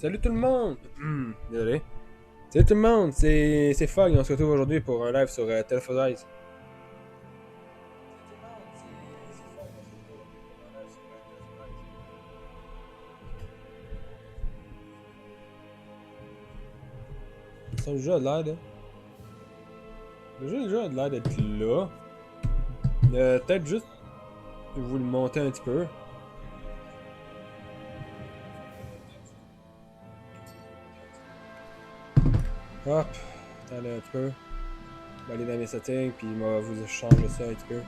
Salut tout le monde! Désolé. Salut tout le monde, c'est Fog et on se retrouve aujourd'hui pour un live sur Telphosize. Ça, le jeu a l'air de... Le jeu a l'air d'être là. Peut-être juste vous le monter un petit peu. Hop, attendez un petit peu. Je vais aller dans mes settings puis il va vous changer ça un petit peu.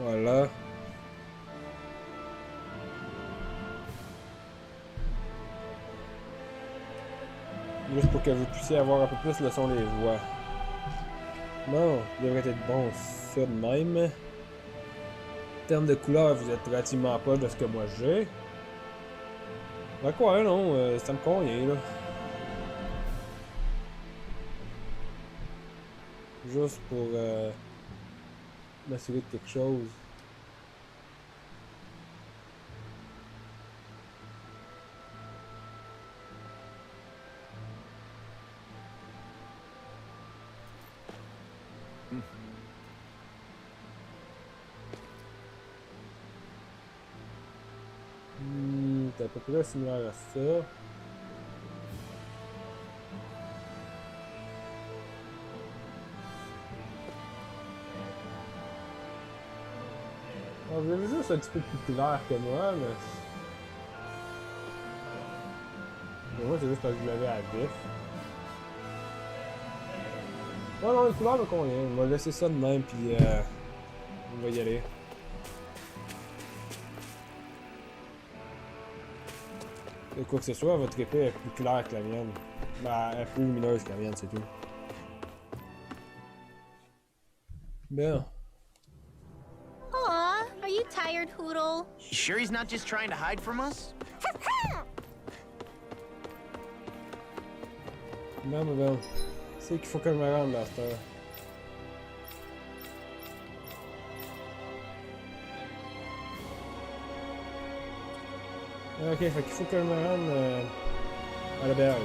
Voilà. Juste pour que vous puissiez avoir un peu plus le son des voix. Bon, il devrait être bon ça de même. En termes de couleur, vous êtes relativement proche de ce que moi j'ai. Ben quoi, non, ça me convient là. Juste pour m'assurer de quelque chose. C'est à peu près similaire à ça. Bon, vous avez juste un petit peu plus clair que moi, mais moi c'est juste parce que je l'avais à vif. Ouais, non, les couleurs me conviennent. On va laisser ça de même, puis on va y aller. Et quoi que ce soit, votre épée est plus claire que la mienne. Ben, elle est plus lumineuse que la mienne, c'est tout. Bien. Aw, are you tired, Hoodle? You sure he's not just trying to hide from us? Bien, mais bien. C'est qu'il faut que je me rende à cette heure. Ok, fait qu'il faut que je me rende à la berge.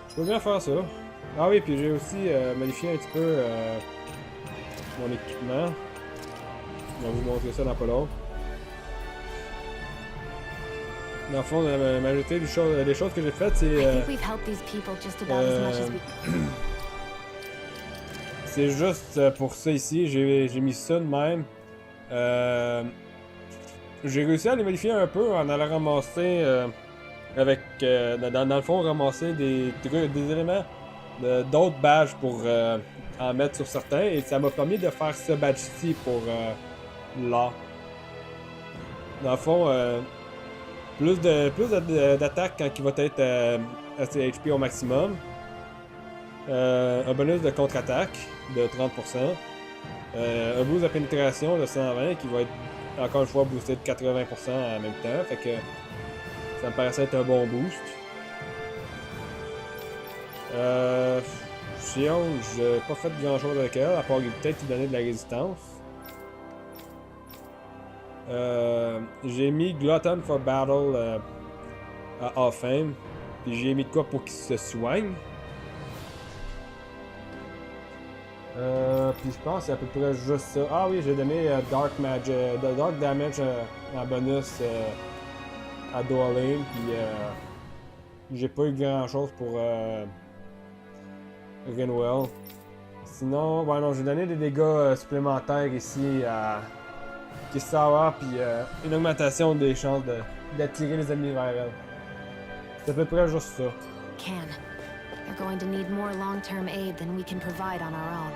Je peux bien faire ça. Ah oui, puis j'ai aussi modifié un petit peu mon équipement. Je vais vous montrer ça dans pas long. Dans le fond, la majorité des choses que j'ai faites, c'est... I think we've helped these people just about as much as we. c'est juste pour ça ici, j'ai mis ça de même. J'ai réussi à les modifier un peu en allant ramasser avec dans le fond ramasser des éléments d'autres badges pour en mettre sur certains et ça m'a permis de faire ce badge ci pour là. Dans le fond, plus d'attaque quand il va être à ses HP au maximum. Un bonus de contre-attaque de 30%. Un boost de pénétration de 120 qui va être encore une fois boosté de 80% en même temps. Fait que ça me paraissait être un bon boost. Sinon, j'ai pas fait grand chose avec elle, à part peut-être lui donner de la résistance. J'ai mis Glutton for Battle à Off Fame. Puis j'ai mis de quoi pour qu'il se soigne. Puis je pense que c'est à peu près juste ça. Ah oui, j'ai donné Dark Damage en bonus à Dueling. Puis j'ai pas eu grand chose pour Renwell. Sinon, ouais, non, j'ai donné des dégâts supplémentaires ici à Kisawa. Puis une augmentation des chances d'attirer les ennemis vers elle. C'est à peu près juste ça. Can. They're going to need more long-term aid than we can provide on our own.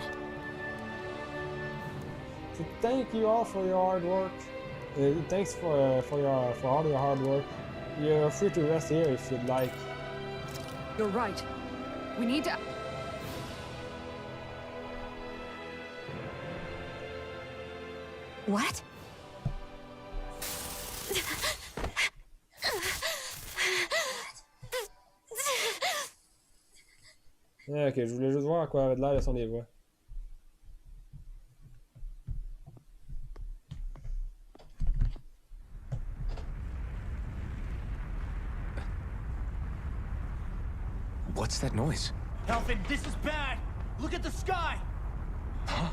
So thank you all for your hard work. Thanks for all your hard work. You're free to rest here if you'd like. You're right. We need to. What? Ok, je voulais juste voir à quoi avait l'air le son des voix. What's that noise? Helfin, this is bad! Look at the sky! Huh?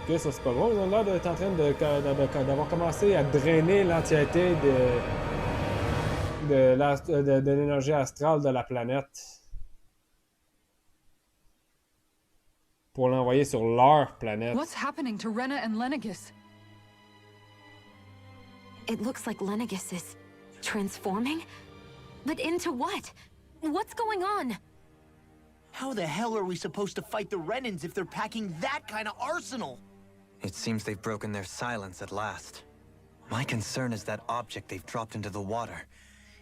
Ok, ça c'est pas bon. Ils ont l'air d'être en train d'avoir commencé à drainer l'entièreté de l'énergie astrale de la planète. Pour l'envoyer sur leur planète. What's happening to Rena and Lenegis? It looks like Lenegis is transforming? But into what? What's going on? How the hell are we supposed to fight the Renans if they're packing that kind of arsenal? It seems they've broken their silence at last. My concern is that object they've dropped into the water.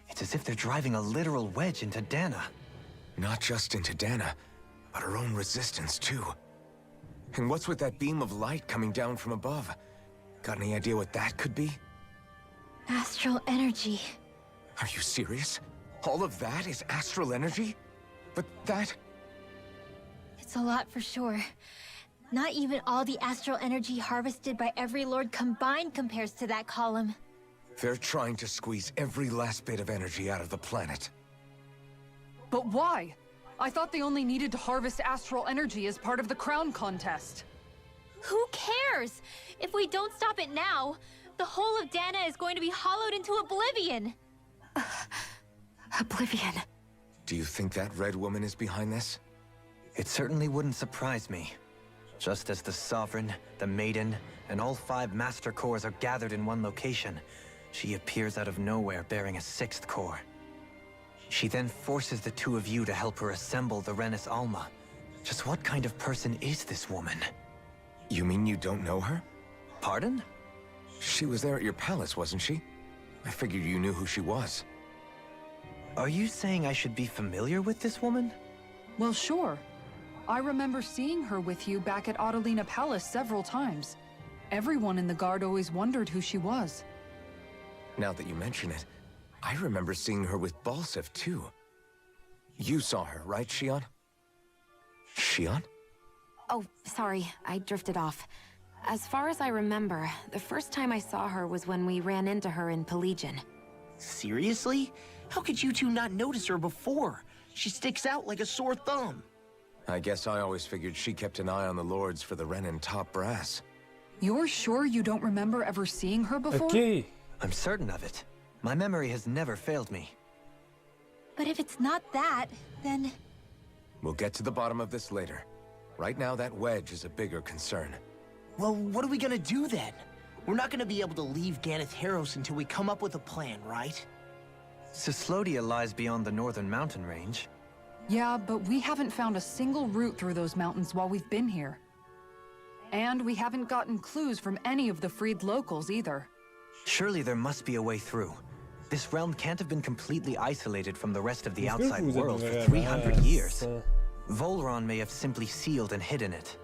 It's as if they're driving a literal wedge into Dana. Not just into Dana, but her own resistance too. And what's with that beam of light coming down from above? Got any idea what that could be? Astral energy. Are you serious? All of that is astral energy? But that... It's a lot for sure. Not even all the astral energy harvested by every lord combined compares to that column. They're trying to squeeze every last bit of energy out of the planet. But why? I thought they only needed to harvest astral energy as part of the crown contest. Who cares? If we don't stop it now, the whole of Dana is going to be hollowed into oblivion. Oblivion. Do you think that red woman is behind this? It certainly wouldn't surprise me. Just as the Sovereign, the Maiden, and all 5 Master Cores are gathered in one location, she appears out of nowhere bearing a 6th core. She then forces the 2 of you to help her assemble the Renis Alma. Just what kind of person is this woman? You mean you don't know her? Pardon? She was there at your palace, wasn't she? I figured you knew who she was. Are you saying I should be familiar with this woman? Well, sure. I remember seeing her with you back at Adelina Palace several times. Everyone in the guard always wondered who she was. Now that you mention it, I remember seeing her with Balsef too. You saw her, right, Shion? Shion? Oh, sorry, I drifted off. As far as I remember, the first time I saw her was when we ran into her in Pelagian. Seriously? How could you two not notice her before? She sticks out like a sore thumb. I guess I always figured she kept an eye on the lords for the Renin top brass. You're sure you don't remember ever seeing her before? Ok. I'm certain of it. My memory has never failed me. But if it's not that, then... We'll get to the bottom of this later. Right now, that wedge is a bigger concern. Well, what are we gonna do then? We're not gonna be able to leave Ganath Haros until we come up with a plan, right? Cyslodia lies beyond the northern mountain range. Yeah, but we haven't found a single route through those mountains while we've been here. And we haven't gotten clues from any of the freed locals either. Surely there must be a way through. This realm can't have been completely isolated from the rest of the Est-ce que outside vous êtes world for vraiment 300 years. ça? Volron may have simply sealed and hidden it.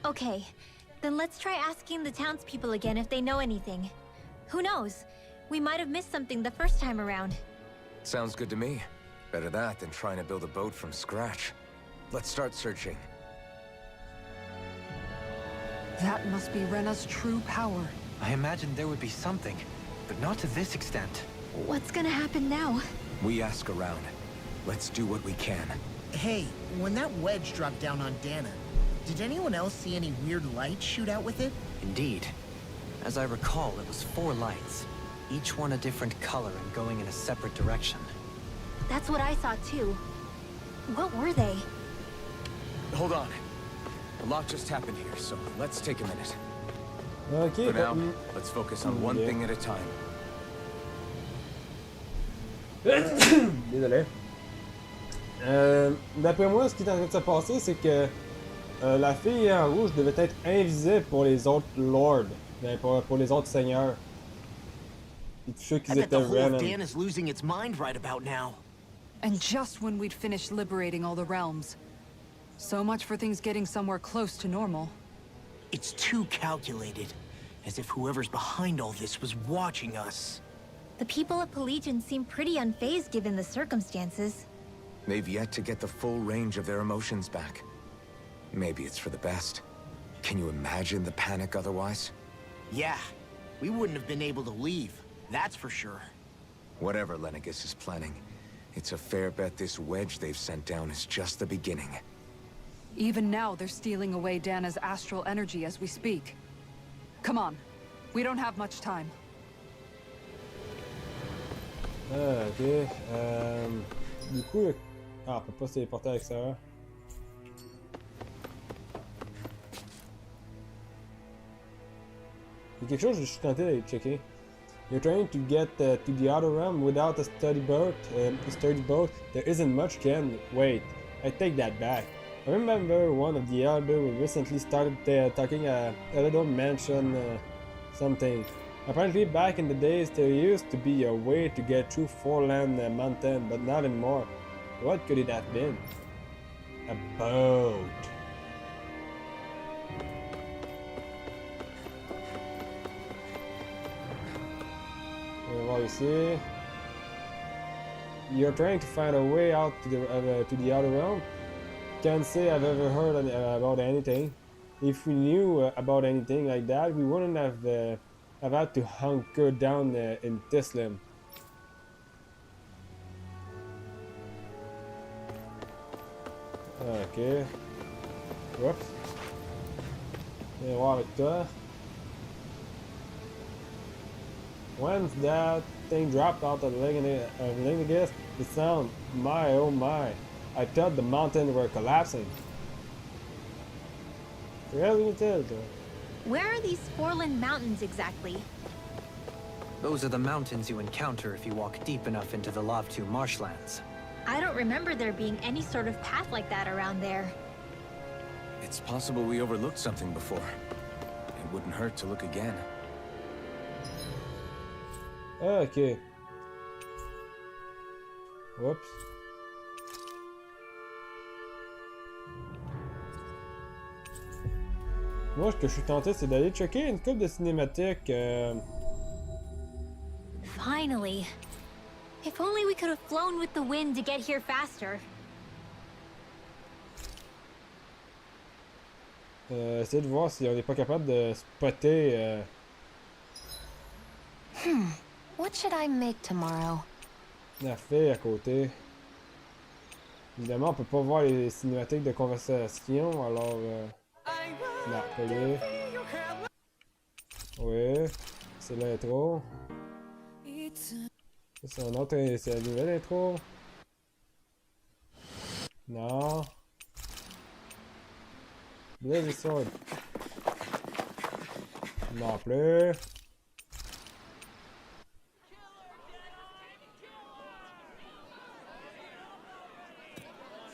Okay, then let's try asking the townspeople again if they know anything. Who knows? We might have missed something the first time around. Sounds good to me. Better that than trying to build a boat from scratch. Let's start searching. That must be Rena's true power. I imagined there would be something, but not to this extent. What's gonna happen now? We ask around. Let's do what we can. Hey, when that wedge dropped down on Dana, Did anyone else see any weird lights shoot out with it? Indeed. As I recall, it was 4 lights, each one a different color and going in a separate direction. That's what I saw too. What were they? Hold on. A lot just happened here, so let's take a minute. Ok, For now, let's focus on one Yeah. thing at a time. Désolé. D'après moi, ce qui est en train de se passer, c'est que la fille en rouge devait être invisible pour les autres lords, ben, pour les autres seigneurs. Et tous ceux qui I bet étaient the whole of random. Dana's losing its mind right about now. And just when we'd finished liberating all the realms. So much for things getting somewhere close to normal. It's too calculated. As if whoever's behind all this was watching us. The people of Pelegion seem pretty unfazed given the circumstances. They've yet to get the full range of their emotions back. Maybe it's for the best. Can you imagine the panic otherwise? Yeah, we wouldn't have been able to leave. That's for sure. Whatever Lenegis is planning, it's a fair bet this wedge they've sent down is just the beginning. Even now, they're stealing away Dana's astral energy as we speak. Come on. We don't have much time. Ah, ok. Du coup, on peut pas se téléporter avec ça. Il y a quelque chose que je suis tenté d'aller checker. You're trying to get to the outer realm without a sturdy boat. There isn't much, Ken. Wait, I take that back. I remember one of the elders who recently started talking a little mention something. Apparently back in the days there used to be a way to get through Foreland Mountain, but not anymore. What could it have been? A boat. On va voir ici. You're trying to find a way out to the outer realm? Can't say I've ever heard about anything. If we knew about anything like that, we wouldn't have had to hunker down in Tislim. Ok. Oups. Je vais voir avec toi. When's that thing dropped out of Lenegis? The sound, my oh my. I thought the mountains were collapsing. Really, you tell though. Where are these Forland Mountains exactly? Those are the mountains you encounter if you walk deep enough into the Lavtu marshlands. I don't remember there being any sort of path like that around there. It's possible we overlooked something before. It wouldn't hurt to look again. Ok. Oups. Moi, ce que je suis tenté, c'est d'aller checker une couple de cinématiques. Finally. If only we could have flown with the wind to get here faster. Essayer de voir si on n'est pas capable de spotter. What should I make tomorrow? La fille à côté. Évidemment, on peut pas voir les cinématiques de conversation, alors. Non, pas lui. Oui, c'est l'intro. C'est un autre, c'est la nouvelle intro. Non. Blaze Sword. Non plus.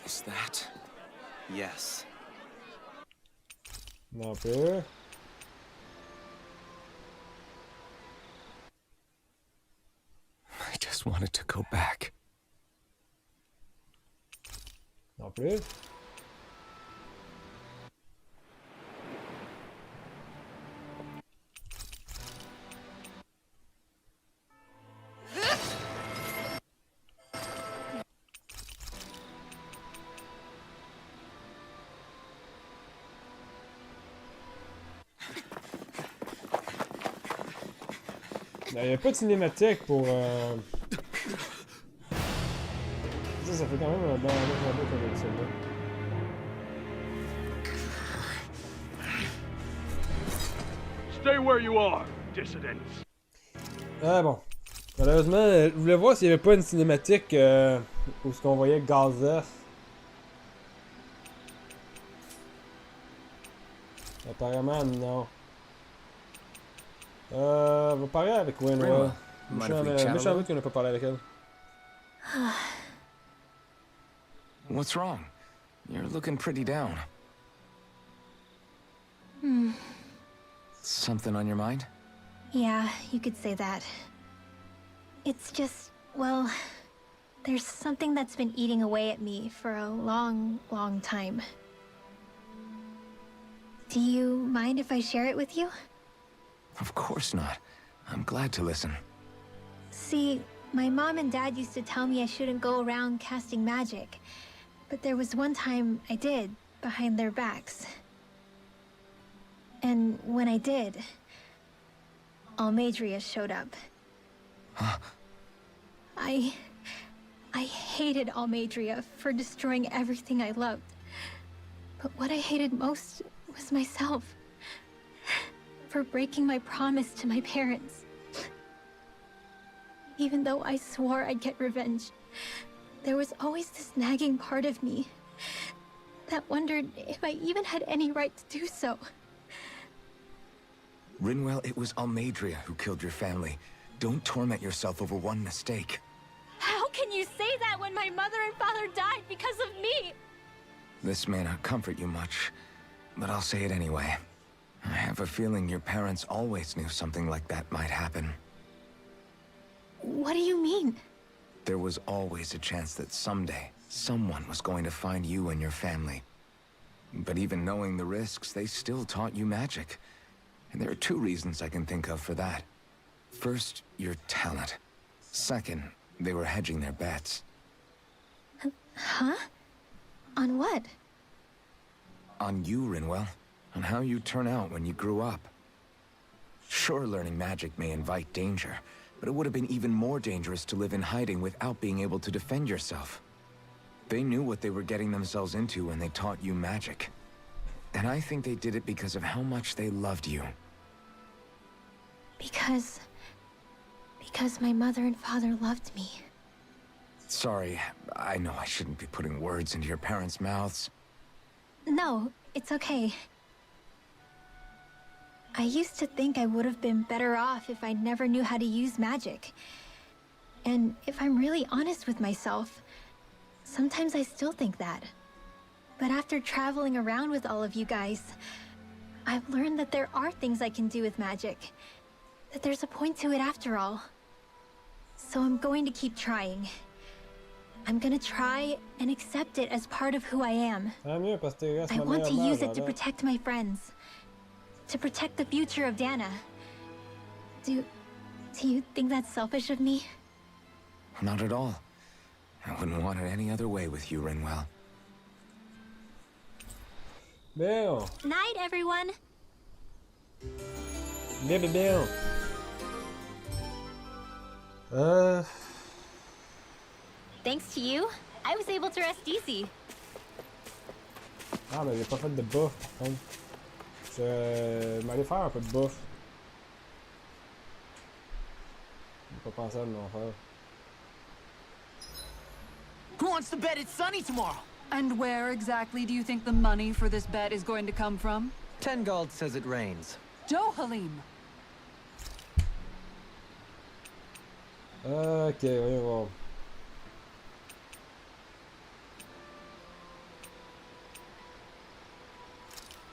Is that? Yes. Non plus. I just wanted to go back. Non plus. Il n'y a pas de cinématique pour. Ça fait quand même un bon avec celle-là. Stay where you are, dissidents. Ah bon. Malheureusement, je voulais voir s'il n'y avait pas une cinématique où ce qu'on voyait Gazef. Apparemment, non. On va parler avec Winwell. Méchant bout qu'on n'a pas parlé avec elle. What's wrong? You're looking pretty down. Something on your mind? Yeah, you could say that. It's just, well, there's something that's been eating away at me for a long, long time. Do you mind if I share it with you? Of course not. I'm glad to listen. See, my mom and dad used to tell me I shouldn't go around casting magic. But there was one time I did, behind their backs. And when I did, Almadria showed up. Huh? I hated Almadria for destroying everything I loved. But what I hated most was myself. For breaking my promise to my parents. Even though I swore I'd get revenge, there was always this nagging part of me that wondered if I even had any right to do so. Rinwell, it was Almadria who killed your family. Don't torment yourself over one mistake. How can you say that when my mother and father died because of me? This may not comfort you much, but I'll say it anyway. I have a feeling your parents always knew something like that might happen. What do you mean? There was always a chance that someday, someone was going to find you and your family. But even knowing the risks, they still taught you magic. And there are two reasons I can think of for that. First, your talent. Second, they were hedging their bets. Huh? On what? On you, Rinwell. On how you turn out when you grew up. Sure, learning magic may invite danger, but it would have been even more dangerous to live in hiding without being able to defend yourself. They knew what they were getting themselves into when they taught you magic. And I think they did it because of how much they loved you. Because my mother and father loved me. Sorry, I know I shouldn't be putting words into your parents' mouths. No, it's okay. I used to think I would have been better off if I never knew how to use magic. And if I'm really honest with myself, sometimes I still think that. But after traveling around with all of you guys, I've learned that there are things I can do with magic. That there's a point to it after all. So I'm going to keep trying. I'm gonna try and accept it as part of who I am. I want to use it to protect my friends. To protect the future of Dana. Do you think that's selfish of me? Not at all. I wouldn't want it any other way with you, Rinwell. Bien. Night, everyone. Bien, bien, bien. Thanks to you, I was able to rest easy. Ah, mais j'ai pas fait de bouffe, par contre. Je vais m'aller faire un peu de bouffe. J'ai pas pensé à m'en faire. Who wants to bet it's sunny tomorrow? And where exactly do you think the money for this bet is going to come from? Tengald says it rains. Dohalim! Ok, voyons voir.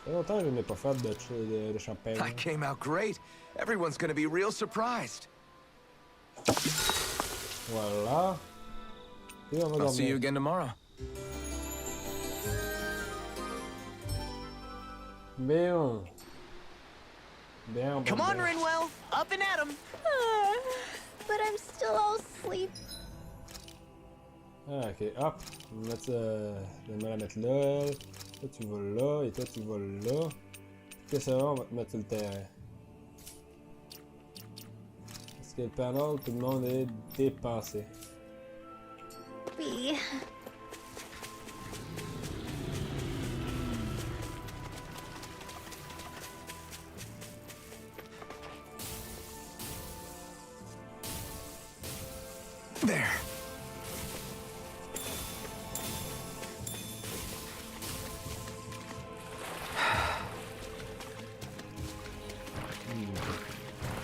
Ça fait longtemps que je n'ai pas fait de champagne. That came out great. Everyone's gonna be real surprised. Voilà. Et on va I'll see dormir. you again tomorrow. Bien. Bien, Come on, bien. Rinwell. Up and at 'em. But I'm still all asleep. Ah, ok, hop. On va mettre ça. Je vais la mettre là. Toi, tu vas là. Et toi, tu vas là. Puis ça va, on va te mettre sur le terrain. Parce que le panel, tout le monde est dépensé. Oui. There.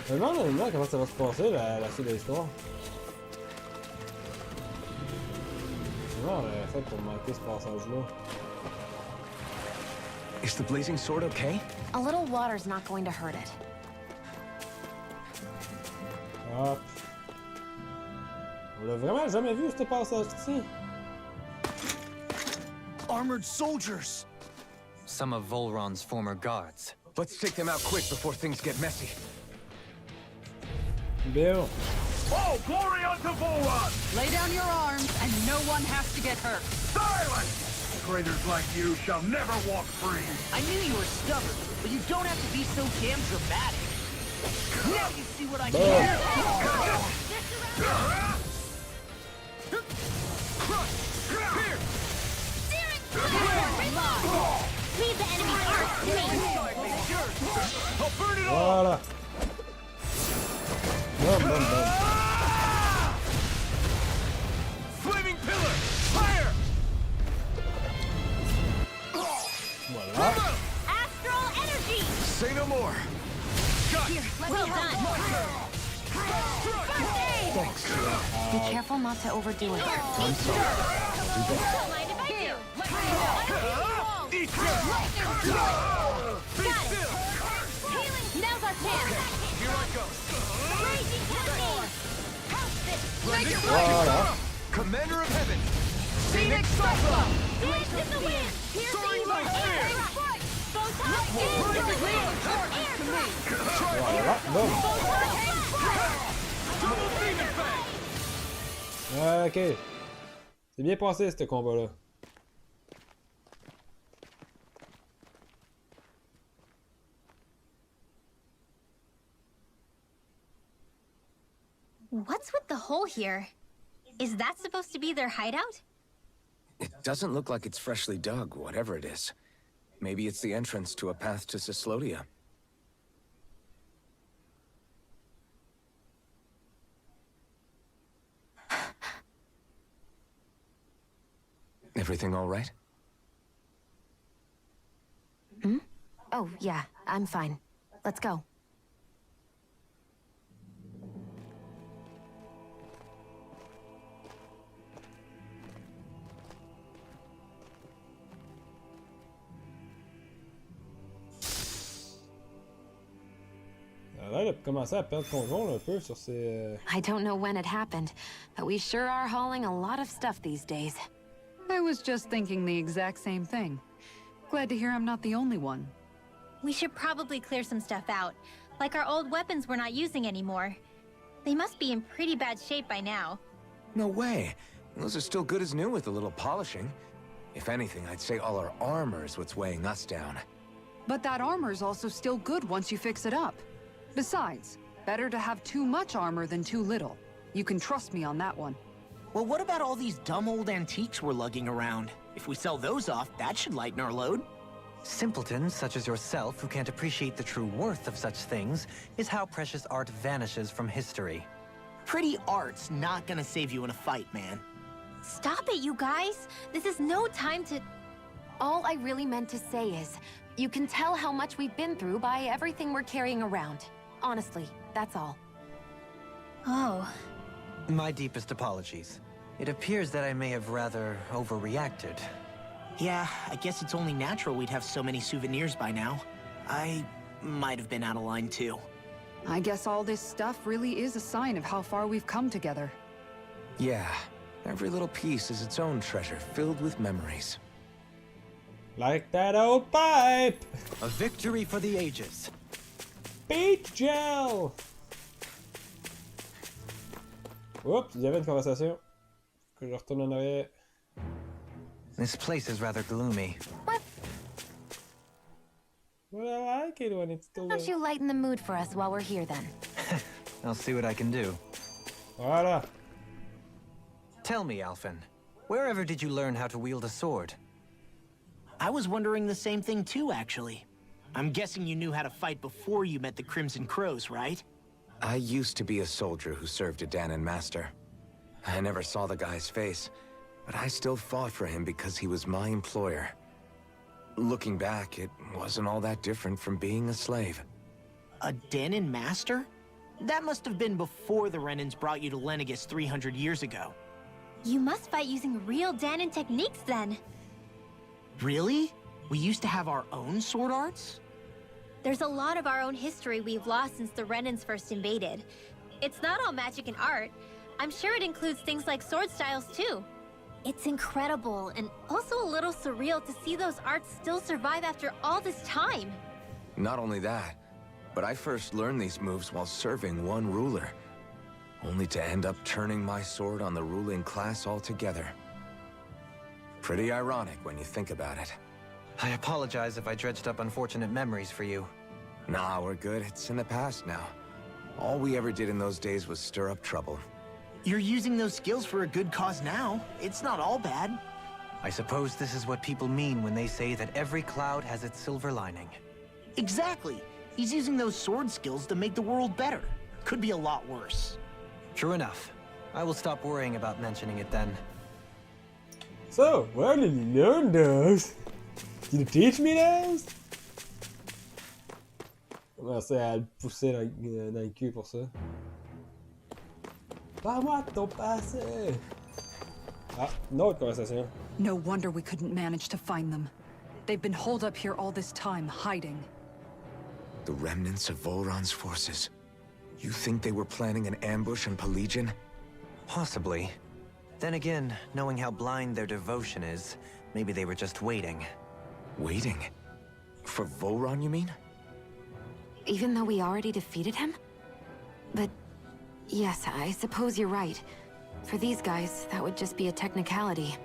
Je me demande honnêtement comment ça va se passer la suite de l'histoire. C'est vraiment fait pour manquer ce passage-là. Is the blazing sword okay? A little water's not going to hurt it. Hop. On l'a vraiment jamais vu ce passage-ci. Armored soldiers! Some of Volron's former guards. Let's take them out quick before things get messy. Bill. Oh, glory unto Volron! Lay down your arms, and no one has to get hurt. Silence! Traitors like you shall never walk free. I knew you were stubborn, but you don't have to be so damn dramatic. Now you see what I can Leave the enemy's arms to me! I'll burn it all! Voilà. Boum, boum, boum. Flaming pillar! Fire! Voilà. Astral energy! Say no more. Well done! First aid! Thanks. Be careful not to overdo it. I'm sorry. I'll be back. Don't mind if I do! Eat this! Got it! Healing! Now's our chance! Here I go! Raging cascade! Help this! Ready? Voilà. Commander of Heaven. Phoenix Cyclone! Dash in the wind! Piercing evil! Air strike! Photon air strike! Air strike! Voilà. Boum. Double Demon Fang! Ok. C'est bien passé ce combat-là. What's with the hole here? Is that supposed to be their hideout? It doesn't look like it's freshly dug, whatever it is. Maybe it's the entrance to a path to Cyslodia. Everything all right? Oh, yeah, I'm fine. Let's go. Elle a l'air de commencer à perdre contrôle un peu sur ses... I don't know when it happened, but we sure are hauling a lot of stuff these days. I was just thinking the exact same thing. Glad to hear I'm not the only one. We should probably clear some stuff out. Like our old weapons we're not using anymore. They must be in pretty bad shape by now. No way. Those are still good as new with a little polishing. If anything, I'd say all our armor's what's weighing us down. But that armor's also still good once you fix it up. Besides, better to have too much armor than too little. You can trust me on that one. Well, what about all these dumb old antiques we're lugging around? If we sell those off, that should lighten our load. Simpletons such as yourself who can't appreciate the true worth of such things is how precious art vanishes from history. Pretty art's not gonna save you in a fight, man. Stop it, you guys! This is no time to... All I really meant to say is, you can tell how much we've been through by everything we're carrying around. Honestly, that's all. Oh. My deepest apologies. It appears that I may have rather overreacted. Yeah, I guess it's only natural we'd have so many souvenirs by now. I might have been out of line too. I guess all this stuff really is a sign of how far we've come together. Yeah, every little piece is its own treasure filled with memories. Like that old pipe! A victory for the ages. Peach gel! Oups, il y avait une conversation. Que je retourne en arrière. This place is rather gloomy. What? Well, I like it when it's still Don't you lighten the mood for us while we're here then? I'll see what I can do. Voilà. Tell me, Alphen, wherever did you learn how to wield a sword? I was wondering the same thing too, actually. I'm guessing you knew how to fight before you met the Crimson Crows, right? I used to be a soldier who served a Danon master. I never saw the guy's face, but I still fought for him because he was my employer. Looking back, it wasn't all that different from being a slave. A Dahnan master? That must have been before the Renans brought you to Lenegis 300 years ago. You must fight using real Dahnan techniques then. Really? We used to have our own sword arts? There's a lot of our own history we've lost since the Renans first invaded. It's not all magic and art. I'm sure it includes things like sword styles too. It's incredible and also a little surreal to see those arts still survive after all this time. Not only that, but I first learned these moves while serving one ruler, only to end up turning my sword on the ruling class altogether. Pretty ironic when you think about it. I apologize if I dredged up unfortunate memories for you. Nah, we're good. It's in the past now. All we ever did in those days was stir up trouble. You're using those skills for a good cause now. It's not all bad. I suppose this is what people mean when they say that every cloud has its silver lining. Exactly. He's using those sword skills to make the world better. Could be a lot worse. True enough. I will stop worrying about mentioning it then. So, where did you learn those? Did you teach me those? Commencer à le pousser dans le cul pour ça. Parle-moi de ton passé! Ah, une autre conversation. No wonder we couldn't manage to find them. They've been holed up here all this time, hiding. The remnants of Volron's forces. You think they were planning an ambush on Pelegion? Possibly. Then again, knowing how blind their devotion is, maybe they were just waiting. Waiting? For Volron, you mean? Even though we already defeated him? But yes, I suppose you're right. For these guys, that would just be a technicality.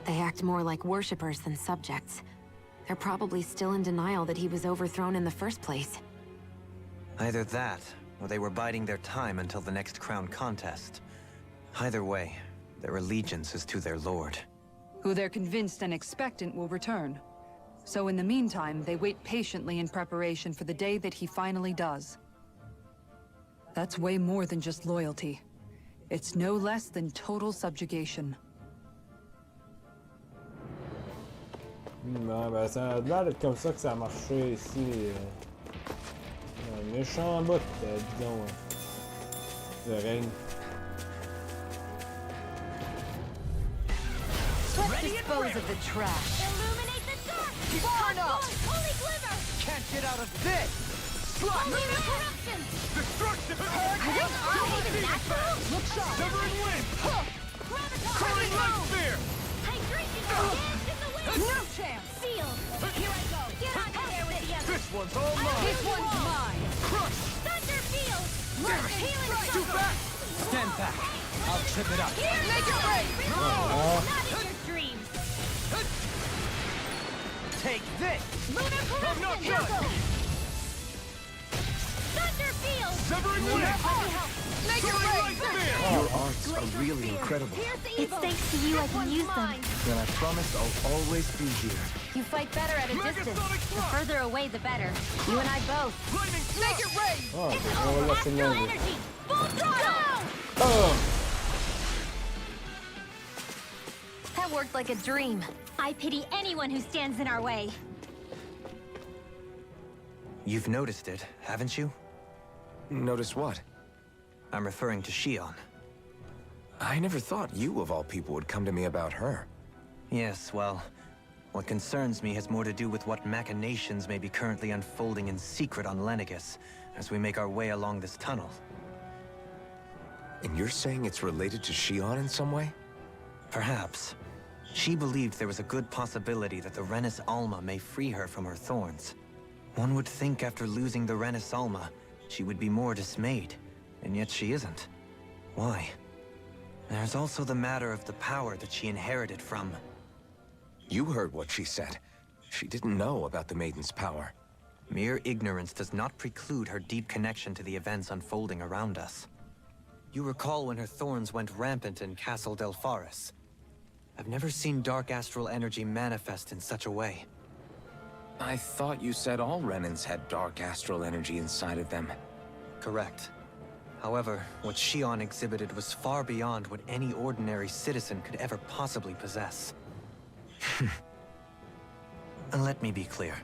They act more like worshippers than subjects. They're probably still in denial that he was overthrown in the first place. Either that, or they were biding their time until the next crown contest. Either way, their allegiance is to their lord. Who they're convinced and expectant will return. So in the meantime, they wait patiently in preparation for the day that he finally does. That's way more than just loyalty. It's no less than total subjugation. Non, ben ça a l'air d'être comme ça que ça a marché ici. Un méchant bout, disons, de règne. Let's dispose of the trash. Illuminate the dark! Far enough! Holy glimmer! Can't get out of this! Holy corruption! Destruction! Are those arms even natural? Look sharp! Severing wind! Graviton! Curling light spear! Hydration! Dance in the wind! No chance! Seal! Here I go! Get out of there with the others! This one's all mine! This one's mine! Crush! Thunder field! Healing Too circle! fast! Stand back! I'll trip it up! Here! Make it rain! Not in your dreams! Take this! Lunar corruption! not Here done. goes! Thunder field! Severing wind! Make it Curling light rain! spear! Your arts are really incredible. It's thanks to you I can use them. Then I promise I'll always be here. You fight better at a distance. Megasonic The thrust! further away, the better. You and I both. Lightning thrust! rain! Ah, It's on va all laisser astral le energy! Full throttle! Ah! That worked like a dream. I pity anyone who stands in our way. You've noticed it, haven't you? Notice what? I'm referring to Shion. I never thought you, of all people, would come to me about her. Yes, well, what concerns me has more to do with what machinations may be currently unfolding in secret on Lenegis as we make our way along this tunnel. And you're saying it's related to Shion in some way? Perhaps. She believed there was a good possibility that the Renis Alma may free her from her thorns. One would think after losing the Renis Alma, she would be more dismayed, and yet she isn't. Why? There's also the matter of the power that she inherited from... You heard what she said. She didn't know about the Maiden's power. Mere ignorance does not preclude her deep connection to the events unfolding around us. You recall when her thorns went rampant in Castle Delpharis. I've never seen dark astral energy manifest in such a way. I thought you said all Renans had dark astral energy inside of them. Correct. However, what Shion exhibited was far beyond what any ordinary citizen could ever possibly possess. And let me be clear.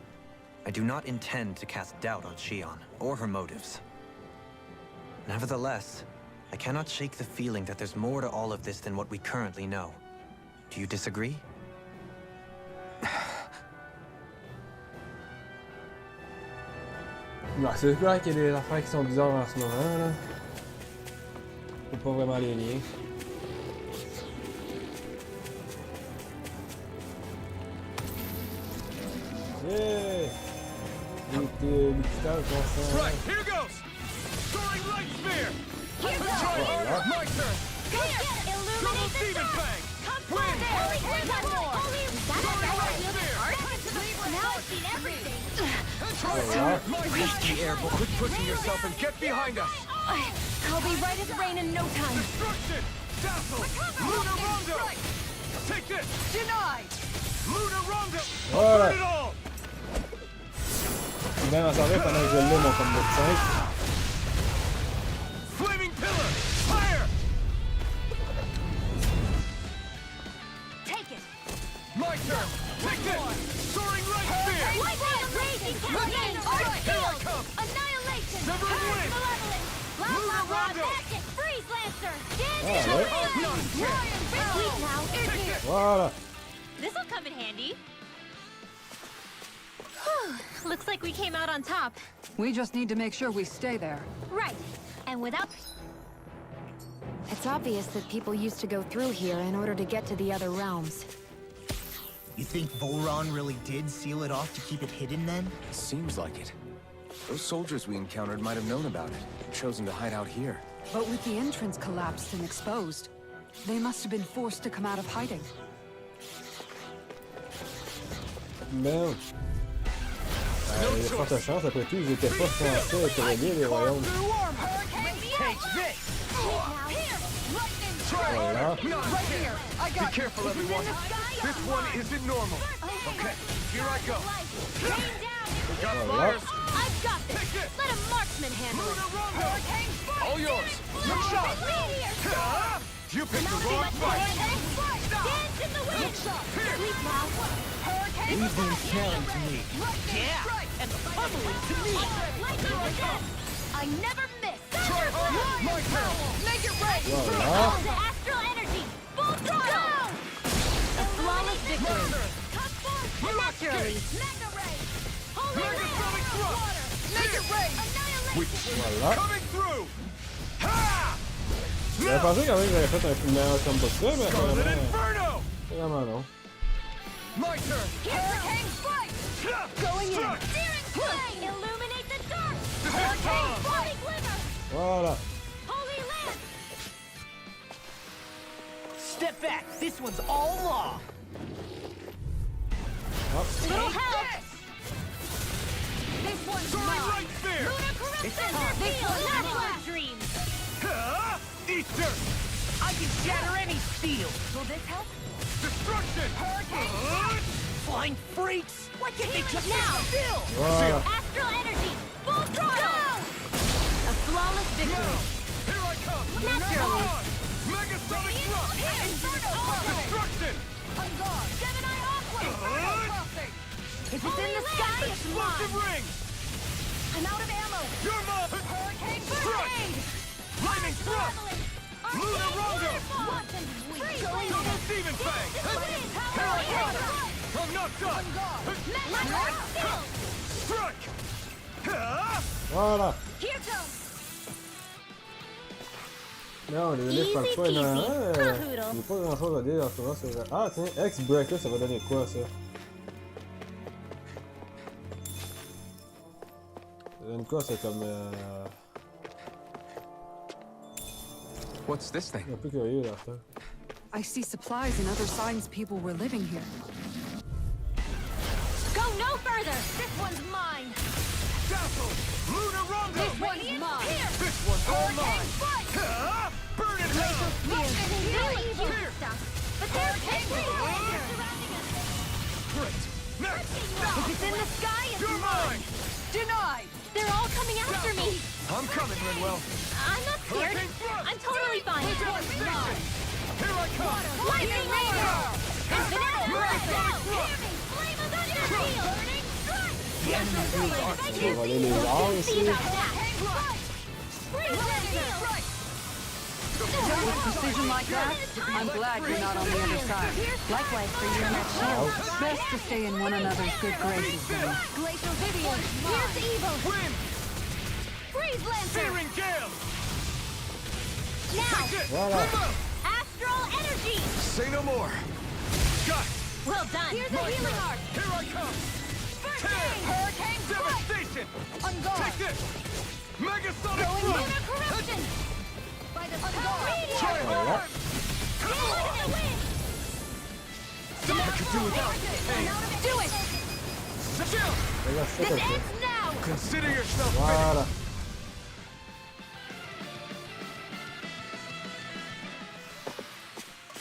I do not intend to cast doubt on Shion, or her motives. Nevertheless, I cannot shake the feeling that there's more to all of this than what we currently know. Do you disagree? Non, c'est clair qu'il y a des affaires qui sont bizarres en ce moment, là. Je sais pas vraiment les liens. Yeah! L'hôpital constant. Right, here goes! Soaring light spear! Voilà. My turn! Go get it! Illuminate the Demon dark! Fang! Come Win! on there! Holy one more! Holy Soaring light spear! Now I've seen everything! Voilà. The airborne! Quit pushing yourself and get behind us! I'll be right as rain in no time! Destruction! Dazzle! Lunar Rondo! Take this! Denied! Lunar Rondo! Voilà. Burn it all! Je vais m'en servir pendant que je l'ai, mon combo de 5. Flaming pillar! Fire! Take it! My turn! Take this! Soaring light spear! Lightning! Raging Cavalier! Art Here I Shield! come! Annihilation! Severing Curse wind! Malevolence! Blah blah Lunar blah! Rondo! Magic! Freeze Lancer! Ah, Dance! ouais. Sleep now! It's here! Voilà. This'll come in handy. Whew, looks like we came out on top. We just need to make sure we stay there. Right. And without... It's obvious that people used to go through here in order to get to the other realms. You think Voron really did seal it off to keep it hidden then? Seems like it. Those soldiers we encountered might have known about it, chosen to hide out here. But with the entrance collapsed and exposed, they must have been forced to come out of hiding. Ben, il y a forte chance, après tout, ils étaient pas censés être reliés, les royaumes. Take this! Voilà. Be careful, everyone. This one isn't normal. Okay, here I go. We got Voilà. flyers. I've got this! Let a marksman handle it! Lunar Rondo! All yours. Look shot. Ah! You picked the wrong fight. Dance in the wind! Sleep now! Leave the ensnaring to me. Yeah! And the pummeling to me! Lightning again! I never miss! Try harder. My turn. Make it rain! Voilà. The astral energy! Full throttle! A flawless victory! Come forth! Naturally! Mega ray! Holy Megasonic thrust. water! Make it rain! Annihilation! Voilà. Coming through. Ha! J'avais pensé quand même que j'avais fait un plus meilleur combo que ça, mais Scarlet vraiment, Inferno. vraiment non. My turn. Hurricane strike! Going in. Searing flame! Illuminate the dark! Hurricane Hurricane body glimmer! Voilà. Holy land! Step back. This one's all law. Little help! This one's Soaring mine! light spear. Lunar corruption! This one's not dreams! Ha! Easter. I can shatter any steel. Will this help? Destruction. Hurricane! Flying freaks. Why can't they just Now! sit still? Voilà. Astral energy! Full throttle! A flawless victory! Here I come. Naturally! Megasonic thrust. Inferno crossing! Destruction. On guard! Gemini Aqua! Inferno crossing! If it's in the sky, it's Explosive mine! rings. I'm out of ammo! You're mine. Hurricane Strike. grenade! Lightning thrust. Lunar Rondo. Freeze! Double Demon Fang. Here I come. I'm not done. Strike. Ha! Voilà. Here goes! Non, les livres parlent pas Easy énormément. peasy. Il n'y a pas grand chose à dire en ce moment sur. Ah, tiens, X-Breaker, ça va donner quoi ça? Ça donne quoi, c'est comme. What's this thing? Un peu curieux là, ça. I see supplies and other signs people were living here. Go no further! This one's mine! Dazzle. Lunar Rondo. This one's mine! This one's all mine. Strike! Ha! Burn it down. Really easy stuff! But there's surrounding us! Great. Next. If it's in the sky, it's You're mine. Denied! They're all coming after me! I'm coming, Rinwell. I'm not scared. Hurricane thrust! I'm totally fine. Here I come! Lightning Raider! Infinite Megasonic Blast! Flame of Thunder! Burning Strike! On va voler les arts ici. With precision like that, I'm glad you're not on the other side. Likewise for you and that shield. Best to stay in one another's good graces, then. Glacial Vivian! Here's evil! Wind! Freeze Lancer! Searing Gale! Now! Voilà. Astral Energy! Say no more! Got! Well done! Here's a healing arc! Here I come! Tear! Hurricane Strike! Devastation! On guard! Take this! Megasonic Going thrust! Lunar Corruption! By the Meteor! Voilà. Lightning Wind! I could do without pain. Do it! Chill! Regarde ça This comme ça. ends now! Consider yourself Voilà. finished.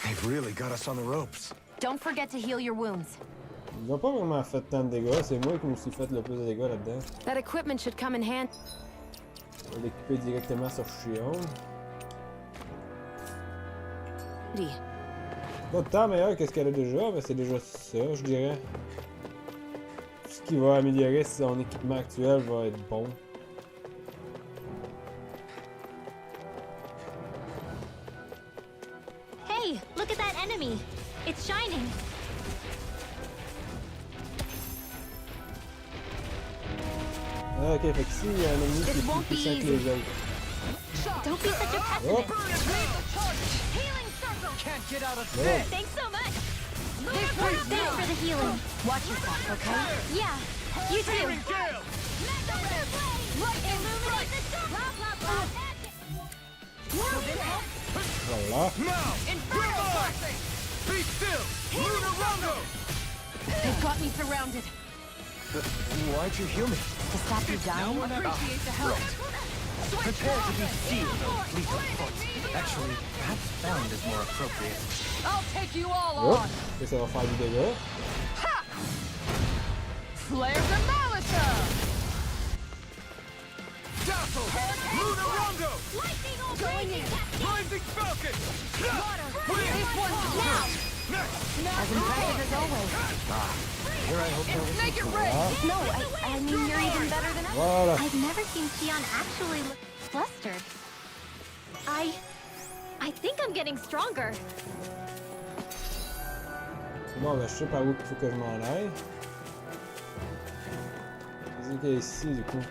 They've really got us on the ropes. Don't forget to heal your wounds. Ils ont pas vraiment fait tant de dégâts, c'est moi qui me suis fait le plus de dégâts là-dedans. That equipment should come in hand. Je vais l'équiper directement sur Shion. Pas tant meilleur que ce qu'elle a déjà, mais c'est déjà ça, je dirais. Tout ce qui va améliorer son équipement actuel va être bon. Hey, look at that enemy! It's shining! Ah, ok, fait que si, il y a un ennemi qui est plus won't be puissant que easy. les autres. Don't be such a Oh, pessimist! Healing Circle! Can't get out of no. Thanks so much! Thanks for the healing. Watch yourself, okay? Yeah, you too. Searing Gale! Illuminate the dark! Blah, blah, blah, magic! Voilà. Now! Infernal Blessing! Be still! Lunar Rondo! They've got me surrounded. Why'd you heal me? To stop you dying? Appreciate the help. Prepare to be sealed, O fleet of foot. Actually, perhaps bound is more appropriate. I'll take you all Hop. on. Et ça va faire du dégât. Flares of Malisa! Dazzle! Lunar Rondo! Lightning all crazy! Rising Falcon! This one's Now! Next! As impressive as always. Here I hope there was Make it rain! No, I mean you're even better than ever. Voilà. I've never seen Sion actually look flustered. I think I'm getting stronger. Bon, ben, je sais par où il faut que je m'en aille. C'est qu'il y a ici, du coup.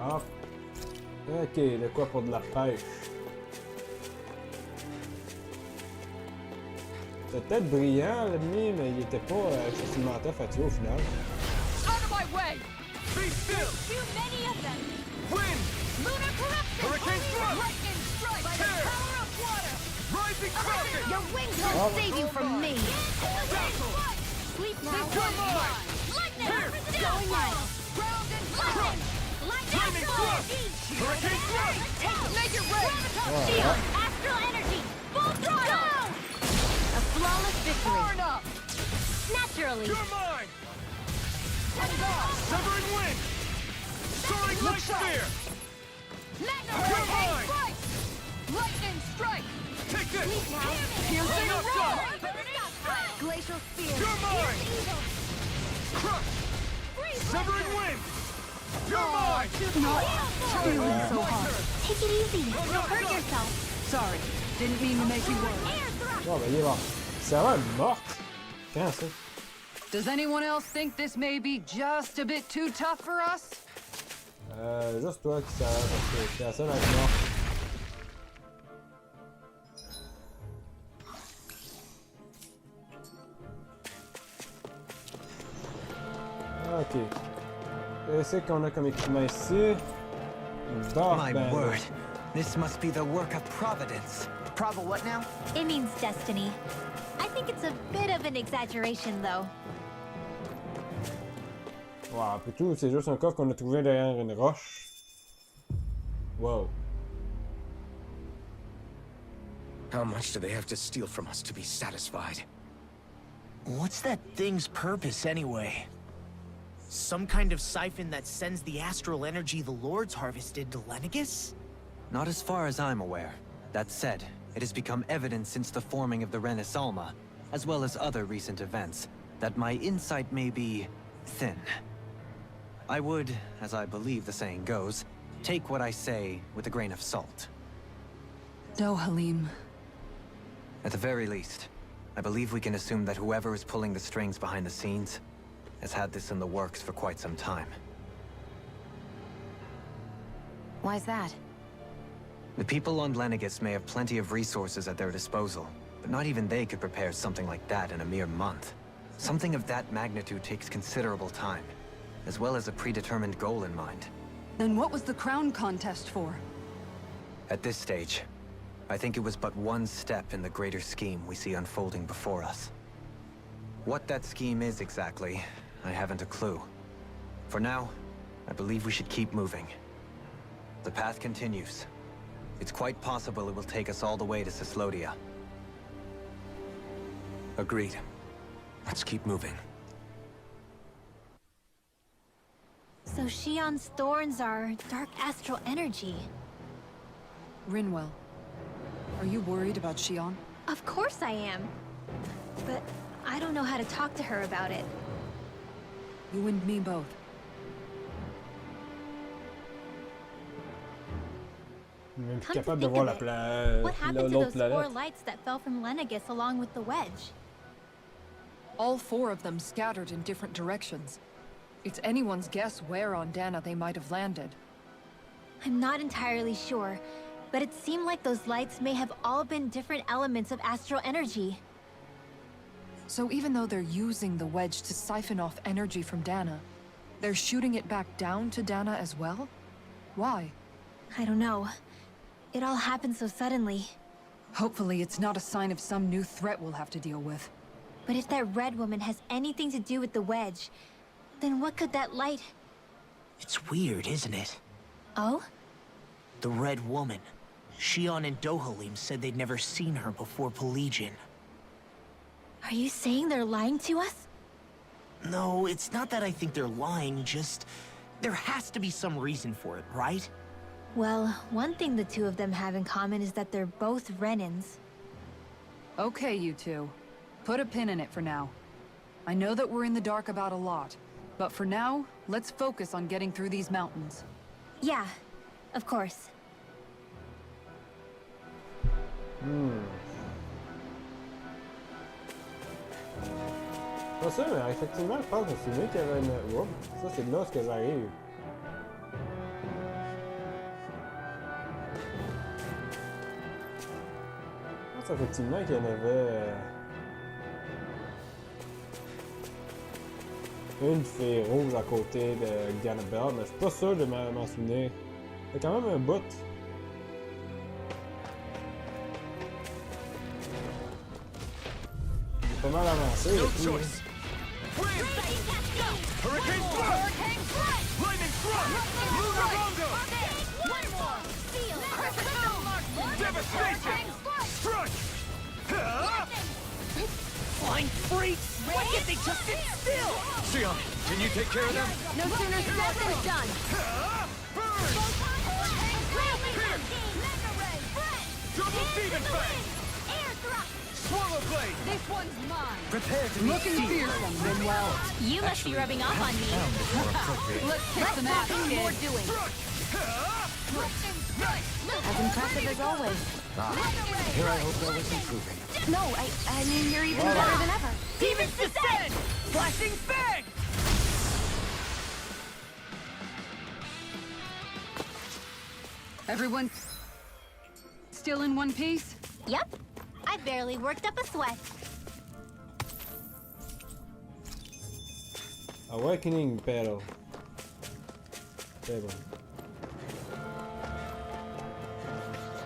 Hop. Ok, de quoi pour de la pêche? C'était peut-être brillant, l'ennemi, mais il était pas facilement tough à tuer au final. Out of my way! Be still! Too many of them! Wind! Lunar Corruption! Hurricane thrust! Lightning Strike! By the Tear! power of water! Rising Falcon! Your wings will save you from me! Sleep now! You're mine! Lightning! Here! Going wild! Ground and lightning! Lightning thrust! Hurricane thrust! Make it rain! Shield! Astral energy! Full throttle! A flawless victory! Burn up! Naturally! You're mine! Severing wind! Soaring light spear! You're mine! Strike! Lightning strike! Take this! Piercing Enough roar! Glacial spear! You're mine! Crush! Severing wind! You're mine! Feeling so hard. Take it easy! You'll hurt yourself! Sorry, didn't mean to make you worry. Air thrust! Bon, ben, il est mort. C'est vraiment morte. Quand ça? Does anyone else think this may be just a bit too tough for us? Juste toi qui savais, parce que t'es la seule à être morte. Ok. Et c'est qu'on a comme équipement ici. Une barre My bandage. word. This must be the work of Providence. Provo what now? It means destiny. I think it's a bit of an exaggeration, though. Wow, après tout, c'est juste un coffre qu'on a trouvé derrière une roche. Wow. How much do they have to steal from us to be satisfied? What's that thing's purpose anyway? Some kind of siphon that sends the astral energy the Lords harvested to Lenegis? Not as far as I'm aware. That said, it has become evident since the forming of the Renis Alma, as well as other recent events, that my insight may be thin. I would, as I believe the saying goes, take what I say with a grain of salt. Dohalim. At the very least, I believe we can assume that whoever is pulling the strings behind the scenes has had this in the works for quite some time. Why's that? The people on Lenegis may have plenty of resources at their disposal, but not even they could prepare something like that in a mere month. Something of that magnitude takes considerable time, as well as a predetermined goal in mind. Then what was the crown contest for? At this stage, I think it was but one step in the greater scheme we see unfolding before us. What that scheme is exactly, I haven't a clue. For now, I believe we should keep moving. The path continues. It's quite possible it will take us all the way to Cyslodia. Agreed. Let's keep moving. So Shion's thorns are dark astral energy. Rinwell, are you worried about Shion? Of course I am. But I don't know how to talk to her about it. You and me both. Même plus Come to capable de think voir of la it, what happened to l'autre those 4 planète. lights that fell from Lenegis along with the wedge? All 4 of them scattered in different directions. It's anyone's guess where on Dana they might have landed. I'm not entirely sure, but it seemed like those lights may have all been different elements of astral energy. So even though they're using the wedge to siphon off energy from Dana, they're shooting it back down to Dana as well? Why? I don't know. It all happened so suddenly. Hopefully it's not a sign of some new threat we'll have to deal with. But if that red woman has anything to do with the wedge, then what could that light... It's weird, isn't it? Oh? The Red Woman. Shion and Dohalim said they'd never seen her before Pelegion. Are you saying they're lying to us? No, it's not that I think they're lying, just... there has to be some reason for it, right? Well, one thing the two of them have in common is that they're both Renins. Okay, you two. Put a pin in it for now. I know that we're in the dark about a lot, but for now, let's focus on getting through these mountains. Yeah, of course. Pas sûr, mais effectivement, je pense que c'est mieux qu'il y avait une... Oups, ça c'est de là ce que j'arrive. Je pense effectivement qu'il y en avait... une fée rouge à côté de Ganabelle, mais je suis pas sûr de m'en souvenir. C'est quand même un bout. C'est pas mal avancé. No et tout, choice. Wind! Hurricane thrust! Lightning thrust! Lunar rondo! One more! Seal! Crystal! Devastation! Strike! Flying freaks! Why can't they just sit still? Shion, can you take care of them? No sooner said than done! Burn! Double demon fang! Air thrust! Swallow blade! This one's mine! Prepare to be Looking fearsome, Rinwell. You must be rubbing off on me! Let's kick some ass, Nothing more kid. doing! As impressive as always. Here I hope that was improving. No, I mean, you're even better than ever. Demons descend! Flashing fang! Everyone still in one piece? Yep. I barely worked up a sweat. Awakening Battle. C'est bon.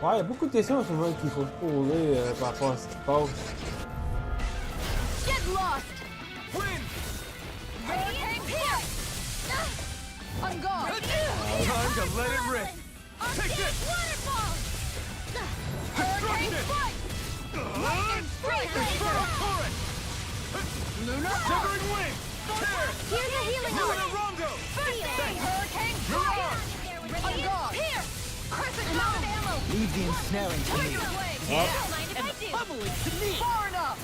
Ouais, il y a beaucoup de questions en ce moment qu'il faut se poser par rapport à ce qui se passe. Get lost! Wind! On guard! Time to let it rip! Take this! Waterfall! Destruction! Lightning strike! Infernal torrent! Lunar Severing wing! Here's a healing element. Rondo! First aid. Hurricane fire. On guard. Here. Crescent mountain ammo. Leave the ensnaring to me. Yeah. Mind if I do? Leveling to me. Far enough.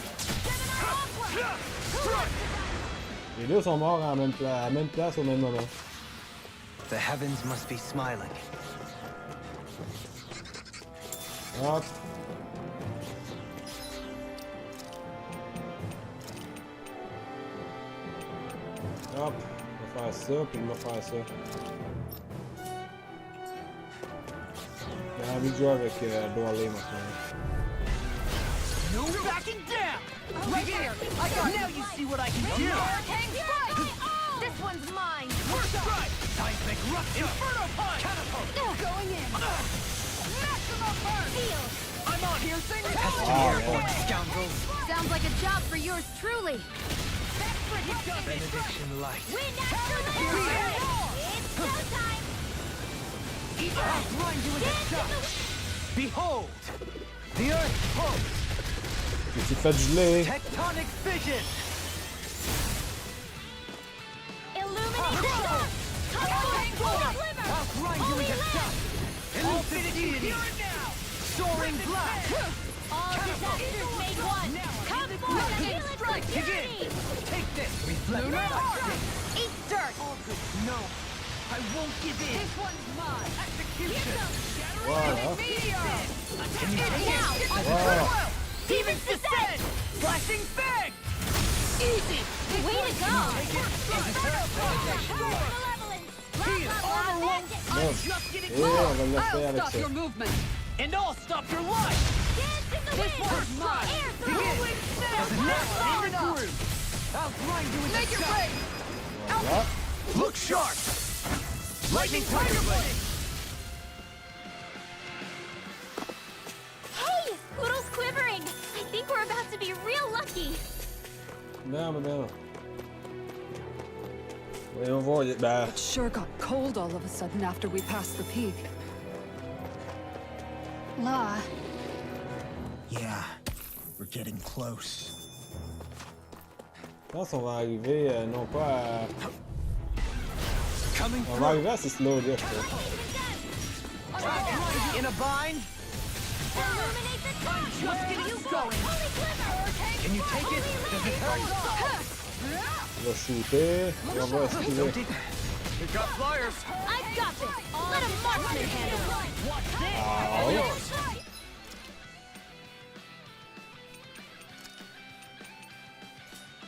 Les deux sont morts à la même place au même moment. The heavens must be smiling. Hop. Hop. On va faire ça, puis on va faire ça. J'ai envie de jouer avec Dwally maintenant. No backing down. Right here. I got Now you see what I can do. Hurricane strike. This one's mine. First strike. Seismic rupture. Inferno punch. Catapult. Going in. Maximum burn. Heal. I'm on piercing. Test to the Oh, airborne, yeah. scoundrels. Sounds like a job for yours truly. Benediction light. We naturally it's showtime. I'll grind you into dust. Behold, the earth pulse. J'ai fait geler. Tectonic fission. Illuminate the sun. I'll grind you into dust. Infinite deity. Soaring blast. All disasters made one. Come forth and feel its security. Take this. Reflect. Eat dirt. No, I won't give in. This one's mine. Execution. Voilà. Can you take it? Voilà. Demons descend. Flashing fang. Easy. Way to go. Heal. Armor won't. Bon. I'm just getting Et on close. va le faire I'll avec stop ça. your movement. And I'll stop your life. This one's mine. Air Begin. throw. Now in the groove. I'll grind you into Make your dust. way. Voilà. Look sharp. Lightning tiger blade. Hey, Poodle's quivering. I think we're about to be real lucky. Non, mais non. Voyons voir. Ben, It sure got cold all of a sudden after we passed the peak. Law, Yeah, we're getting close. je pense qu'on va arriver non pas à... Coming On va arriver à ce slow lift. Là. in a bind. Illuminate the sun. Just getting going. Holy quiver. Can you take it? Does it hurt? On va shooter. Et on va esquiver. We got flyers. I've got this. Let a marksman handle it. Watch this. Ah,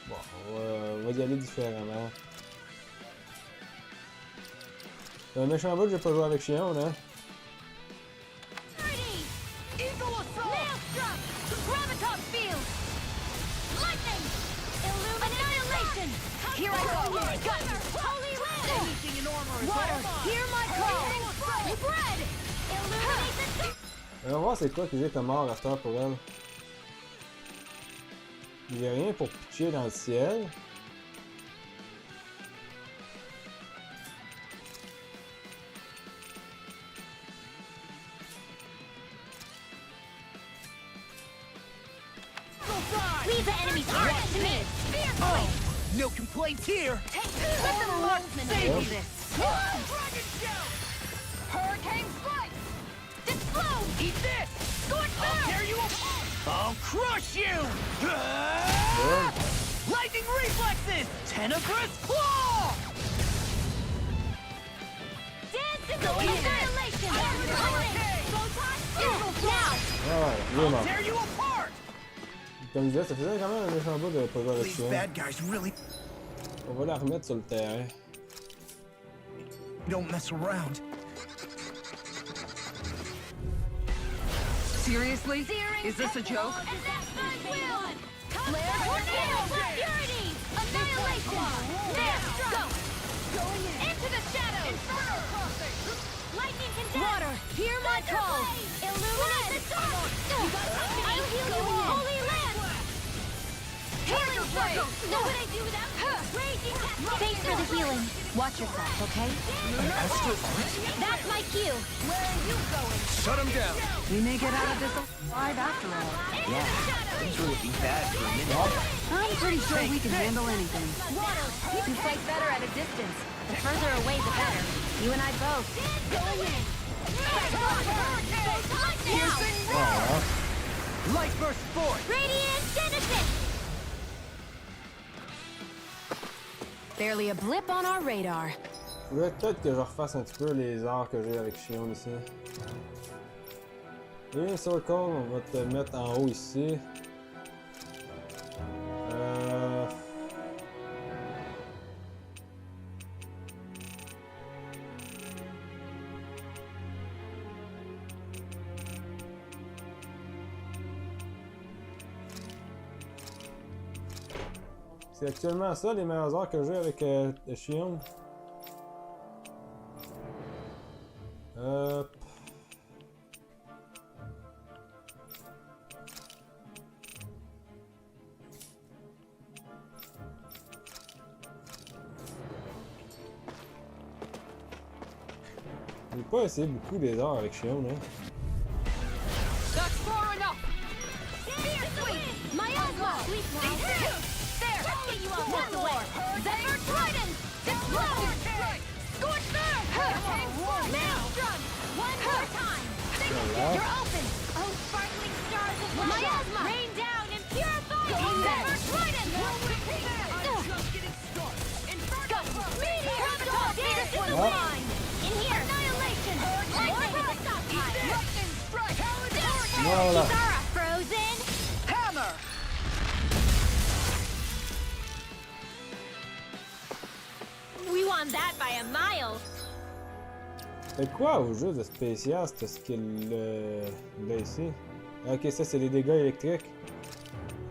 bon, on va y aller différemment. C'est un méchant bout que j'ai pas joué avec Chion, là. Eagle assault. Maelstrom. Graviton field. Lightning. Annihilation. Here I go. Got holy land. Anything in armor is Water. all mine. Hear my call. Bread. Illuminate the sun. On va voir c'est quoi que j'ai comme mort à cette heure pour elle. Il y a rien pour pitcher dans le ciel. Leave the enemy's heart to me. Oh, no complaints here. Let the marksman handle this. Dragon shout. Hurricane strike. Explode. Eat this. Scorch I'll earth. tear you apart. I'll crush you. Lightning reflexes. Tenebrous claw. Dance in the annihilation. Now. Ah ouais, il est mort. Tear you apart. Comme je disais, ça faisait quand même un méchant bout de pas jouer avec These Chion. bad guys really On va la remettre sur le terrain. don't mess around. Seriously? Is this a joke? Purity! Annihilation! Maelstrom! Into the shadows! Lightning contact! Water, hear my call! Illuminate the sun! I'll heal you all! Holy land! Healing blade! Know what I do without raging. Thanks for the healing. Watch yourself, okay? That's my cue. Where are you going? Shut him down. We may get out of this alive after all. Yeah, things were looking bad for a minute. I'm pretty sure we can handle anything. You fight better at a distance. The further away, the better. You and I both. Going in. Light burst forward. Radiant Genesis! Barely a blip on our radar. Faudrait peut-être que je refasse un petit peu les arts que j'ai avec Shion ici. Et Circle, on va te mettre en haut ici. C'est actuellement ça les meilleurs arts que j'ai avec Shion. J'ai pas essayé beaucoup des arts avec Shion, hein. That's far enough! Miasma! There! Get you off that door! Zephyr Trident! Explode! Scorched Earth! Maelstrom! One more time! You're open! Oh, sparkling stars of Miasma! Rain down and purify! Zephyr Trident! I'm just getting started! Inferno! Meteor! Dance in the line! In here! Annihilation! Lightning! Lightning strike! Voilà. Zara! Frozen! Hammer! We won that by a mile! C'est quoi au jeu de spécial ce skill là ici? Ok, ça c'est les dégâts électriques.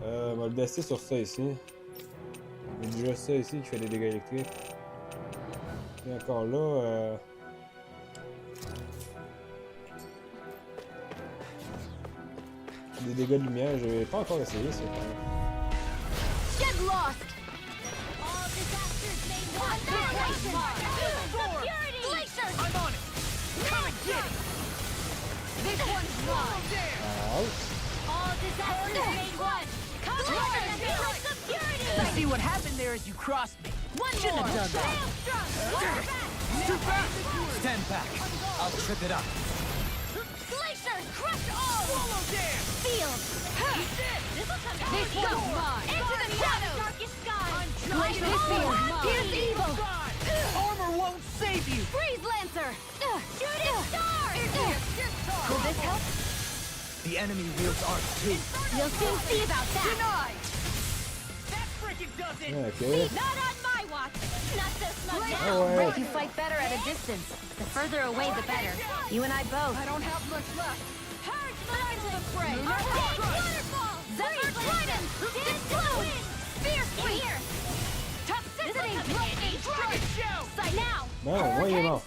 On va le baisser sur ça ici. Il y a déjà ça ici qui fait des dégâts électriques. Et encore là, des dégâts de lumière, je vais pas encore essayé ça. Get lost! All disasters may not Glaciers! I'm on it! Come and get it! This one's mine! All disasters may one! Come on! Security! I see what happened there as you crossed me. One Shouldn't more! have done that. Maelstrom! Too fast! Stand back. I'll trip it up. Glacier! Crush all! Swallow dance! Field! This'll come down! This one's mine! Into the shadows! Darkest sky! Glacier! Mine! Here's evil! Armor won't save you! Freeze Lancer! Shooting star! Will this help? The enemy wields art too. You'll soon see about that! Denied! That freaking does it! Ok. Not on my watch! Not so smug Ah now! ouais. You fight better at a distance. The further away, the better. You and I both. I don't have much left. Purge mine to the fray! Waterfall! Zephyr Trident! Explode! Spear Sweep! Here! Toxicity! Lightning Strike! Sight now! Bon, moi il est mort.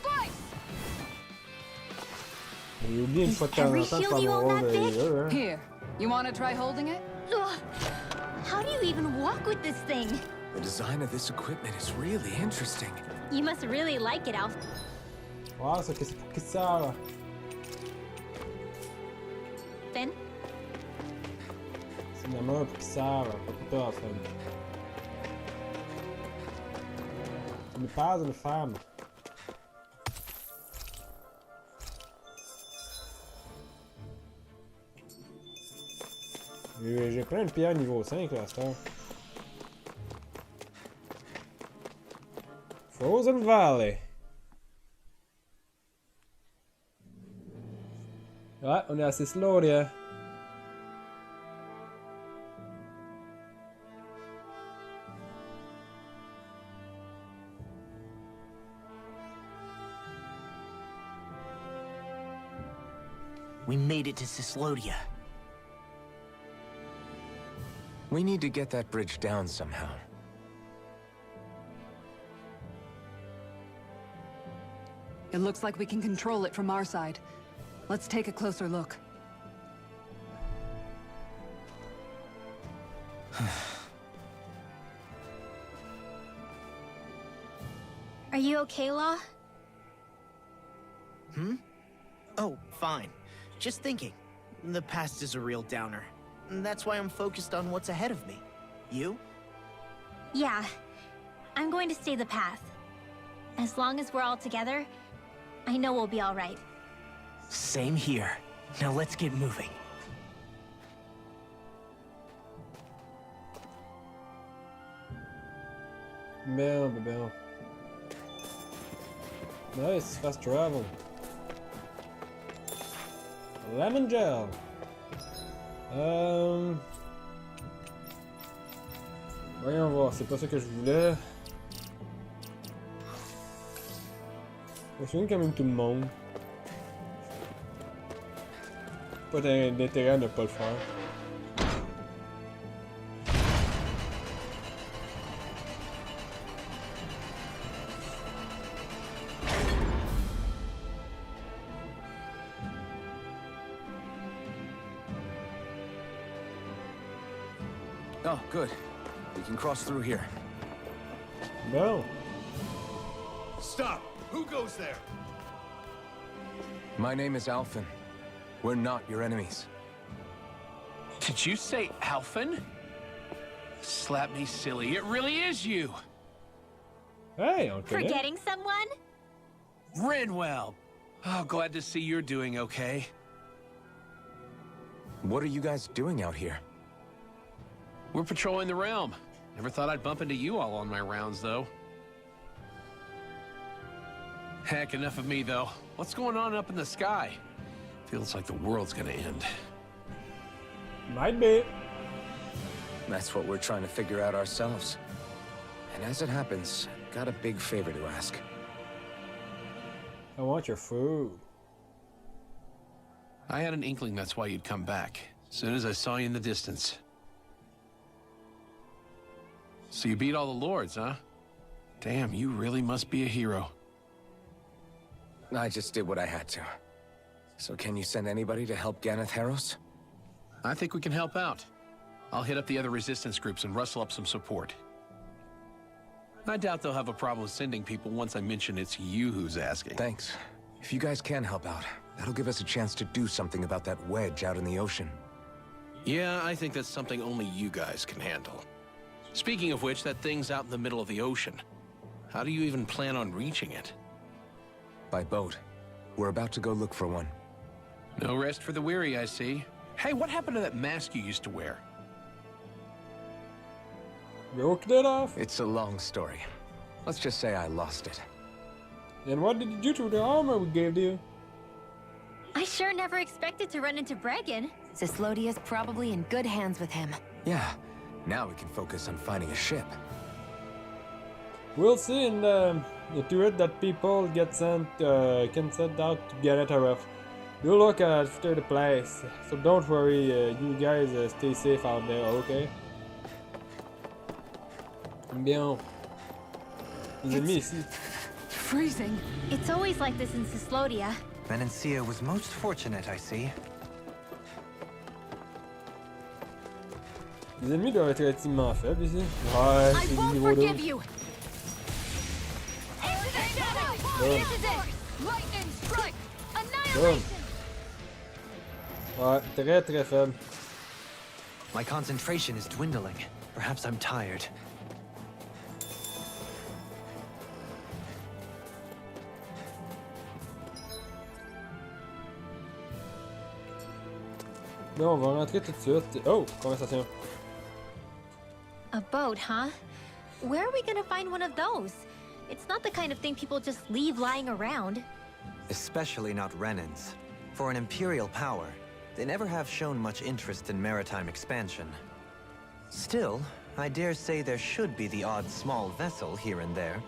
J'ai oublié une fois de temps en temps de faire mon rôle de healer, hein. Here, you want to try holding it? Ugh. How do you even walk with this thing? The design of this equipment is really interesting. You must really like it, Alf. Ouais, ça c'est pour qui ça là? Finn? C'est la main pour qui ça là, pas pour toi, Finn. Tu me passes une femme. J'ai plein de pierres niveau 5 là, à cette heure. Frozen Valley. Ouais, on est assez slow là. We made it to Cyslodia. We need to get that bridge down somehow. It looks like we can control it from our side. Let's take a closer look. Are you okay, Law? Oh, fine. Just thinking. The past is a real downer. That's why I'm focused on what's ahead of me. You? Yeah, I'm going to stay the path. As long as we're all together, I know we'll be all right. Same here. Now let's get moving. Bien, bien. Nice, fast travel. Lemon gel. Voyons voir, c'est pas ça que je voulais. Je souviens quand même tout le monde. Pas d'intérêt à ne pas le faire. Oh, good. We can cross through here. Bon. Stop! Who goes there? My name is Alphen. We're not your enemies. Did you say Alphen? Slap me silly, it really is you! Hey, on le connaît. Forgetting someone? Rinwell! Oh, glad to see you're doing okay. What are you guys doing out here? We're patrolling the realm. Never thought I'd bump into you all on my rounds, though. Heck, enough of me, though. What's going on up in the sky? Feels like the world's gonna end. Might be. That's what we're trying to figure out ourselves. And as it happens, got a big favor to ask. I want your food. I had an inkling that's why you'd come back. As soon as I saw you in the distance. So you beat all the lords, huh? Damn, you really must be a hero. I just did what I had to. So can you send anybody to help Ganeth Heros? I think we can help out. I'll hit up the other resistance groups and rustle up some support. I doubt they'll have a problem sending people once I mention it's you who's asking. Thanks. If you guys can help out, that'll give us a chance to do something about that wedge out in the ocean. Yeah, I think that's something only you guys can handle. Speaking of which, that thing's out in the middle of the ocean. How do you even plan on reaching it? By boat. We're about to go look for one. No rest for the weary, I see. Hey, what happened to that mask you used to wear? Broke it off. It's a long story. Let's just say I lost it. And what did you do to the armor we gave you? I sure never expected to run into Bregan. Cyslodia's probably in good hands with him. Yeah. Now we can focus on finding a ship. We'll see in the turret that people get sent, can send out to get at Heros. We'll look after the place, so don't worry, you guys stay safe out there, okay? Bien. Les ennemis ici. Freezing. It's always like this in Cyslodia. Menencia was most fortunate, I see. Les ennemis doivent être relativement faibles ici. Ouais, c'est du niveau 2. You. Into the shadow! Boom. This is it! Lightning strike! Boom. Annihilation! Ouais, très très faible. My concentration is dwindling. Perhaps I'm tired. Là, on va rentrer tout de suite. Oh, conversation. A boat, huh? Where are we gonna find one of those? It's not the kind of thing people just leave lying around. Especially not Renans. For an Imperial power, they never have shown much interest in maritime expansion. Still, I dare say there should be the odd small vessel here and there.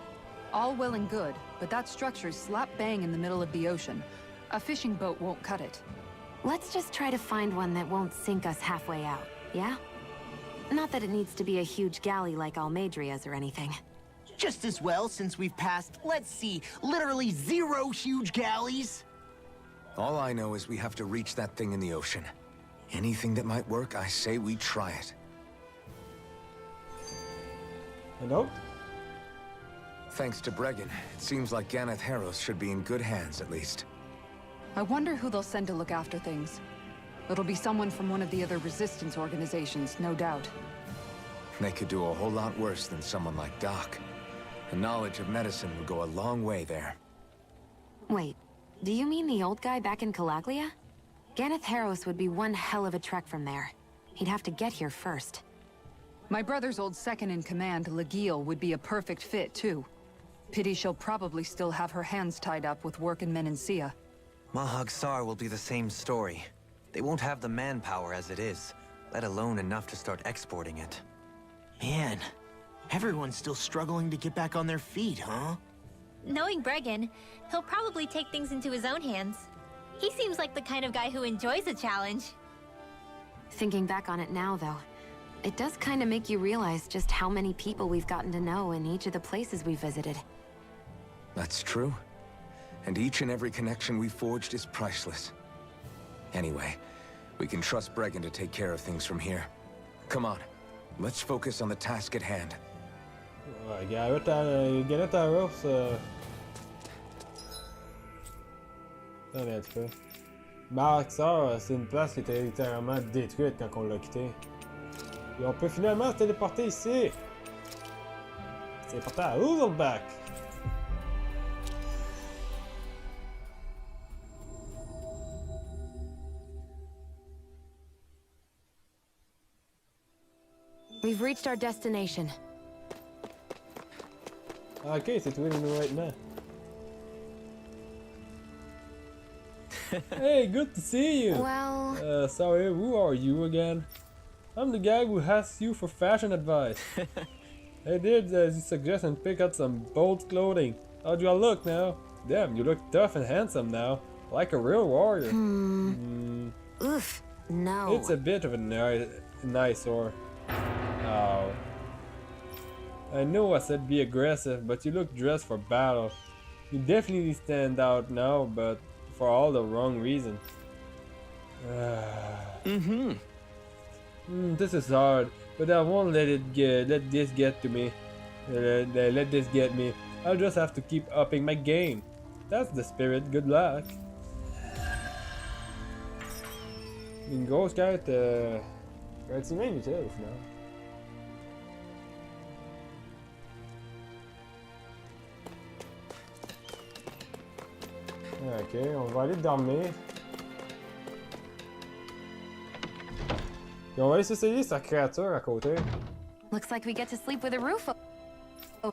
All well and good, but that structure's slap bang in the middle of the ocean. A fishing boat won't cut it. Let's just try to find one that won't sink us halfway out, yeah? Not that it needs to be a huge galley like Almeidria's or anything. Just as well, since we've passed, let's see, literally 0 huge galleys. All I know is we have to reach that thing in the ocean. Anything that might work, I say we try it. Hello? Thanks to Bregan, it seems like Ganeth Heros should be in good hands, at least. I wonder who they'll send to look after things. It'll be someone from one of the other resistance organizations, no doubt. They could do a whole lot worse than someone like Doc. The knowledge of medicine would go a long way there. Wait, do you mean the old guy back in Calaglia? Ganeth Harros would be one hell of a trek from there. He'd have to get here first. My brother's old second-in-command, Legil, would be a perfect fit, too. Pity she'll probably still have her hands tied up with work in Menancia. Mahag Sar will be the same story. They won't have the manpower as it is, let alone enough to start exporting it. Man, everyone's still struggling to get back on their feet, huh? Knowing Bregan, he'll probably take things into his own hands. He seems like the kind of guy who enjoys a challenge. Thinking back on it now, though, it does kind of make you realize just how many people we've gotten to know in each of the places we visited. That's true. And each and every connection we forged is priceless. Anyway, we can trust Bregan to take care of things from here. Come on, let's focus on the task at hand. Ouais, Ganeth Harros. Attendez un petit peu. Mahag Sar, c'est une place qui était littéralement détruite quand on l'a quitté. Et on peut finalement se téléporter ici. C'est important à Uzurback. We've reached our destination. Ok, c'est trouvé nous maintenant. Hey, good to see you! Well... sorry, who are you again? I'm the guy who asks you for fashion advice. I did as you suggest and pick out some bold clothing. How do I look now? Damn, you look tough and handsome now. Like a real warrior. Oof, no. It's a bit of a eyesore. Oh. I know I said be aggressive, but you look dressed for battle. You definitely stand out now, but for all the wrong reasons. This is hard, but I won't let this get to me. Let this get me. I'll just have to keep upping my game. That's the spirit. Good luck. Une grosse quête, relativement inutile au final. Ok, on va aller dormir. Et on va aller s'essayer sa créature à côté. Looks like we get to sleep with a roof. Oh.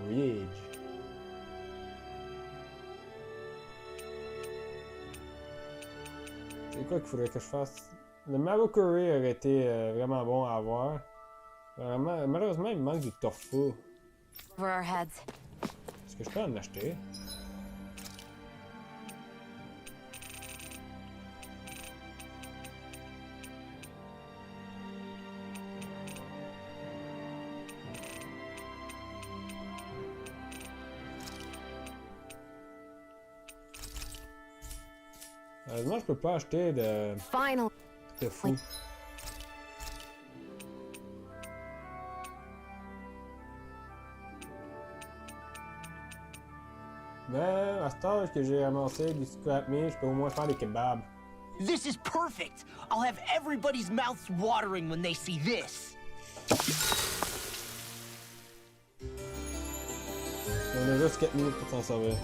Ridge. C'est quoi qu'il faudrait que je fasse? Le Maro Curry aurait été vraiment bon à avoir. Vraiment, malheureusement, il me manque du tofu. Over our heads. Est-ce que je peux en acheter? Malheureusement, je peux pas acheter de tofu. Ben, à cet âge que j'ai ramassé du scrap meat, je peux au moins faire des kebabs. This is perfect! I'll have everybody's mouths watering when they see this! On a juste 4 minutes pour s'en servir.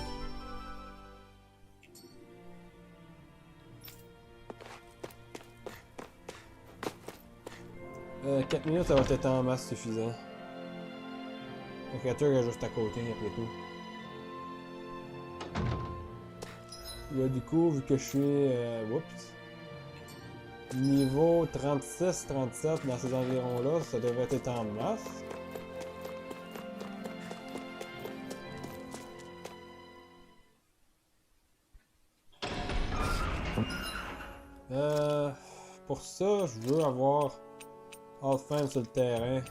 « 4 minutes, ça va être en masse suffisant. La créature est juste à côté, après tout. Là, du coup, vu que je suis niveau 36-37 dans ces environs-là, ça devrait être en masse. Pour ça, je veux avoir Alfheim sur le terrain.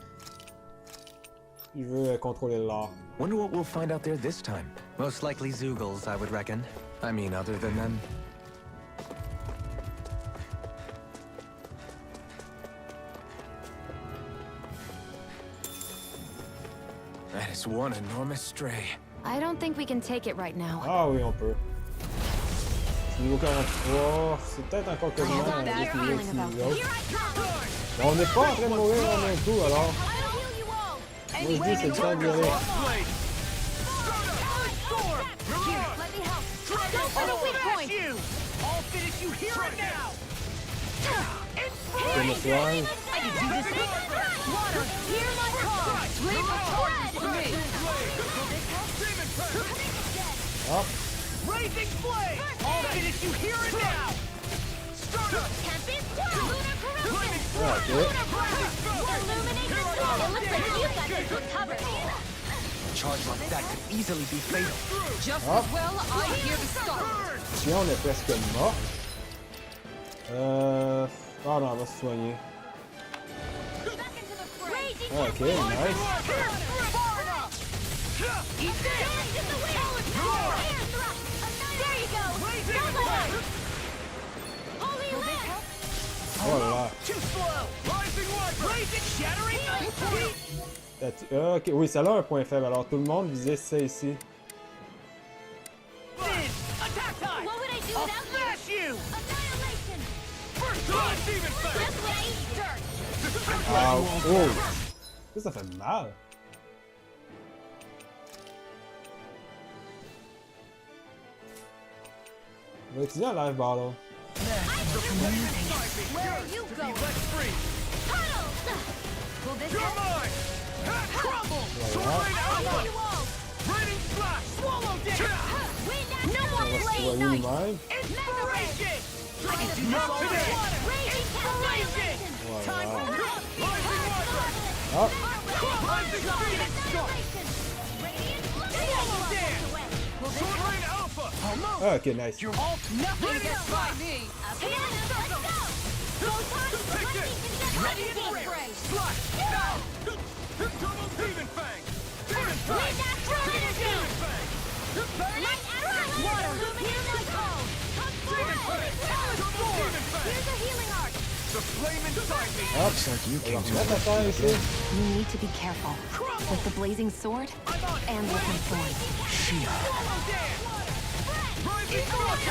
Je veux contrôler l'art. Wonder what we'll find out there this time. Most likely Zeugles, I would reckon. I mean, other than them. That is one enormous stray. I don't think we can take it right now. Ah oui, on peut. Niveau 43, c'est peut-être encore quasiment un bad autre niveau feeling que about nous autres. Here I come! Bon, on n'est pas en train de mourir en un coup, alors. I'll heal you all! Moi, je dis, c'est le temps d'y aller. Blade! Here, let me help. Go for the weak point! I'll finish you here and now! Je me soigne. I can do this. Water, hear my call! Leave a torrent to me! Hop. Raising flame! I'll finish you here and now! Tempest, Lunar Corruption! Ah, ok. Illuminate the soul! It looks like you've got this one covered. Charge like that could easily be fatal. Just Hop. as well, I'm here to stop. Si on est presque mort. Ah non, on va se soigner. Back into the fray! Raging Ah, ok, nice. Eat this! Into the wind! Air thrust! There you go! Double! Holy land! Oh là là. Too slow! Rising light! Blazing shattering ice! Ok, oui, ça a un point faible. Alors tout le monde visait ça ici. Attack time! What would I do I'll without you? smash you! Annihilation! First time, demon fang! Just when I eat dirt! Ah, oh! Ça fait mal. On va utiliser un live battle. Where are you going? Let free! Tunnel! Will this You're help? mine! Crumble! Voilà. I'll heal you all! Raining slash! Swallow down! Wind after On va se blade soigner night! nous-mêmes. Inspiration! I can do this Power all day! Raging Inspiration! Voilà. Time for Hop. rising speed! Swallow down! Sword rain alpha! Almost! Ah, ok, nice. You're all Nothing gets by me. ready and ready! Slash! Now! Double demon fang! Demon fang! Demon fang! Water, hear my call! Come Demon forward! fang! Double demon fang! Here's a healing arc! The flame inside me! Hop. You On va came to remettre à terre ici. You need to be careful. With the blazing sword and with my thorns. Swallow down! Rising thrust!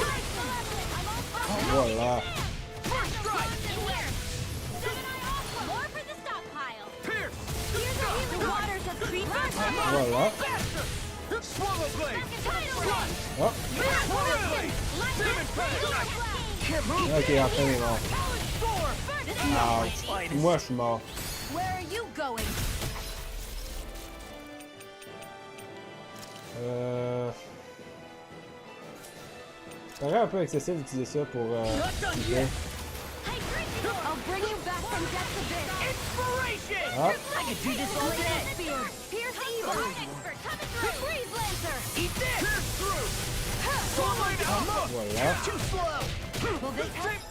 Voilà. First strike! More for the stockpile! Pierce! Here's a healing waters of creatures! Voilà. Faster! Swallow blade! Hop. Demon fang! Ok, enfin il est mort. Ah, moi je suis mort. Where are you going? Ça paraît un peu excessif d'utiliser ça pour... tuer. I'll bring you back from death's abyss! Inspiration! Ah, I can do this all day! Spear! Pierce the evil! Expert coming through! Freeze Lancer! Eat this! Pierce through! Swallow alpha! voilà. Too slow! Will this help?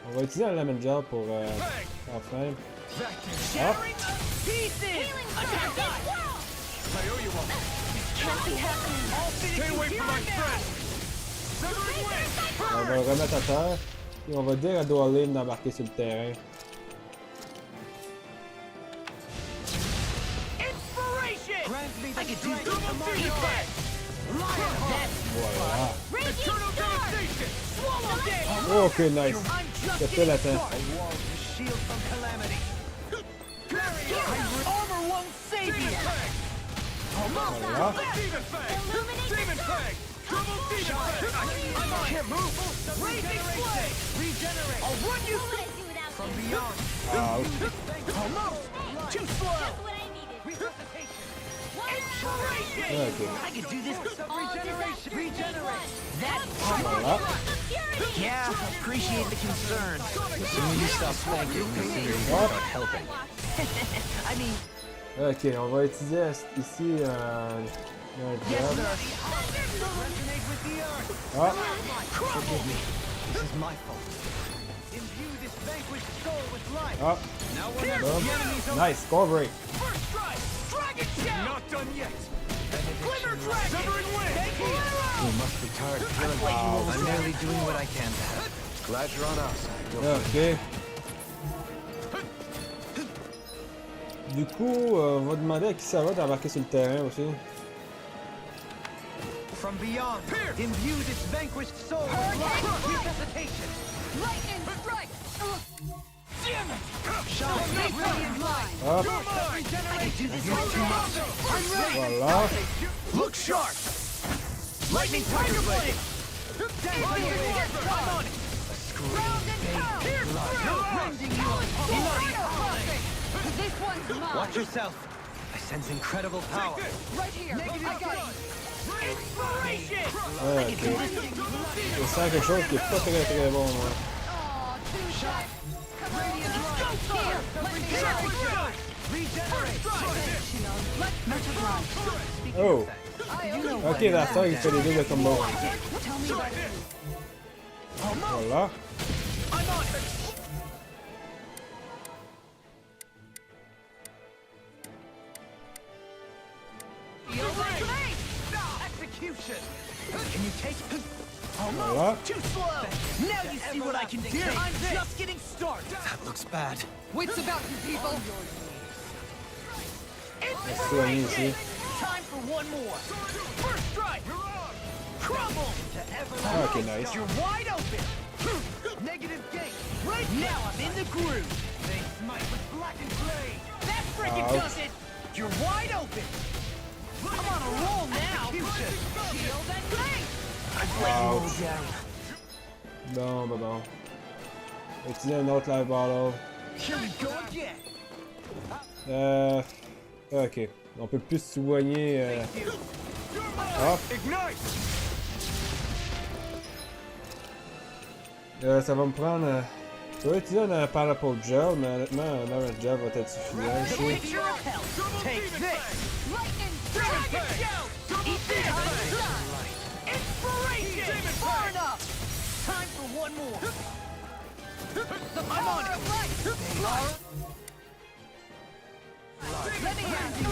On va utiliser un lemon gel pour enfin. Shattering pieces! Attack time! I owe you one. Can't be happening! I'll finish Stay you away here from my and now! friend. Severing wind! On va le remettre à terre. Et on va dire à Doalim d'embarquer sur le terrain. Inspiration! I can do Double demon fang. Voilà. Eternal devastation! Swallow down! Ok, nice. C'est fait la fin. Shield from calamity! Armor won't save you! Voilà. Demon fang. Demon fang. Double demon fang. I'm on. Can't move! Raging flame! Regenerate! I'll run you What would I do without from you? beyond! Ah, Almost! Too slow! Just what I needed! Resuscitation! ok. I can do this! All disasters Regenerate! made That's Voilà. Security! Yeah, appreciate the concern. The sooner you stop thanking, the sooner you What? start helping. I mean, Ok, on va utiliser ici un yes, gel. sir. Resonate with the earth. Ah, Crumble! This is my fault. Imbue this vanquished soul with life. ah. Now we're not Boom. the enemies of Nice, score break. First strike! Dragon Shell! Not done yet. Glimmer Dragon! Severing wind. You must be tired of killing me. I'm merely doing what I can to help. Glad you're on our side. Ok. Du coup, on va demander à qui ça va d'embarquer sur le terrain aussi. From beyond, imbue this vanquished soul with resuscitation. Lightning strike! Damn it! Shine, brilliant light. Hop. I can do this all too much. I'm ready. Voilà. Look sharp. Lightning tiger blade. I'm on it. This one's mine! Watch yourself. I sense incredible power. Right here! I got it! Je sens quelque chose qui est pas très très bon, moi. Aw, too shy! Come on! Here! Regenerate! Oh! Ok, la sœur, il fait les deux de combo. Tell me about it. Voilà. Execution. Can you take it? Voilà. Too slow! Now you see what I can do! I'm just getting started! That looks bad. Wits about you, people! Soigner ici. Time for one more! First strike! Crumble! Ah, ok, nice. You're wide open! Negative gate! Right now I'm in the groove! They smite with blackened blade! That freaking Ouch. does it! You're wide open! I'm on a roll now! Shield and blade! I've let you all down. Bon, bon, bon. Utiliser un autre live bottle. Here we go again! Ok. On peut plus soigner. Hop. Ça va me prendre. Je vais utiliser un Pineapple Gel, mais honnêtement, un Orange Gel va être suffisant ici. Picture of hell! Take this! Lightning Dragon Shout! Eat this! Inspiration! Far enough! Time for one more! I'm on it! Let me have you!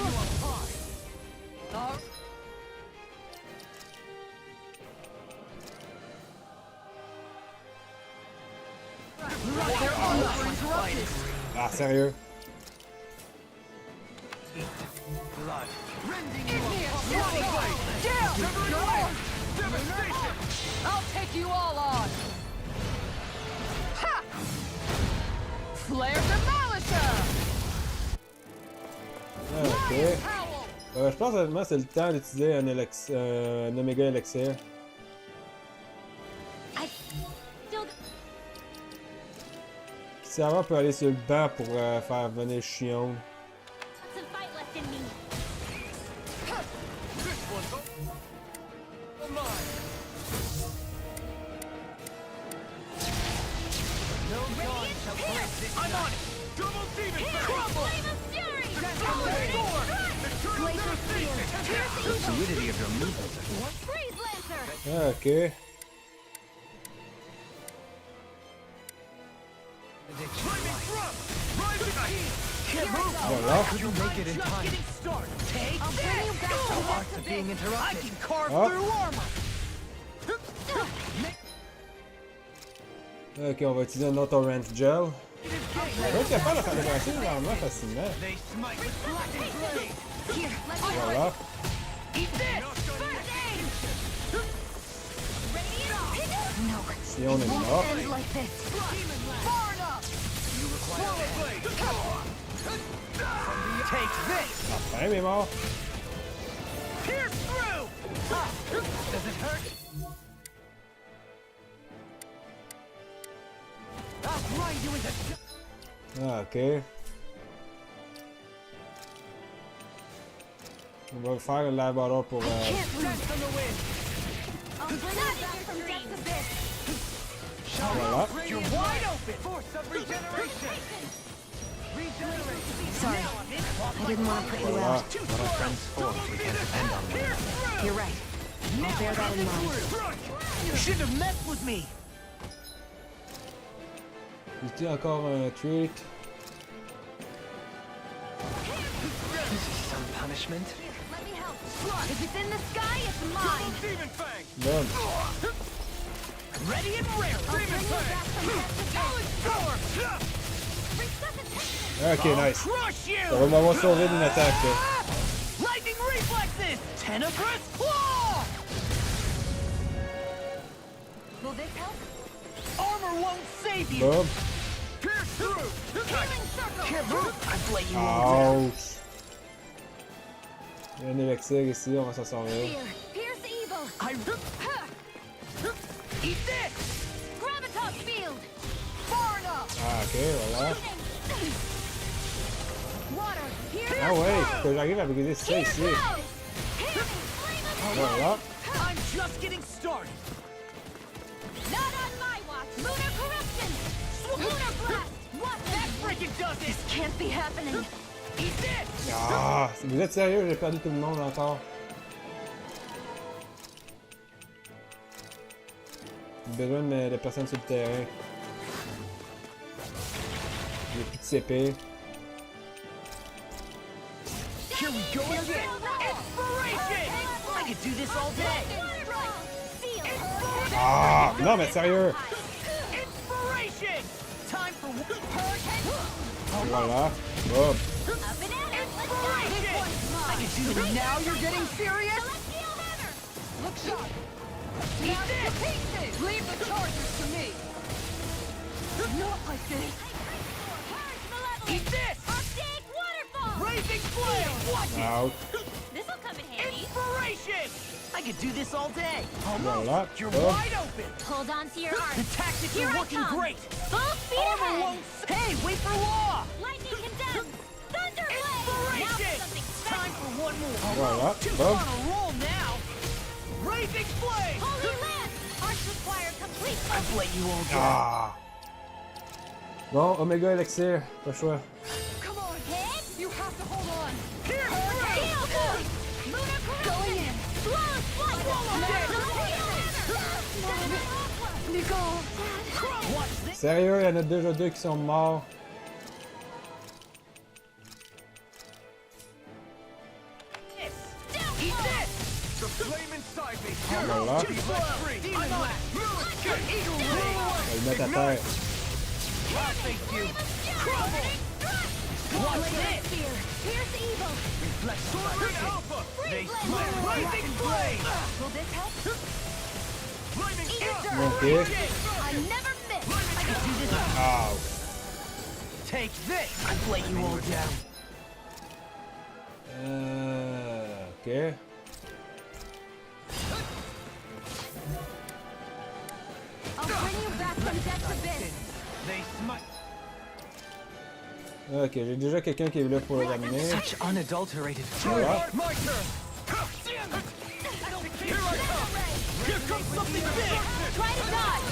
Ah, sérieux? I'll take you all on! Ha! Flare Demolisher! Ok. Je pense honnêtement c'est le temps d'utiliser un Omega Elixir. Si avant on peut aller sur le banc pour faire venir Chion. Some fight left in me. I'm on it! Double demon! Flame of Fury! Laser field! The fluidity of your movements. Freeze Lancer! Ok. Voilà. You make it in Just time. getting started! Take I'll bring you back this! to Arts of being I interrupted. can carve Up. through armor! Ok, on va utiliser un autre Orange Gel. Je vais être capable de faire déplacer normalement facilement. They smite with blackened blade! Here, let me Voilà. Eat this! No, Si on est mort. end like this. Far enough! Swallow blade! Take this! Enfin, mais mort. Pierce through! Does it hurt? I'll grind you into... Ah, ok. On va faire une live bottle pour. Dance on the wind! I'll bring you back from depths abyss. Voilà. You're wide open! Force of regeneration! Regenerate! Sorry. I didn't want to put you Voilà. out. Our friends force, we can't depend on them. You're right. I'll bear that in mind. You shouldn't have messed with me! J'utilise encore un treat. This is some punishment. Let me help. If it's in the sky, it's mine. Demon Fang! Bon. Ready and rare! I'll bring you back from depths abyss. Storm! Resuscitation! Ok, nice. Crush you! Ça va m'avoir sauvé d'une attaque. Là. Lightning reflexes! Tenebrous claw! Will this help? Armor won't save you! Bob. Pierce through! Healing circle! Can't move! I blame you all down. Ouch! Il y a un élixir ici, on va s'en sortir. Fear! Pierce evil! Eat this! Gravitas field! Far enough! Ah, ok, voilà. Water! Here! Ah ouais, faut que j'arrive à briser ça ici. Voilà. I'm just getting started! Not on my watch! Lunar corruption! Lunar blast! What? That freaking does it! This can't be happening! Eat this! Ah, vous êtes sérieux? J'ai perdu tout le monde encore. J'ai besoin de personnes sur le terrain. J'ai plus de CP. Here we go again! Inspiration! I could do this all day! Ah, non mais sérieux! Inspiration! Time for Voilà. Bob. Inspiration! I can do this now. You're getting serious? Look sharp! Eat this! Pieces! Leave the charges to me! Not like this! Eat this! Archaic waterfall! Raising flame! Watch Out. This'll come in handy! Inspiration! I could do this all day. Voilà. Almost. You're Bob. wide open. Hold on to your heart! The tactics Here are I working come. great. Full speed Armor ahead! won't. Hey, wait for law. Lightning condemns! Thunder blade! Now for Inspiration! something Time special! for one more. Voilà. Two Bob. on a roll now. Raising flame! Holy land! Arch require complete I blame you all down. Ah. Bon, Omega Elixir. Pas le choix. Come on! Head! You have to hold on! Here! Steel voice! Lunar corruption! Flawless flight! Watch this. Sérieux, il y en a déjà deux qui sont morts. Eat this. The flame inside me. Voilà. Too slow. I'm on it. Eagle ray. On va le mettre à terre. I thank you. Crumble. Watch this. Fear! Pierce evil! Reflect sword alpha. They smite. Raising flame. Will this help? Flaming Ok. I never miss! I can do this. Ah. Take this. I lay you all down. Ok. I'll bring you back from death's abyss! They smite. Ok, j'ai déjà quelqu'un qui est là pour le ramener. Such unadulterated Voilà. My turn. Damn it. Here I come. Here comes something big. Try to dodge!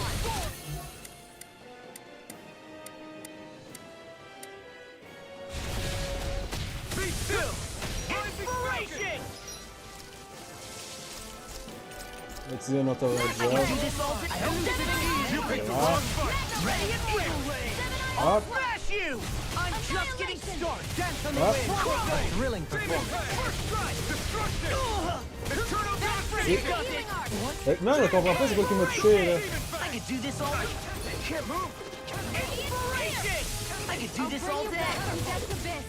Be still. Inspiration. On va utiliser un auto Do job. this all day. You picked the wrong fight. Ready and wheel. I'll Hop. smash you. I'm just getting started. Dance on the Hop. wind. Crumble. thrilling performance. First strike. Destruction. Eternal devastation. Does it. Non, je comprends pas c'est quoi qui m'a touché là. I could do this all day. Can't move. Inspiration. I could do this all day. From death's abyss!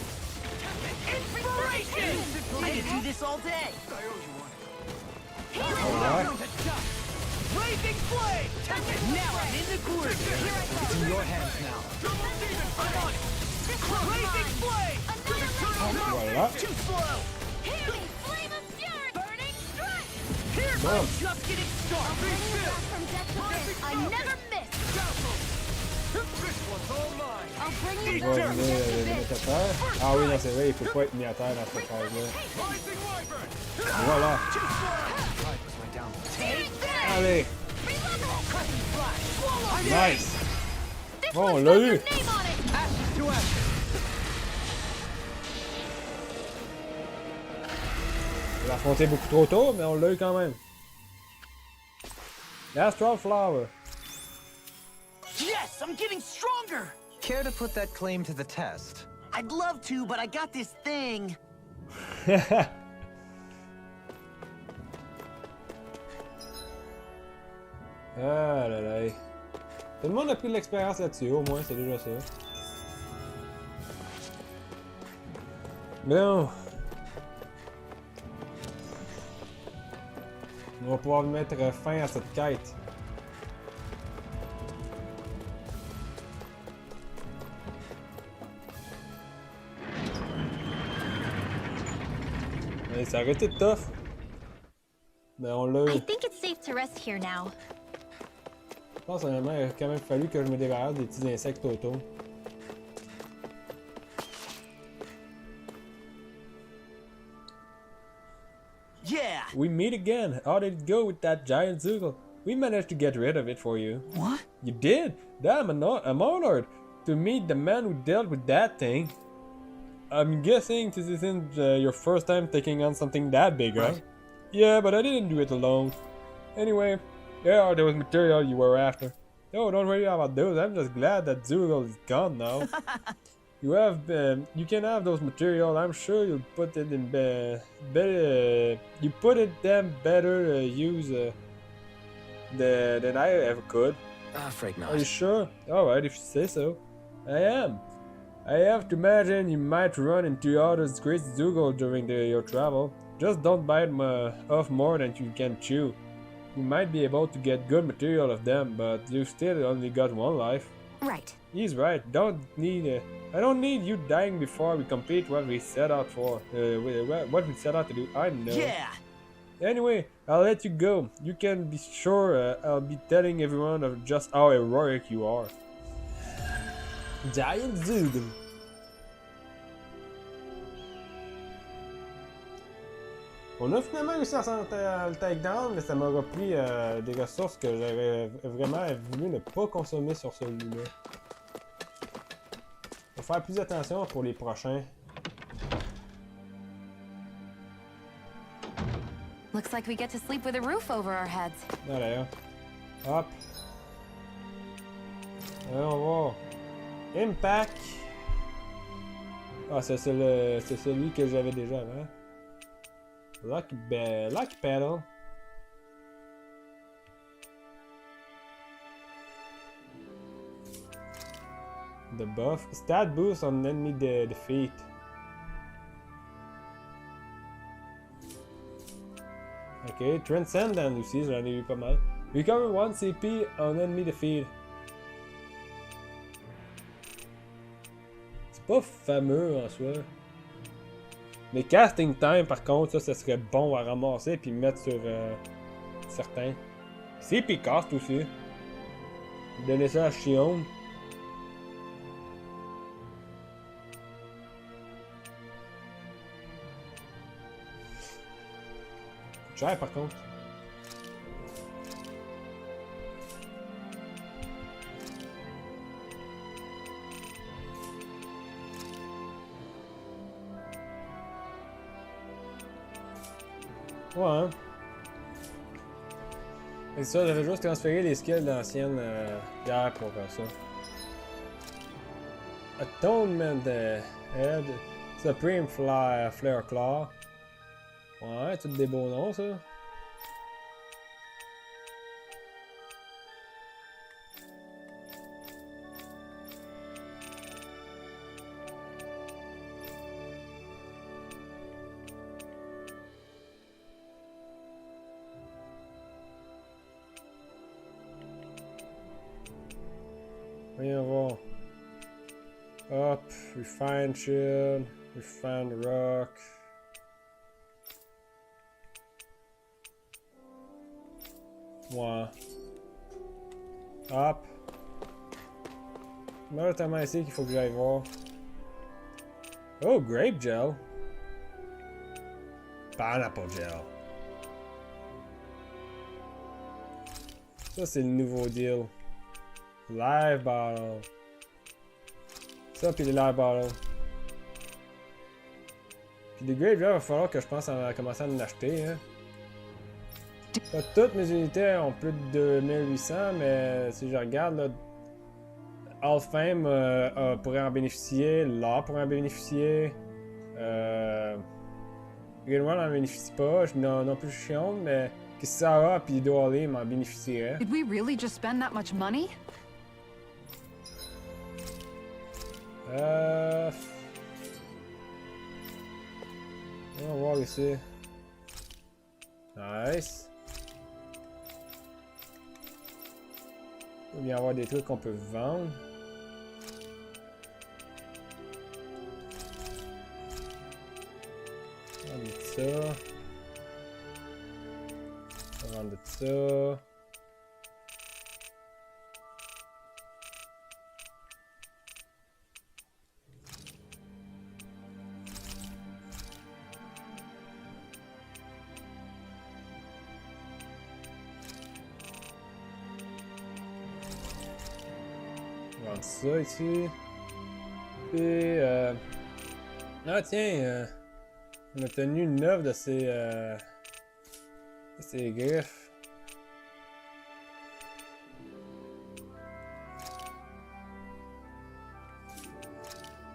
Inspiration. I could do this all day. Voilà. Blazing flame. Now I'm in the groove. It's in your hands now. Double demon. I'm on it. Blazing flame. Voilà. Too slow. Hear me! Flame of fury! Burning strike! Here, Boom. I'm just getting started. Bring you back from death's abyss! I never miss! This one's all mine. I'll bring you Je back vais from venir death's le abyss! mettre à terre. Ah oui, non, c'est vrai, il faut pas être mis à terre dans cette phase-là. Rising wyvern. Voilà. Allez. Nice. Bon, on l'a eu. Name on it! Ashes to ashes. On l'a affronté beaucoup trop tôt, mais on l'a eu quand même. Astral Flower. Yes, I'm getting stronger. Care to put that claim to the test? I'd love to, but I got this thing. Ah là là. Tout le monde a pris de l'expérience là-dessus, au moins, c'est déjà ça. Bon. On va pouvoir mettre fin à cette quête. Mais ça aurait été tough. Mais on l'a I eu. think it's safe to rest here now. Je pense honnêtement, il a quand même fallu que je me débarrasse des petits insectes autour. Yeah! We meet again. How did it go with that giant Zoogle? We managed to get rid of it for you. What? You did? Damn, I'm honored to meet the man who dealt with that thing. I'm guessing this isn't your first time taking on something that big, huh? Right. Yeah, but I didn't do it alone. Anyway, there are those material you were after. No, don't worry about those. I'm just glad that Zoogle is gone now. You can have those material. I'm sure you'll put it in better. You put it them better use than I ever could. Afraid Are you not. sure? Alright, if you say so. I am. I have to imagine you might run into others great Zoogle during your travel. Just don't bite off more than you can chew. You might be able to get good material of them, but you've still only got one life. Right. He's right. I don't need you dying before we complete what we set out for. What we set out to do. I know. Yeah! Anyway, I'll let you go. You can be sure I'll be telling everyone of just how heroic you are. Giant Zoogle. On a finalement réussi à le takedown, mais ça m'aura pris des ressources que j'aurais vraiment voulu ne pas consommer sur celui-là. Faut faire plus attention pour les prochains. Looks like we get to sleep with a roof over our heads. Ah d'ailleurs. Hop. Allons on va voir. Impact. Ah, c'est celui que j'avais déjà avant. Lucky Battle. The buff. Stat boost on enemy defeat. Ok, Transcendent aussi, j'en ai eu pas mal. Recover 1 CP on enemy defeat. C'est pas fameux en soi. Mais casting time par contre, ça serait bon à ramasser puis mettre sur certains. CP cast aussi. Donner ça à Shion. Cher par contre. Ouais, hein. Et ça, j'avais juste transféré les skills d'ancienne hier pour faire ça. Atonement Head. Supreme Flare Claw. Ouais, tous des beaux noms, ça. Voyons voir. Hop, Refine Shield, Refine Rock. Ouais. Hop. C'est notamment ici qu'il faut que j'aille voir. Oh, Grape Gel. Pineapple Gel. Ça, c'est le nouveau deal. Live Bottle. Ça, puis les Live Bottle. Puis des Grape Gel, il va falloir que je pense à commencer à en acheter, hein. Pas toutes mes unités ont plus de 2800, mais si je regarde, là, Alfheim pourrait en bénéficier, Law pourrait en bénéficier, Greenwell n'en bénéficie pas, non plus Shion, mais Kisara puis Doali m'en bénéficieraient. Did we really just spend that much money? On va voir ici. Nice. Il va y avoir des trucs qu'on peut vendre. Ah, des petits ça. On va vendre de ça. On va vendre ça ici. Et ah tiens, on a tenu 9 de ces griffes.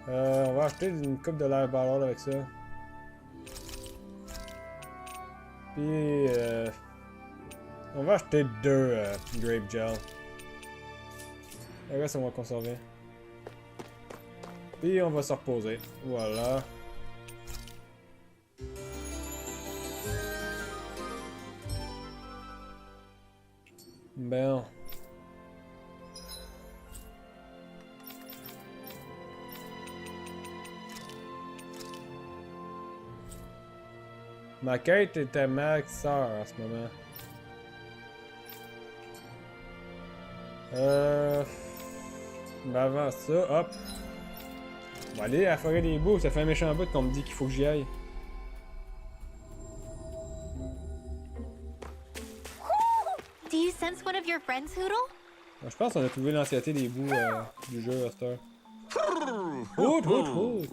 On va acheter une coupe de l'air ballon avec ça. Puis on va acheter 2 grape gel. Le reste on va conserver. Puis on va se reposer. Voilà. Bon. Ma quête était maxeur en ce moment. Mais avant ça, hop. On va aller à la forêt des bouts, ça fait un méchant bout qu'on me dit qu'il faut que j'y aille. Do you sense one of your friends, Hoodle? Je pense qu'on a trouvé l'ancienneté des bouts du jeu à cette heure. Hoot, hoot, hoot.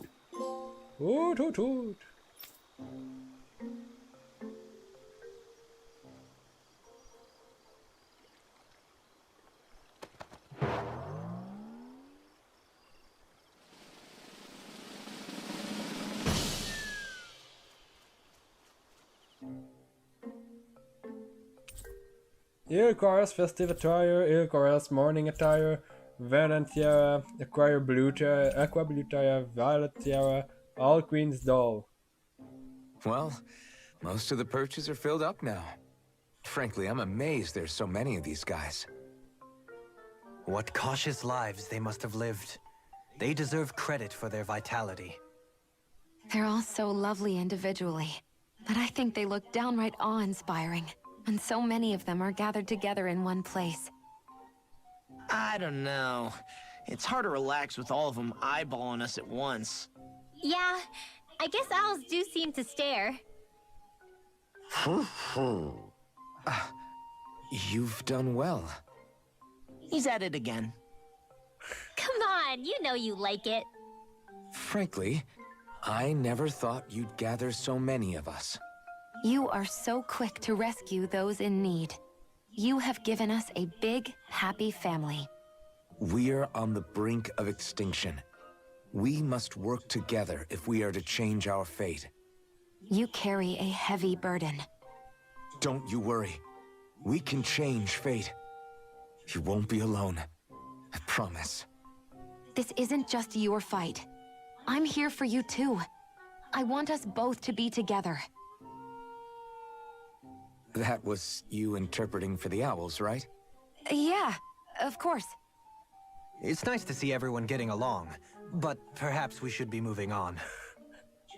Hoot, hoot, hoot. Ilchorus festive attire, Ilchorus morning attire, Verdant tiara, Acquire blue tiara, Aqua blue tiara, Violet tiara, all queen's doll. Well, most of the perches are filled up now. Frankly, I'm amazed there's so many of these guys. What cautious lives they must have lived. They deserve credit for their vitality. They're all so lovely individually, but I think they look downright awe-inspiring. And so many of them are gathered together in one place. I don't know. It's hard to relax with all of them eyeballing us at once. Yeah, I guess owls do seem to stare. You've done well. He's at it again. Come on, you know you like it. Frankly, I never thought you'd gather so many of us. You are so quick to rescue those in need. You have given us a big, happy family. We're on the brink of extinction. We must work together if we are to change our fate. You carry a heavy burden. Don't you worry. We can change fate. You won't be alone. I promise. This isn't just your fight. I'm here for you too. I want us both to be together. That was you interpreting for the owls, right? Yeah, of course. It's nice to see everyone getting along, but perhaps we should be moving on.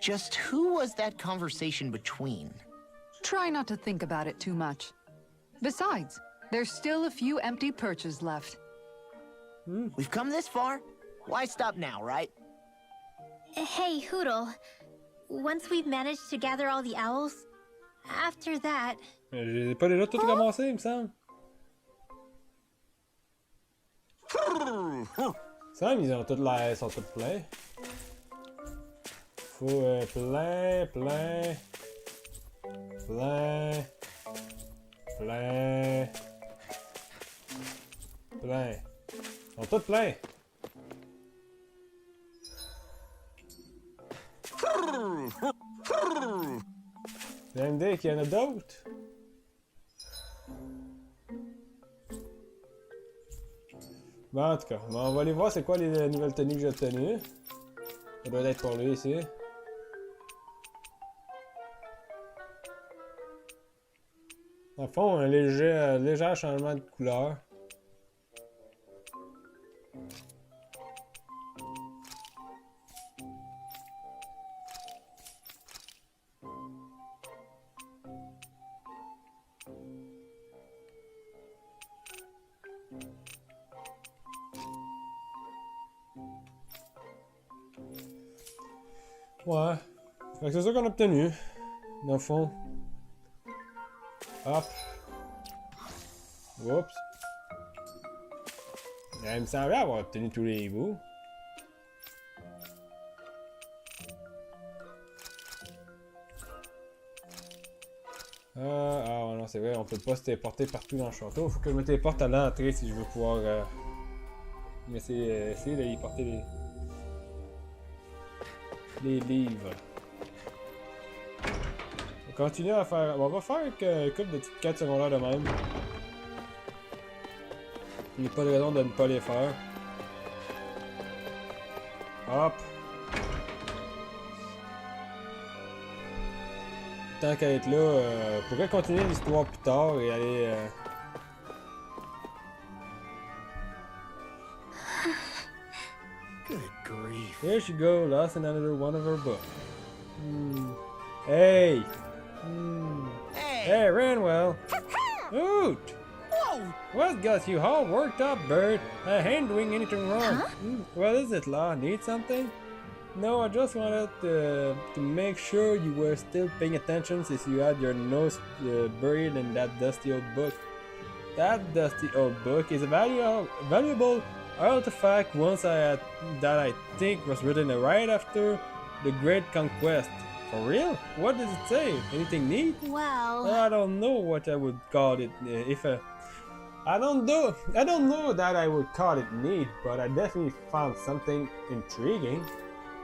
Just who was that conversation between? Try not to think about it too much. Besides, there's still a few empty perches left. We've come this far. Why stop now, right? Hey, Hoodle. Once we've managed to gather all the owls, after that... J'ai pas déjà tout ramassé, il me semble. Ça, ils ont toutes l'air, sont tous pleins. Faut plein, plein, plein, plein, plein. Ils sont tous pleins. J'ai une idée qu'il y en a d'autres. Bon, en tout cas, on va aller voir c'est quoi les nouvelles tenues que j'ai obtenues. Ça doit être pour lui ici. En fond, un léger changement de couleur. Ouais. Fait que c'est ça qu'on a obtenu. Dans le fond. Hop. Oups. Il me semblait avoir obtenu tous les bouts. Ah non, c'est vrai, on peut pas se téléporter partout dans le château. Faut que je me téléporte à l'entrée si je veux pouvoir essayer d'aller porter les livres. On continue à faire. On va faire une couple de petites quêtes secondaires de même. Il n'y a pas de raison de ne pas les faire. Hop. Tant qu'à être là, on pourrait continuer l'histoire plus tard et aller... Good grief. Here she go, lost in another one of her books. Hey! Hey, Ranwell! Hoot! Whoa! What got you all worked up, bird? I ain't doing anything wrong. What is it, Law? Need something? No, I just wanted to make sure you were still paying attention since you had your nose buried in that dusty old book. That dusty old book is a valuable artifact that I think was written right after the Great Conquest. For real? What does it say? Anything neat? Well, I don't know what I would call it I don't know that I would call it neat, but I definitely found something intriguing.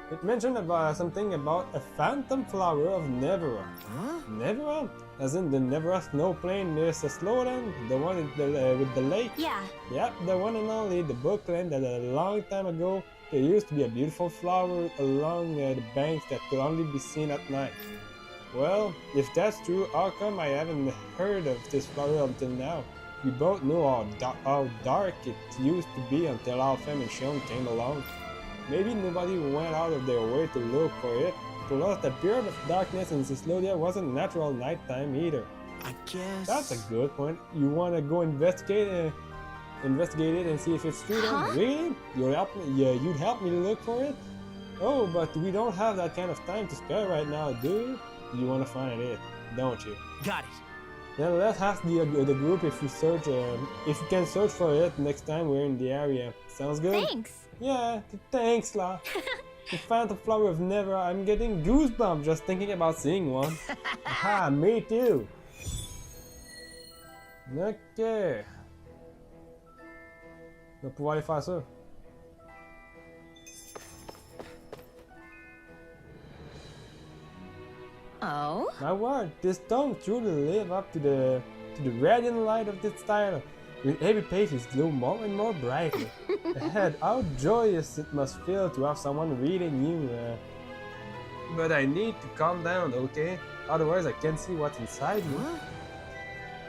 It mentioned about something about a phantom flower of Neverra. Huh? Neverra? As in the Neverra snow plain near Slowdown? The one with the lake? yeah. Yep, the one and only. The book claimed that a long time ago there used to be a beautiful flower along the banks that could only be seen at night. Well, if that's true, how come I haven't heard of this flower until now? We both know how dark it used to be until Alfheim and Shion came along. Maybe nobody went out of their way to look for it. To us, the period of darkness in Cyslodia wasn't natural nighttime either. I guess... That's a good point. You wanna go investigate it and see if it's true then? Huh? Really? You'd help me look for it? Oh, but we don't have that kind of time to spare right now, do you? You wanna find it, don't you? Got it. Then let's ask the group if we can search for it next time we're in the area. Sounds good? Thanks. Yeah, thanks, La. The phantom flower of Neverra. I'm getting goosebumps just thinking about seeing one. Aha, me too. Ok. On va pouvoir aller faire ça. Oh? My word, this don't truly live up to the radiant light of this title. With every page it glows more and more brightly. Ahead, how joyous it must feel to have someone reading you. But I need to calm down, okay? Otherwise I can't see what's inside me.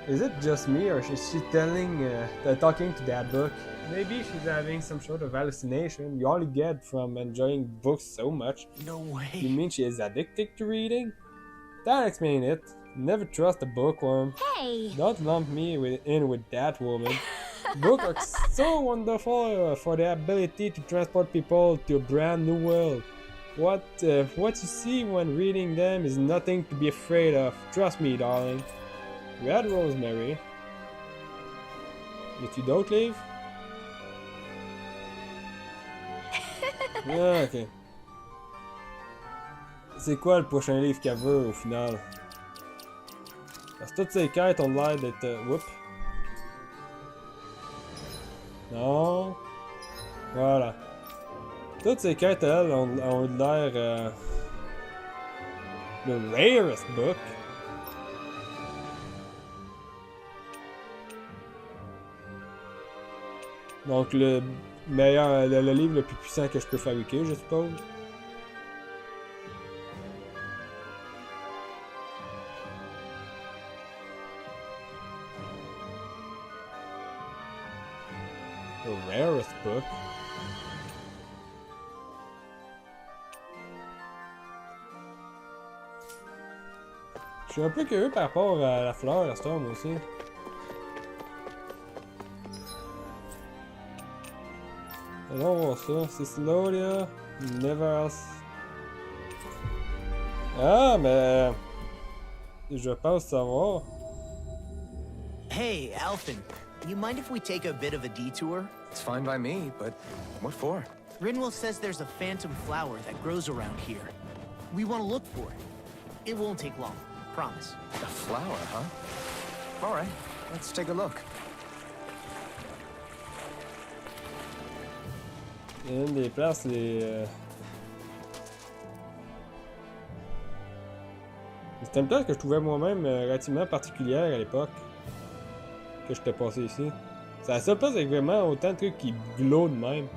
Is it just me, or is she talking to that book? Maybe she's having some sort of hallucination you only get from enjoying books so much. No way. You mean she is addicted to reading? That explains it. Never trust a bookworm. Hey! Don't lump me in with that woman. Books are so wonderful for the ability to transport people to a brand new world. What you see when reading them is nothing to be afraid of. Trust me, darling. Red Rosemary. Et tu d'autres livres? Ah, ok. C'est quoi le prochain livre qu'elle veut au final? Parce que toutes ces quêtes ont l'air d'être... Whoop. Non. Voilà. Toutes ces quêtes, elles, ont l'air... le rarest book. Donc le meilleur, le livre le plus puissant que je peux fabriquer, je suppose. The rarest book. Je suis un peu curieux par rapport à la fleur, à Storm aussi. Allons voir ça. Cyslodia, Neverra. Ah, mais... Je pense savoir. Hey, Alphen, you mind if we take a bit of a detour? It's fine by me, but what for? Rinwell says there's a phantom flower that grows around here. We want to look for it. It won't take long, promise. A flower, huh? All right, let's take a look. Une des places les... C'était une place que je trouvais moi-même relativement particulière à l'époque. Que j'étais passé ici. C'est la seule place avec vraiment autant de trucs qui glow de même.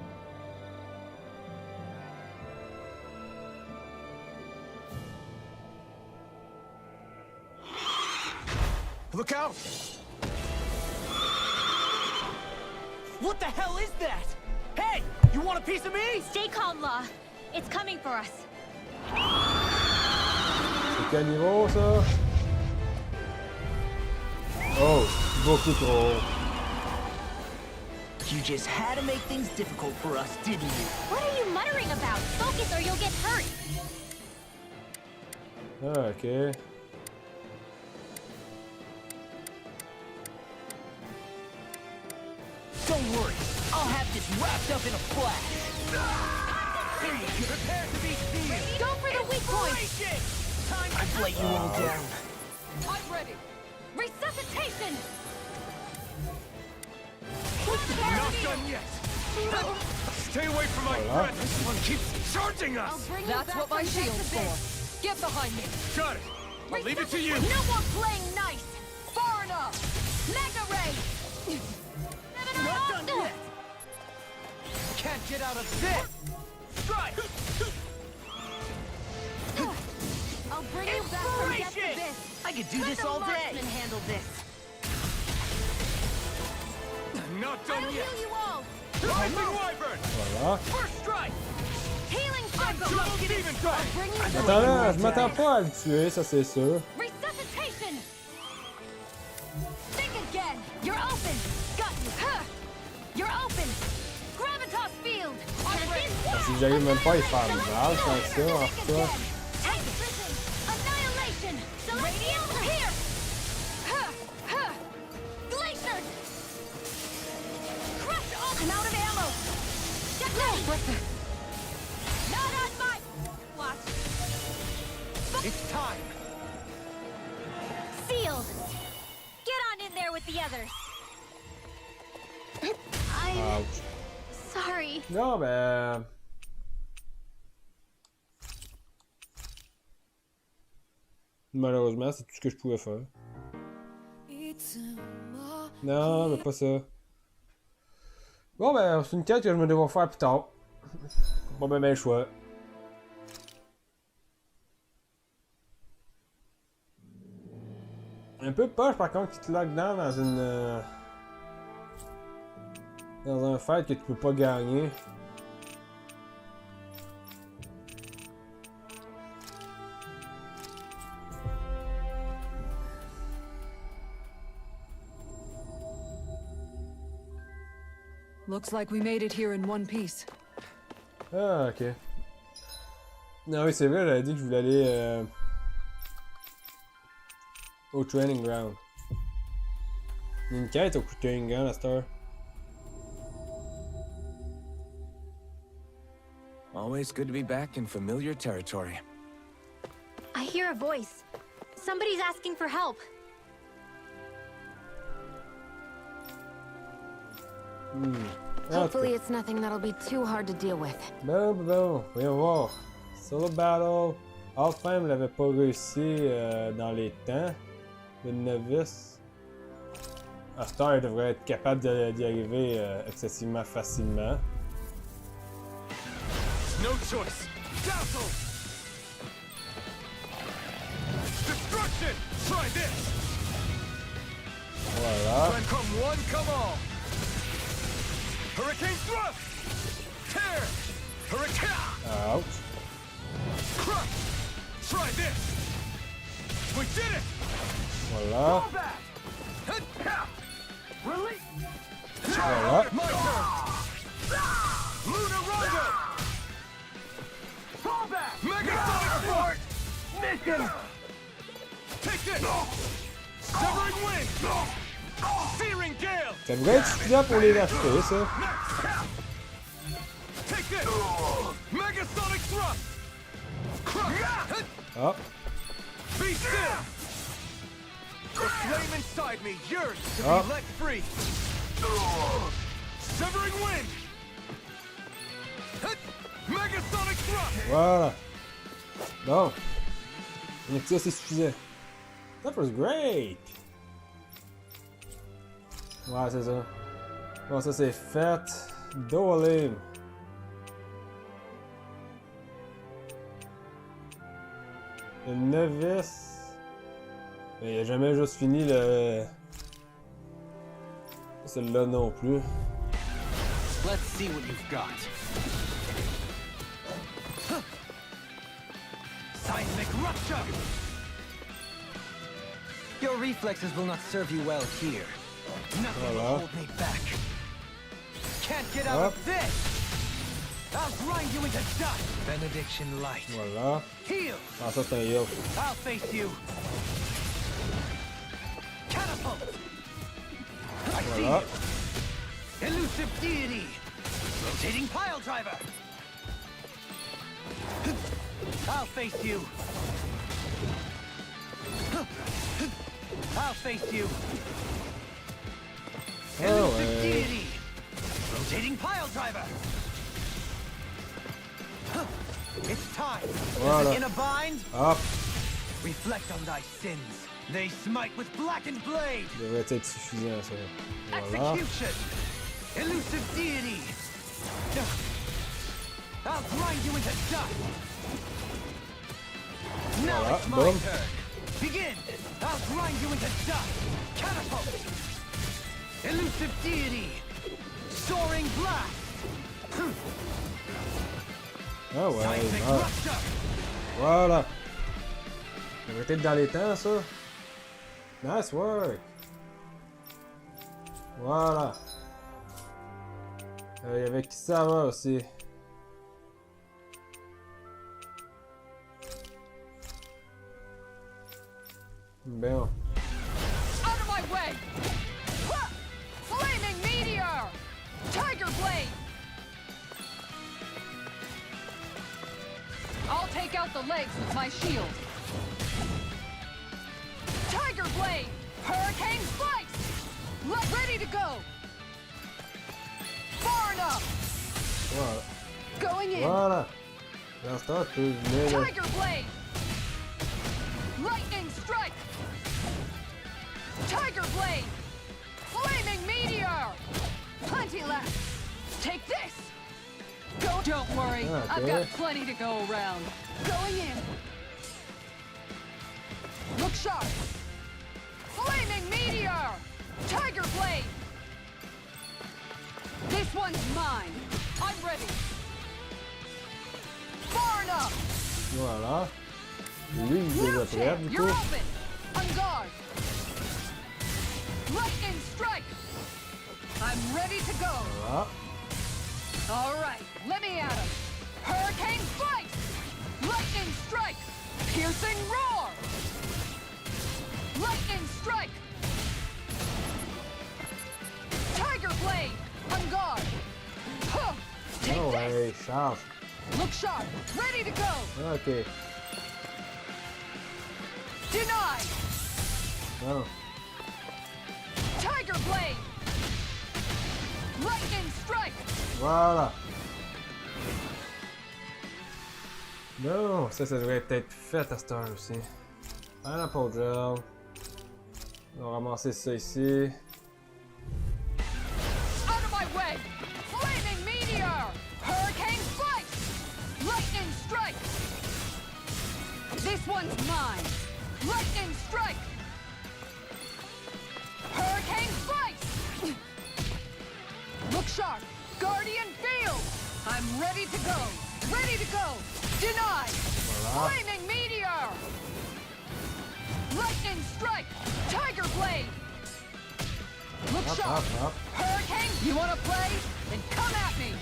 Look out! What the hell is that? Hey, you want a piece of me? Stay calm, Law. It's coming for us. C'est quel niveau ça? Oh, beaucoup trop. You just had to make things difficult for us, didn't you? What are you muttering about? Focus or you'll get hurt. Ah, ok. Don't worry, I'll have this wrapped up in a flash. Prepare to be sealed! Go for the weak point. I've let you all down. I'm ready. Resuscitation. Not done yet! Stay away from my friend! This one keeps charging us! That's what my shield's for. Get behind me. Got it! I'll leave it to you! No more playing nice. Far enough. Mega Ray. Not done yet! Can't get out of this! Strike! I'll bring you back from death to this. I could do Let this the all day! marksman handle this. Not done I'll yet! heal you all. Rising Wyvern! Voilà. First strike! Healing I'm cycle. Double Demon Strike! Bring you Attends là, je m'attends pas à le tuer, ça c'est sûr. resuscitation. Think again. You're open. Got you. Huh. You're open. Gravitas field. Si j'arrive même pas à y faire mal, tant que ça, en tout cas. Excision. Annihilation. Celestial here. Huh. Huh. Glacier. Crush all. I'm out of ammo. Get ready. Not on my watch. It's time! Sealed. Get on in there with the others. I'm Ouch. sorry. Non, ben... Malheureusement, c'est tout ce que je pouvais faire. Non, mais pas ça. Bon, ben, c'est une quête que je me devrais faire plus tard. Pas ben le choix. Un peu poche par contre qui te lock down dans une... dans un fight que tu peux pas gagner. Looks like we made it here in one piece. Ah, ok. Non, oui, c'est vrai, j'avais dit que je voulais aller au training ground. Il y a une quête au training ground à cette heure. Always good to be back in familiar territory. I hear a voice. Somebody's asking for help. Hopefully it's nothing that'll be too hard to deal with. Bon, voyons voir. Solo battle. Half-Time l'avait pas réussi dans les temps. Le novice. À cette heure, il devrait être capable d'y arriver excessivement facilement. No choice! Dazzle! Destruction! Try this! Voilà. When come one, come all! Hurricane thrust! Tear! Hurricane! Ouch. Crush! Try this! We did it! Voilà. Fall back! Release! Voilà. My turn! Luna Rondo! Fall back! Mega Sonic Force! position! Take this! Severing wind! Searing gale! Ça devrait être suffisant pour les acheter, ça. Take this! Megasonic thrust! Ah. Be still! The flame inside me yearns to Ah. be let free! Severing wind! Megasonic thrust! Voilà. Bon. Donc ça, c'est suffisant. That was great! Ouais, c'est ça. Bon, ça, c'est fait. Dueling. Le novice. Mais il a jamais juste fini le... Celle-là non plus. Let's see what you've got. Seismic rupture! Your reflexes will not serve you well here. Nothing will Voilà. hold me back. Can't get out Hop. of this! I'll grind you into dust! Benediction light. Voilà. Heal! Ah, ça, c'est un heal. I'll face you! Catapult! I see Voilà. you! Elusive deity! Rotating pile driver! I'll face you! I'll face you! Oh, Elusive ouais. deity! Rotating pile driver! It's time! Voilà. In a bind? Hop. Reflect on thy sins. They smite with blackened blade! Ça devrait être suffisant, ça. Voilà. Execution! Elusive deity! I'll grind you into dust! Now Voilà, it's my boom. turn! Begin! I'll grind you into dust! Catapult! Elusive deity! Soaring blast! Ah ouais, Seismic ah. rupture! Voilà. Ça devrait être dans les temps, ça. Nice work. Voilà. Il y avait Kisama aussi. Bien. Out of my way! Ha! Flaming meteor! Tiger blade! I'll take out the legs with my shield. Tiger blade! Hurricane slice! Ready to go! Far enough! Voilà. Going in! Voilà. Dans ce temps, je peux venir là. Tiger blade! Lightning strike! Tiger blade! Flaming meteor! Plenty left! Take this! Go! Don't worry, I've got plenty to go around. Going in! Look sharp! Flaming meteor! Tiger blade! This one's mine! I'm ready! Far enough! Voilà. Lui, il est déjà prêt, du You're coup. open! On guard! Lightning strike! I'm ready to go! Voilà. All right, let me at him! Hurricane slice! Lightning strike! Piercing roar! Lightning strike! Tiger blade! On guard! Huh. Take Ah this! ouais, charge. Look sharp! Ready to go! Ok. Denied! Non. Tiger blade! Lightning strike! Voilà. Non, ça devrait être fait à cette heure aussi. Pineapple gel. On va ramasser ça ici. Out of my way! Flaming meteor! Hurricane slice! Lightning strike! This one's mine! Lightning strike! Hurricane slice! Look sharp! Guardian field! I'm ready to go! Ready to go! Denied! Voilà. Flaming meteor! Lightning strike! Tiger blade! Look Hop, sharp! hop, hop. Hurricane, you wanna play? Then come at me!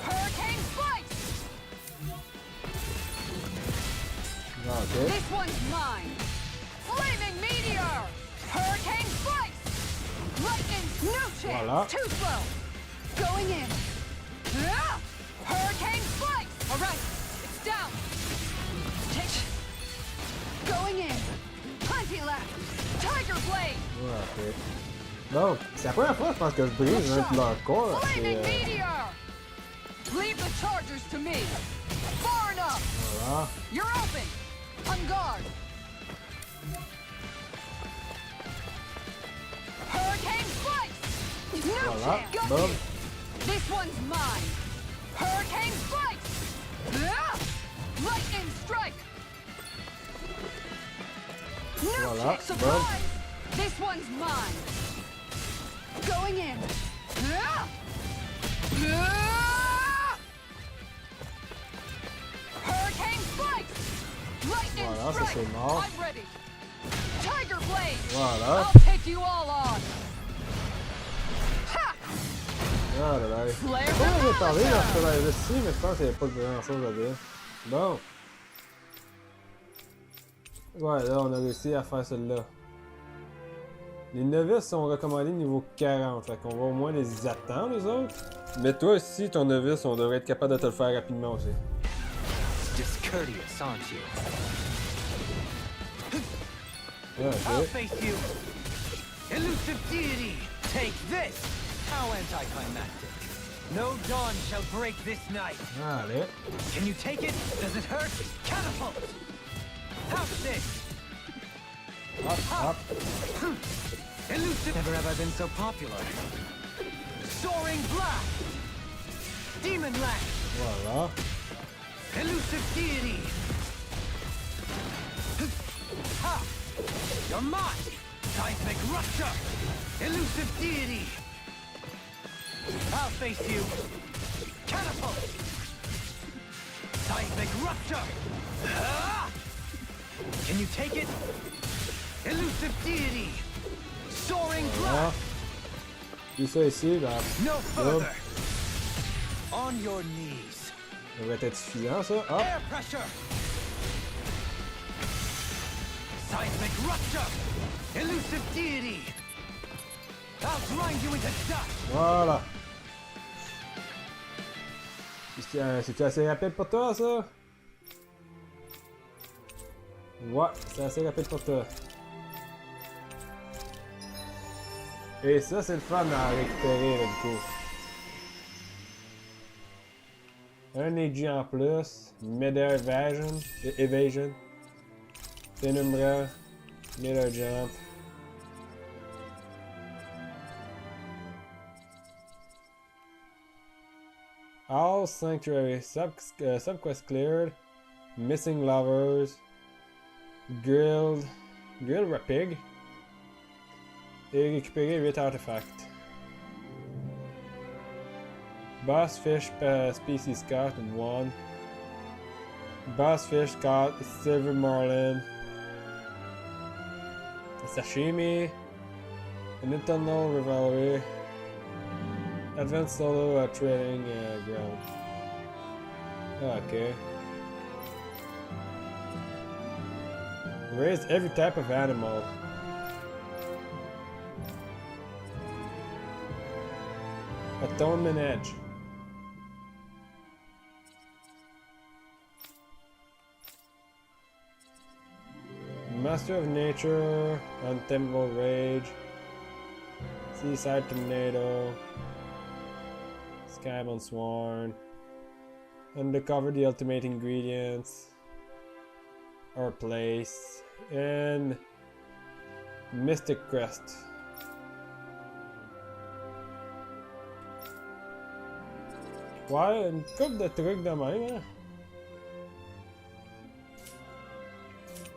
Hurricane slice! Ok. This one's mine. Flaming meteor. Hurricane slice. Lightning. No chance. Voilà. Too slow. Going in. Ah! Hurricane slice. All right. It's down. Going in. Plenty left. Tiger blade. Ouais, ok. Bon, c'est la première fois, je pense, que je brise un de leur corps. Flaming meteor. Leave the chargers to me. Far enough. Voilà. You're open. On guard. Hurricane slice. No Voilà. chance. Got Boom. you. This one's mine. Hurricane slice. Ah! Lightning strike. No Voilà. chance. Surprise. This one's mine. Going in. Ah! Ah! Hurricane slice. Lightning Voilà, ça strike. c'est mort. I'm ready. Tiger blade. Voilà. I'll take you all on. Ha! Ah là là. Flare Pourquoi j'ai parlé dans Revolver. ce live-ci, mais je pense qu'il n'y avait pas grand chose à dire. Bon. Ouais, là, on a réussi à faire celle-là. Les novices sont recommandés niveau 40, fait qu'on va au moins les attendre, les autres. Mais toi aussi, ton novice, on devrait être capable de te le faire rapidement aussi. Discourteous, aren't you? Ouais, I'll ok. face you. Elusive deity, take this. How anticlimactic. No dawn shall break this night. Allez. Can you take it? Does it hurt? Catapult. How's this? Hop, hop. Elusive. Never have I been so popular. Soaring blast. Demon lash. Voilà. Elusive deity. Ha! You're mine. Seismic rupture. Elusive deity. I'll face you. Catapult. Seismic rupture. Ah! Can you take it? Elusive deity. Soaring Voilà. blast. Puis ça ici, là, No further. On your knees. ça devrait être suffisant, ça. Hop. Air pressure. Seismic rupture. Elusive deity. I'll grind you into dust. Voilà. C'est-tu assez rapide pour toi, ça? Ouais, c'est assez rapide pour toi. Et ça, c'est le fun à récupérer, là, du coup. Un AG en plus, Mid-Air Evasion, Penumbra, Mid-Air Jump. All Sanctuary, Subquest cleared, Missing Lovers, Grill Rapig, et récupérer 8 artefacts. Boss Fish Species caught 1. Boss Fish caught Silver Marlin. Sashimi. An Internal Rivalry. Advanced Solo Trading Ground. Okay. Raise every type of animal. Atonement Edge. Master of Nature, Untamable Rage, Seaside Tornado, Skybound Sworn, Undercover the Ultimate Ingredients, or Place, and Mystic Crest. Ouais, une couple de trucs de même, hein.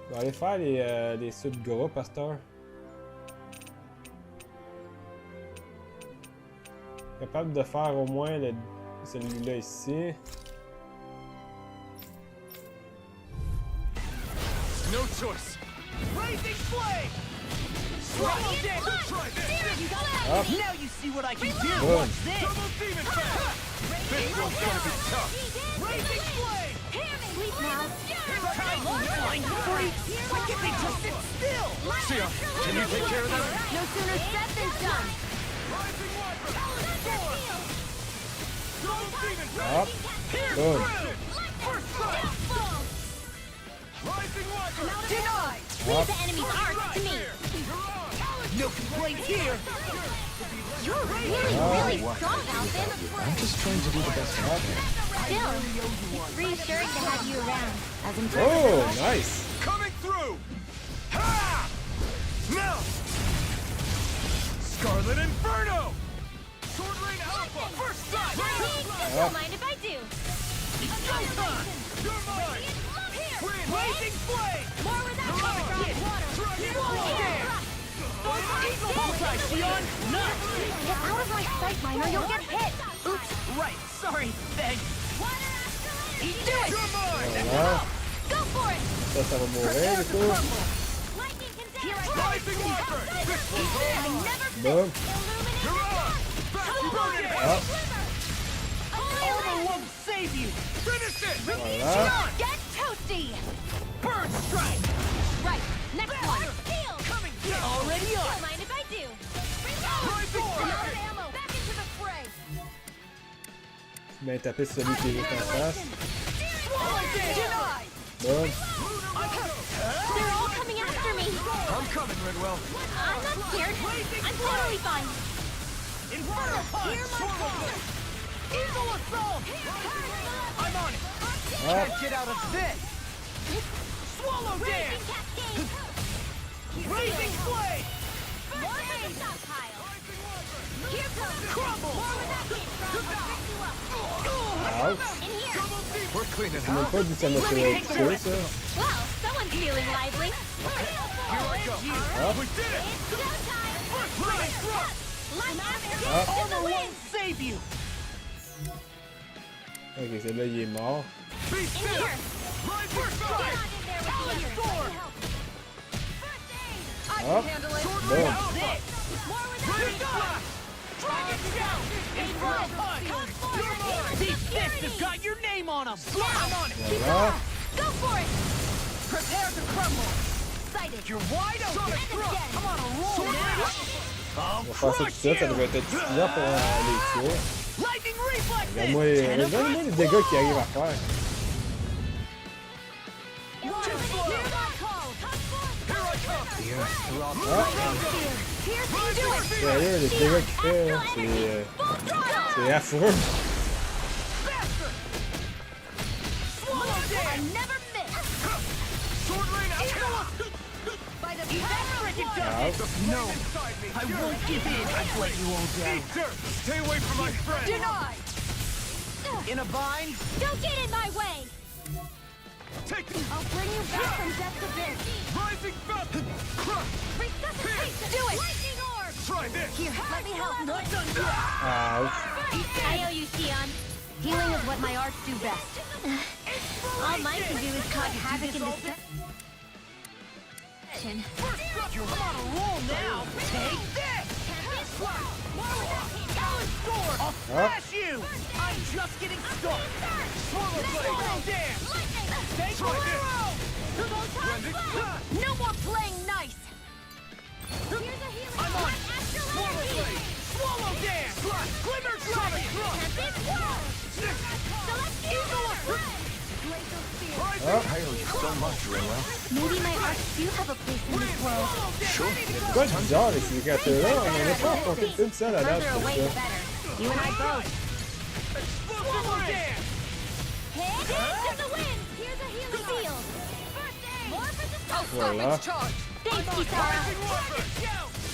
On va aller faire des suits de groupe à cette heure. Capable de faire au moins celui-là ici. No choice. Blazing flame. Swallow damage. Hop. Now you see what I can do. Boom. Watch this. Double demon attack. This one's gonna be tough. Blazing flame. Sleep now. Time to mind freaks! Why can't they just sit still? Sia, can you take care of them? No sooner said than done. Up. Boom. Denied! Leave the enemy's arc to me. No complaints here! You're really strong, Alvin. I'm just trying to do the best I can. Still, it's reassuring to have you around. As in Oh, nice. Coming through! Ha! Now! Scarlet Inferno! Sword Rain Alpha! First strike! Don't mind if I do. It's go time! You're mine! Blazing flame! More where that comes from. Swallow dance! Eagle bullseye, Sion! Nuts! Get out of my sight, Minor. You'll get hit. Oops, right. Sorry, thanks. Do it. You're mine! Voilà. Go for it. Ça, ça va mourir, du coup. Lightning can Rising Wyvern! I never Boom. You're on! Fast burn it! Up. Armor won't save you! Finish it! Voilà. get toasty. Burn strike! Right. Next one. Coming already Don't on! mind if I do. Rising Fire! Ammo. Back into the fray. Bien taper celui qui est juste en face. Denied! Boom. They're all coming after me. I'm coming, Ridwell. I'm not scared. I'm totally fine. Inferno punch! Swallow blade! Eagle assault! I'm on it! Up. Can't get out of this! Swallow dance! Raising flame! More for the stockpile. Here comes Crumble! Ouch. in here. We're cleaning J'ai même house. pas dit que ça m'a fait tuer, ça. Wow, someone's feeling lively. Here I go. We did it! It's go time. Rain thrust! Light Up. Armor won't save you! Ok, celui-là, il est mort. Be In still! here. Rising Get Fire! on in there with me. Sword! Up. Boom. More with Rain that. flash! Dragon shout! Inferno punch! These fists have got your name on them! I'm on it! Voilà. Go for it. Prepare to crumble! Sighted. You're wide open! And again. I'm on a roll now! On va faire ça tout de suite, ça devrait être suffisant pour les tuer. Lightning reflexes! Regarde-moi les dégâts qu'il arrive à faire. Hear my call. Here I come! The earth throbs. Sérieux, les dégâts qu'il fait, là, c'est affreux. Swallow I dance! never miss. Sword Rain Alpha! By the Evaporate dust! No! I won't give in! I've let you all down! Eat dirt! Stay away from my friend! Denied! In a bind? Don't get in my way. Take this! I'll bring you back from death's abyss. Rising Fountain! Crush! Resuscitate. Do it. Lightning orb. Try this! Here, let me help. Not done yet! Ouch. I owe you, Sion. Healing is what my arts do best. All mine can do is cause havoc in this section. You're on a roll now! Take this! Sword! I'll smash you! I'm just getting started! Swallow blade! Dance! Take arrow! No more playing nice. Here's a healing. I'm on it! Swallow blade! Swallow dance! Glimmer dragon! I owe you so much, Rinwell. Maybe my arts do have a place in this world. Sure. C'est quoi le bizarre, les cicatrices-là? On n'en a pas affronté une seule à date Further pour away, ça. the better. You and I both. Swallow dance! Hit to the wind. Here's a healing field. First aid. More for the stop. Voilà. Thanks, Kisara.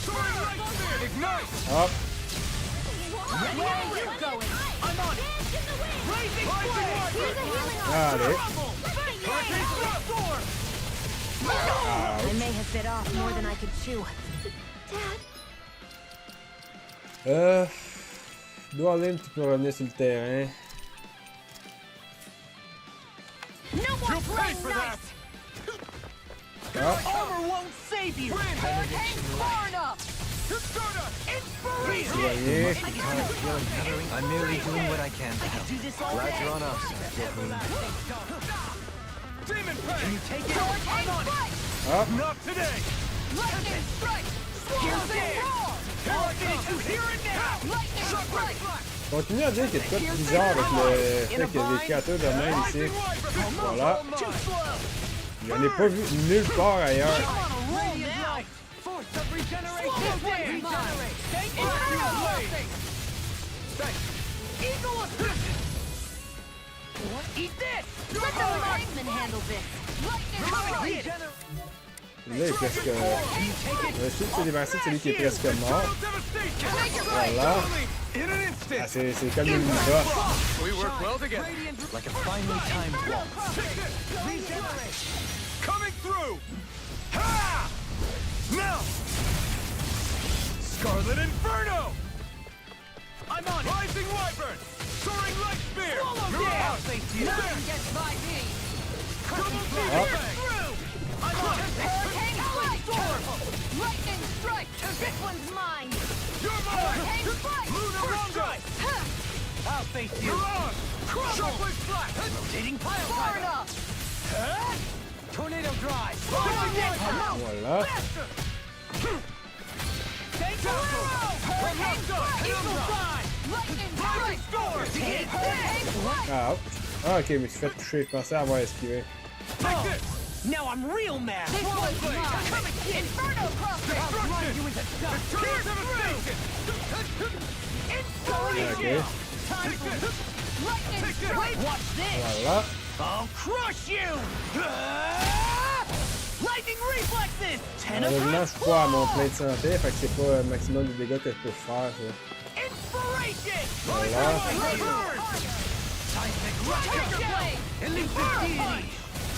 Soaring Light Spear! Ignite! Hop. Where are you going? I'm on it! Raising flame! Here's a healing Allez. Sword! I may have bit off more than I could chew. Dad? Dwalin, tu peux revenir sur le terrain. No more playing for nice. Ah. Armor won't save you! Far enough! Inspiration! Soigner. I'm merely doing what I can to help. Do this all Glad day! you're on our side, Jet Queen. Demon Fang! Can you take it? Hurricane I'm on it! Strike! Hop! Not today! Lightning strike! Here's Swallow it! roar! All I need to hear it now! Lightning strike! Continue à dire qu'il y a de quoi de bizarre avec le fait qu'il y a des créatures de même ici. Voilà. Too slow! J'en ai pas vu nulle part ailleurs. I'm on a roll now! Force of regeneration! Regenerate! Thank you! Thanks! Eagle assist! Eat this! Let the marksman handle this! Lightning strike! Là, il est presque. On va essayer de se débarrasser de celui qui est presque mort. Voilà. Ah, c'est comme une bosse. We work well together. Like a finely timed waltz. Regenerate! Coming through! Ha! Now! Scarlet Inferno! I'm on it! Rising Wyvern! Soaring Light Spear! Swallow down! Nothing gets by me! Crushing Demon Fang! I'm on it! Hurricane Strike! Lightning Strike! This one's mine! You're mine! Hurricane Strike! Lunar Rondo! I'll face you! You're on! Shockwave Flash! Rotating pile Far driver! enough! Tornado drive! Voilà. Take Hurricane Strike! Eagle side! Lightning Strike! Hurricane Strike! Ah, ouch. Ah, ok, je me suis fait toucher. Je pensais avoir esquivé. Take this! Now I'm real mad! This one's mine! Inferno Crosser! I'll grind you into dust! Eternal Devastation! Ok. Time for Lightning Strike! Watch this! Voilà. I'll crush you! Lightning reflexes! Malheureusement, je suis pas à mon plein de santé, fait que c'est pas le maximum de dégâts que je peux faire, ça. Inspiration! Voilà. Seismic Tiger Blade! Elusive deity!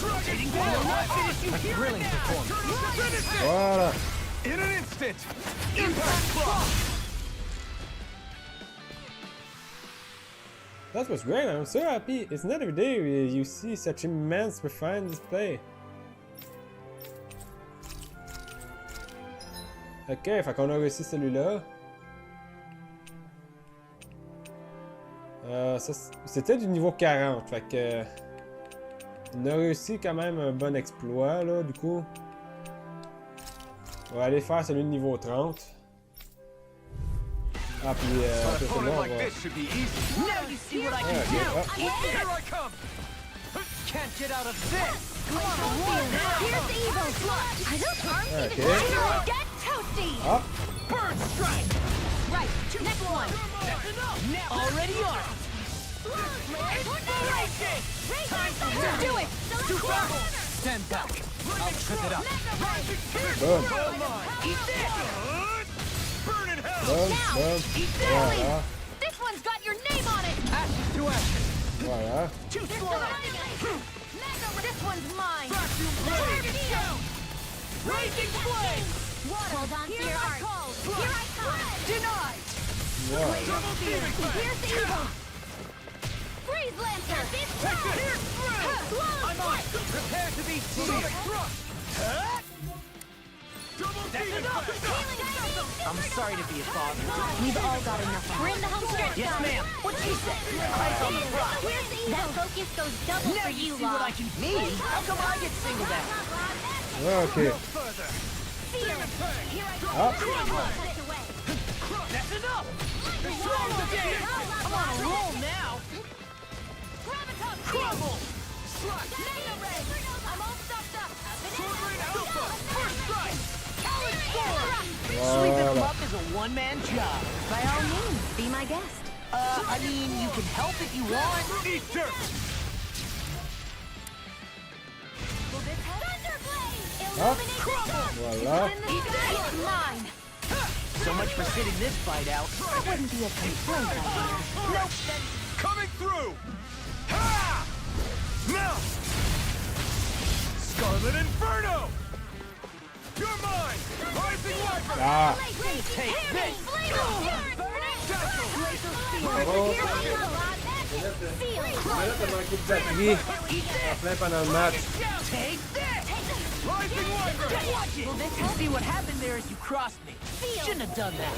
Rotating pile drive! Finish you here Thrilling and now! performance. Voilà. In an instant! Impact Block! That was great. I'm so happy. It's not every day you see such immense refined display. Ok, fait qu'on a réussi celui-là. C'était du niveau 40, fait que... On a réussi quand même un bon exploit, là, du coup. On va aller faire celui de niveau 30. Ah, puis après celui-là, on va... Now you see what I can Ok, do! hop. Here I come! Can't get out of this! Here's the evil slot! I don't harm you Ok. to get toasty! Hop! Burn strike! Right, next one! That's enough! Now already armed! Inspiration! Do it! Too fast! Stand back! I'll trip it up! Boom! Eat this! Burn in hell! Boom! Boom! Voilà! This one's got your name on it! Ashes to ashes! Voilà! Too slow! This one's mine! Raging flame! Hold on to your heart! Here I come! Denied! Voilà! Here's the evil! Freeze Lancer! This I'm on it! Prepare to be seared! That's enough! I'm sorry to be a father. We've all got enough. We're in the home stretch. Yes, ma'am. What she said? Eyes on the prize. That focus goes double Now for you you, see what I can. Me? How come I get singled out? Ok! Further! Feel it. Here I go. Hop! That's enough! Swallow the game! I'm on a roll now! Crumble! I'm all stocked up. Sword Alpha! First strike! Challenge Sword! Sweeping them Voilà! up is a one-man job. By all means, be my guest. I mean, you can help if you want. Eat dirt! Hop! Voilà! It's mine. So much for sitting this fight out. That wouldn't be a complaint, I hear. Nope. Coming through! Ha! Now! Scarlet Inferno! You're mine! Rising Wyvern! Ah! Take this! Batterie en plein pendant le match. Take this! Rising Wyvern! Watch it! You see what happened there is you crossed me. Shouldn't have done that.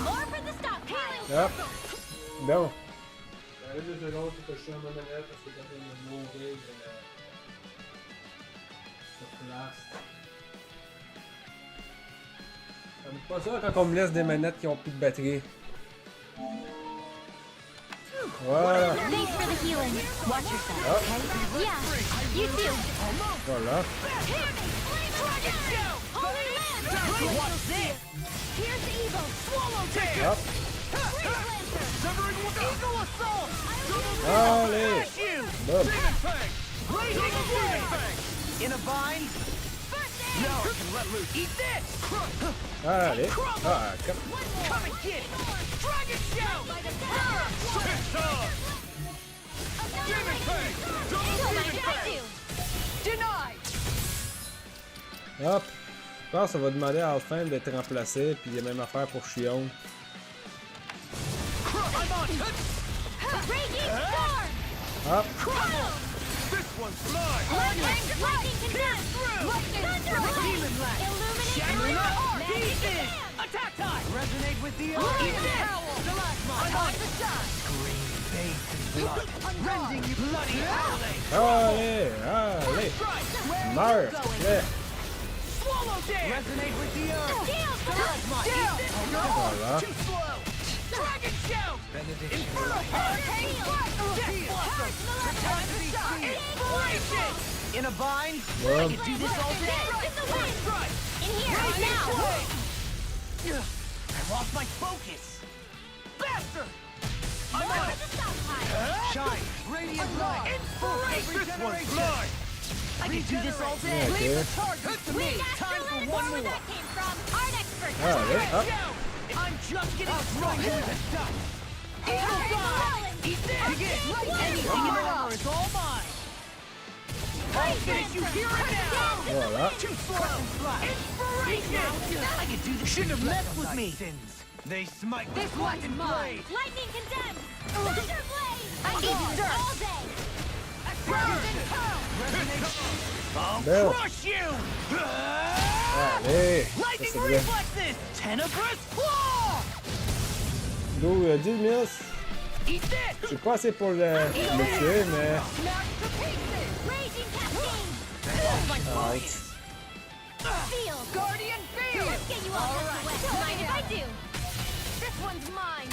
More for the stockpile. Hop! Bon. J'arrive 2 secondes pour que je change ma manette parce que quand même mourir. J'aime pas ça quand on me laisse des manettes qui ont plus de batterie. Voilà. Thanks for the healing. Watch yourself, okay? Yeah, you too. Voilà. What's this? Here's the evil. Swallow tail. Hop. Severing Eagle Assault! Allez. Boum. Blazing Flame! In a bind? Now I can let loose. Eat this! Allez. Ah, comme... Come and get it! Dragon Shout! Piss off! Demon Fang! Double Demon Fang! Denied! Hop. Je pense que ça va demander à Alphen d'être remplacé, puis il y a même affaire pour Shion. I'm on it! Raging Storm! Hop. This one's mine! Lightning Condemn! Thunder! Demon Lash! Illuminate! Magic Pieces! Command! Attack time! Resonate with the Eat this! I'm on the shot! Green bathed in blood! Rending you bloody howling! Allez. Meurs. Allez. Swallow dance! Resonate with the earth! Plasma! Eat this! Voilà. Too slow! Dragon Shout! Inferno Punch! Death Blossom! Protect the shot! Inspiration! In a bind? Boom. Do this all day! First strike! In here, Raging now! Flame! I lost my focus! Bastard! I'm on it! Shine! Radiant light! Inspiration! This one's mine! I can do this all day! Yeah, Leave okay. the target to me! Time for one more! That came from art expert! Allez. Hop. I'm just getting thrown into the dust! Eagle Dive! Eat this! Begin! Anything in the armor is all mine! I'll finish you here and now! Voilà. Too slow! Inspiration! I can do this! Shouldn't have messed with me! They smite This one's mine! Lightning Condemn! Thunder Blade! I need dirt all day! Frozen Pearl! I'll Bill. crush you! Allez. Ça, Lightning c'est bien. reflexes! Tenebrous Claw! D'où 10 miss. Eat this! C'est pas assez pour le tuer, mais... Smash to pieces! Raging Cascade! Alright. Field! Guardian Field! Let's get you all out of the way! Don't mind if I do! This one's mine!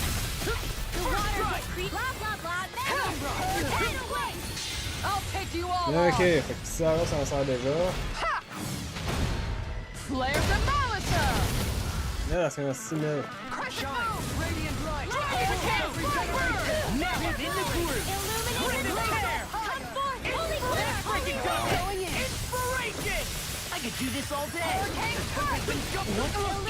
The water will creep! Blah blah blah! Tidal Wave! I'll take you all Ok, fait que ça là, ça en sert déjà. Flare the Malisa! Là, c'est un 6000. Shine! Radiant light! Now within the group! Illuminate the Prepare! Come forth! Holy Clear! Freaking going in! Inspiration! I could do this all day!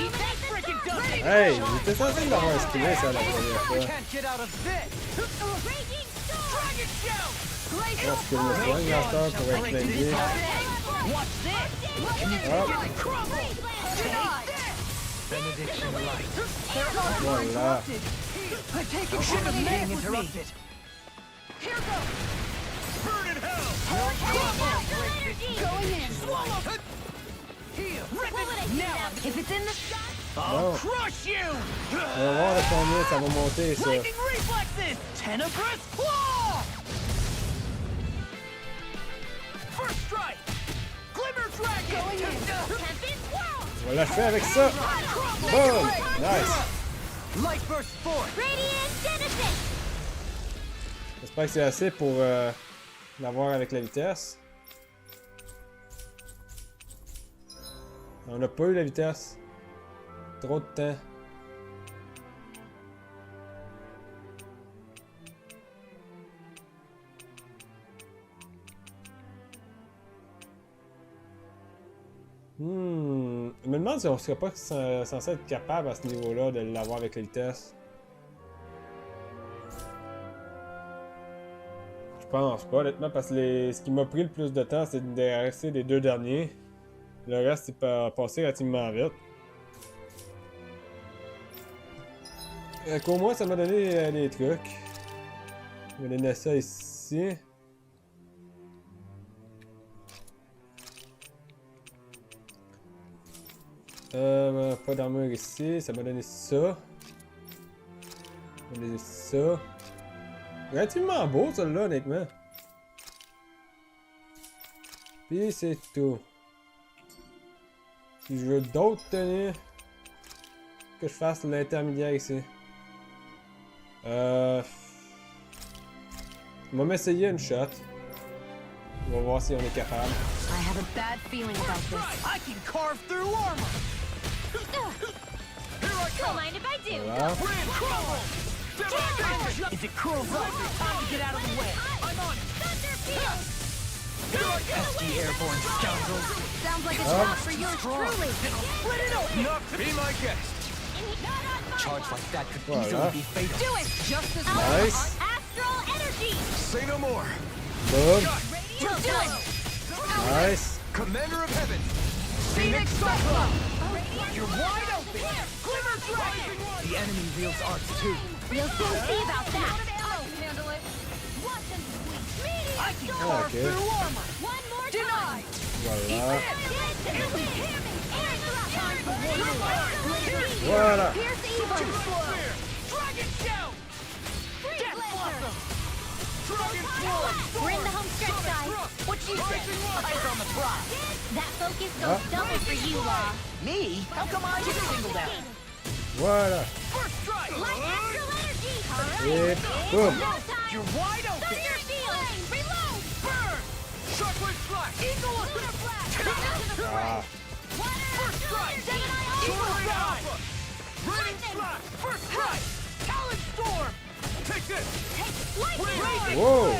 Eat that freaking dummy! Hey, j'étais censé l'avoir esquivé ça la première fois. Can't get out of this! Raging Storm! Dragon Shout! Je pense que je me soigne l'instant pour être blindé. What's this? Hop, Crumble! Denied! Benediction light. voilà. I take it should have been interrupted. Here goes! Burn in hell! Astral energy! Going in! Swallow! Here! Rip What would I it! do Now! now? If it's in the sky? I'll Oh. crush you! On va voir de combien ça va monter ça. Lightning reflexes! Tenebrous claw! First strike! Glimmer dragon! Going in! Tempest Swirl! On va l'achever avec ça. Boom! Nice. Light burst forth! Radiant Genesis! J'espère que c'est assez pour l'avoir avec la vitesse. On n'a pas eu la vitesse. Trop de temps. Je me demande si on serait pas censé être capable à ce niveau-là de l'avoir avec la vitesse. Je pense pas, honnêtement, parce que ce qui m'a pris le plus de temps, c'est de rester les deux derniers. Le reste, c'est passé relativement vite. Qu'au moins, ça m'a donné des trucs. Je vais donner ça ici. Pas d'armure ici, ça m'a donné ça. Ça m'a donné ça. Relativement beau, celui-là, honnêtement. Puis c'est tout. Si je veux d'autres tenues, que je fasse l'intermédiaire ici. On va m'essayer une shot. On va voir si on est capable. I have a bad feeling about this. I can carve through armor. Here I Don't mind if I do. Voilà. Wind crumble. Devastation. Is it curls up? Time to get out of the way. I'm on it. Thunderfield! Here I go. Pesky airborne scoundrels. Sounds like a job for yours truly. Split it open. Enough to be my guest. Not on my Charge watch. like that could Voilà. easily be fatal. Do it! Just as Nice. Astral energy! Say no more. Boom. Radiant flow! Nice. Commander of Heaven. Phoenix Cyclone. Radiant You're flow! wide open. Glimmer Dragon. The enemy wields arts too. We'll soon see about that. I'll handle it. Watch them sweep. Meteor I can storm! carve Okay. through armor. One more Denied. Voilà. Voilà. Voilà. Pierce evil! Dragon Shout. Freeze Death Blaster! Blossom. Dragon Swarm. We're in the home stretch, guys. What you say? Eyes on the prize. That focus goes double for you, Law. Me? How come I get singled out? Voilà. First strike. Light astral energy! Et boum. No time! You're wide open. Thunderfield! Reload! Burn. Shockwave Flash. Eagle Lunar Blast! Ah. First strike. Sword Alpha. Raining Flash. First strike. Talon Storm. Take this. Lightning! Whoa.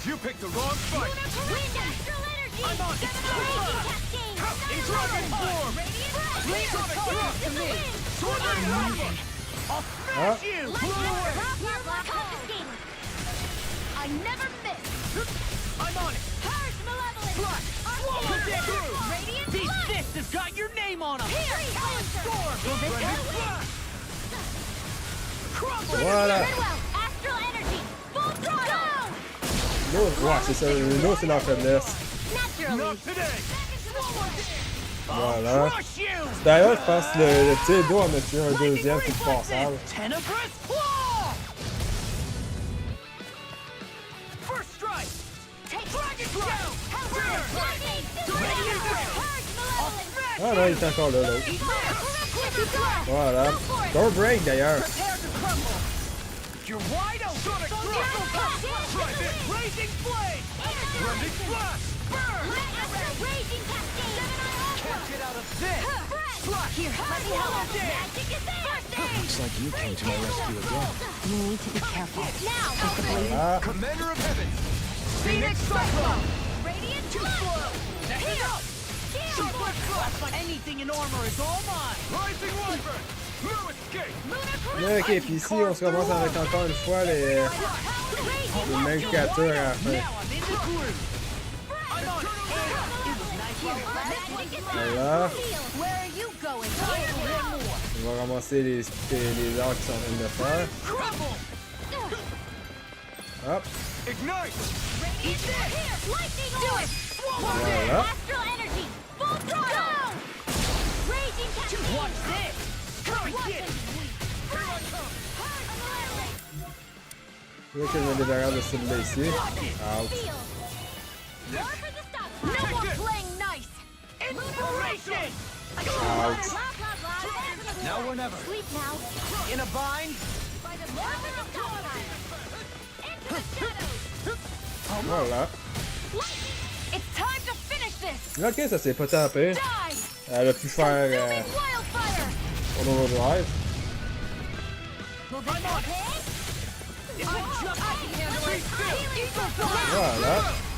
You picked the wrong fight. Wind astral energy! I'm on it. Raging Cascade! Dragon Form. Leave the colors to me! Sword Alpha. I'll Ah. smash you. Confiscated! I never miss! I'm on it. Purge Malevolence! Flash. Swallow Arcane! through. Radiant These Blood! fists have got your name on them. Here! Talon Storm. Raining Flash. Crumble. Voilà. Redwell! Astral energy! Full throttle! L'autre, ouais, c'est ça. L'autre, c'est leur faiblesse. Naturally! Not today. Voilà. Crush you. D'ailleurs, je pense que le tir d'eau en a tué un deuxième sur le passage. Tenebrous Claw! First strike! Take Dragon Shout! Ah non, il est encore là, l'autre. Voilà. Go break, d'ailleurs. Prepare to crumble! You're wide open! Sonic Thrust! Try this! Raging Flame! Blending Flash! Burn! Raging Cascade! Can't get out of this! Flash! Here, let me help! Magic is there! Looks like you came to my rescue again. You need to be careful. Now! Ah. Commander of Heaven. Phoenix Cyclone! Radiant Too Blood! slow! Next Here! up! Super Flash! Anything in armor is all mine! Rising Wyvern! No escape! Là, ok, puis ici, on se commence avec encore une fois les mêmes créatures à la fin. Now I'm in the groove! I'm on it! It was nice. Voilà. Where are you going? On va ramasser les arts qui sont en train de faire. Crumble! Hop. Ignite. Eat this! Here! Lightning Do it! Voilà. Astral energy! Full throttle! Raging Cascade! Watch this! Come and get it! Là que je me débarrasse de celui-là ici. Ouch. No more playing nice! Inspiration! Ouch. Now or never. Sleep now. In a bind? By the love of the Taliban. Into the shadows. Voilà. It's time to finish this! Ok, ça s'est pas tapé. Die! Elle a pu faire Consuming wildfire! Overdrive. I'm on it! If I just keep still! Eagle Flash! Voilà.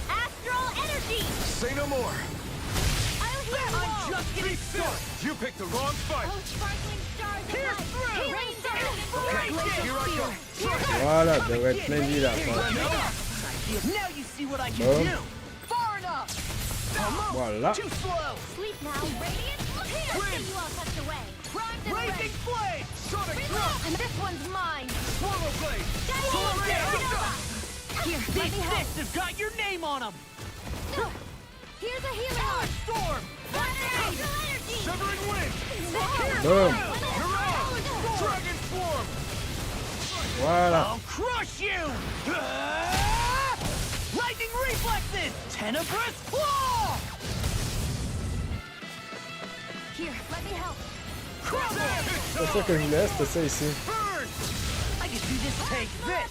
Astral energy! Say no more. I'll hear I'm just getting started! You picked the wrong fight. Oh, sparkling stars of Pierce light! through! Healing Okay, here I go. Voilà, ça devrait être plein de vie là. Now you see what I can Boom. do! Far enough! Voilà. Too slow! Sleep now, Radiant! Here! Wind. You all tucked away! Primed and Raging ready! Flame! Sonic Thrust! And this one's mine! Swallow blade. Here, let These me help! fists have got your name on them! Here's a healing Talon arm! Storm! Astral energy! Severing wind. Boom. Dragon form. Voilà. I'll crush you! Ah! Lightning reflexes! Tenebrous Claw! Here, let me help. C'est ça que je voulais, c'était ça ici. I can do this. Take this.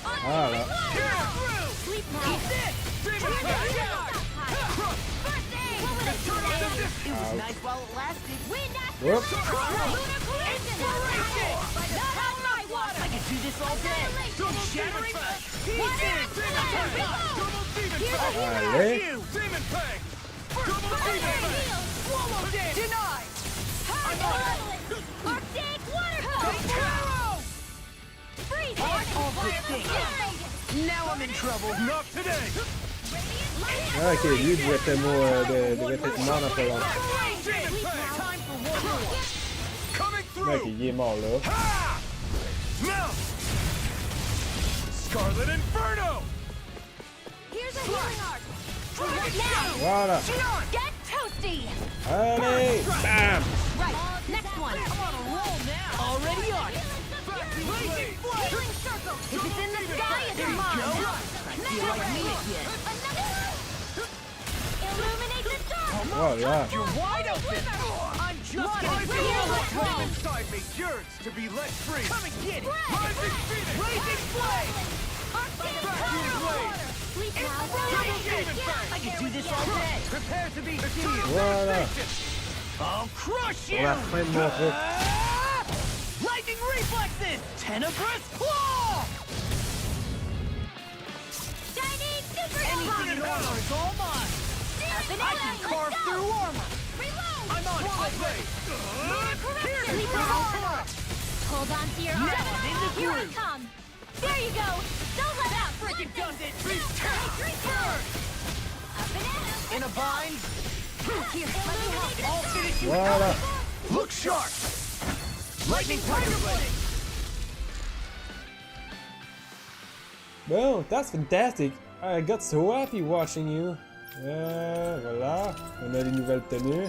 Ah là. Sleep now. Eat this. It was nice while it lasted. Whoop. I can do this all day. Shattering pieces. Allez. Demon Fang! Double Demon Fang! Swallow it. Denied. Arctic waterfall. Freeze. All good things. Now I'm in trouble. Not today! Ah, ok, lui devait être mort dans pas longtemps. Demon Fang! Time for one more. Coming Ok, through! il est mort là. Ha! Now! Scarlet Inferno! Here's a healing art. Voilà. Get toasty. Allez. Bam. Right. Next one. I'm on a roll now. Already on it. Blazing Flame! Healing circle. If it's in the sky, it's mine. I feel like me again. Illuminate the dark. Voilà. You're wide open. I'm just My getting beloved real. flame inside me yearns to be let free! Come and get it. Rising Phoenix! Blazing flame. Sleep now. I can do this all day. Prepare to be sealed! Voilà. I'll crush Pour you. la fin de mon truc. Lightning reflexes. Tenebrous claw. Chinese super Anything in armor is all mine. I can carve through armor. I'm on it. Sleep now. Hold on to your Now armor. I'm in the Here I groove. come. There you go. Don't let out. Freaking does it. Up and in. In a bind. Here, let me help. I'll finish you. Voilà. Look sharp! Lightning Tiger Blade. Boom, that's fantastic. I got so happy watching you. Voilà, on a les nouvelles tenues.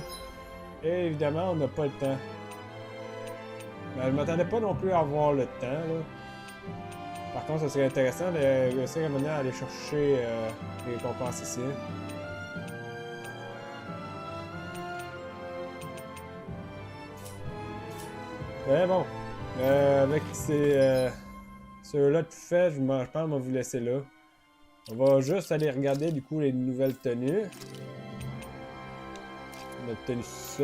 Et évidemment, on n'a pas le temps. Mais je m'attendais pas non plus à avoir le temps, là. Par contre, ça serait intéressant de réussir à venir aller chercher les récompenses ici. Mais bon, avec ceux-là tout fait, je pense qu'on va vous laisser là. On va juste aller regarder du coup les nouvelles tenues. On a obtenu ça.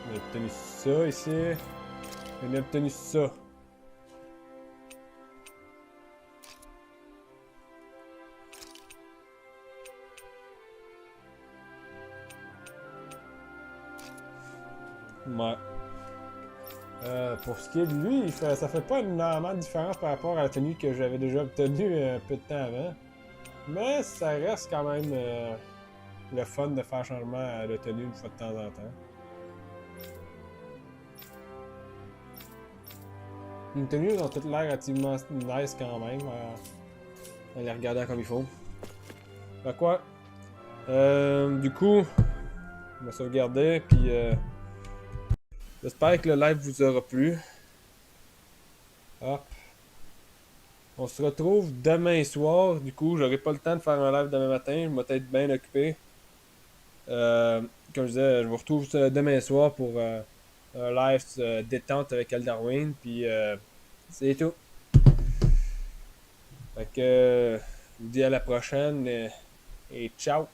On a obtenu ça ici. On a obtenu ça. Ouais. Pour ce qui est de lui, ça fait pas énormément de différence par rapport à la tenue que j'avais déjà obtenue un peu de temps avant. Mais ça reste quand même le fun de faire changement de tenue une fois de temps en temps. Une tenue dont toute l'air relativement nice quand même, en les regardant comme il faut. Fait quoi? Du coup, on va sauvegarder, puis j'espère que le live vous aura plu. Hop. On se retrouve demain soir. Du coup, j'aurai pas le temps de faire un live demain matin. Je vais être bien occupé. Comme je disais, je vous retrouve demain soir pour un live détente avec Eldarwin. Puis c'est tout. Fait que je vous dis à la prochaine et ciao.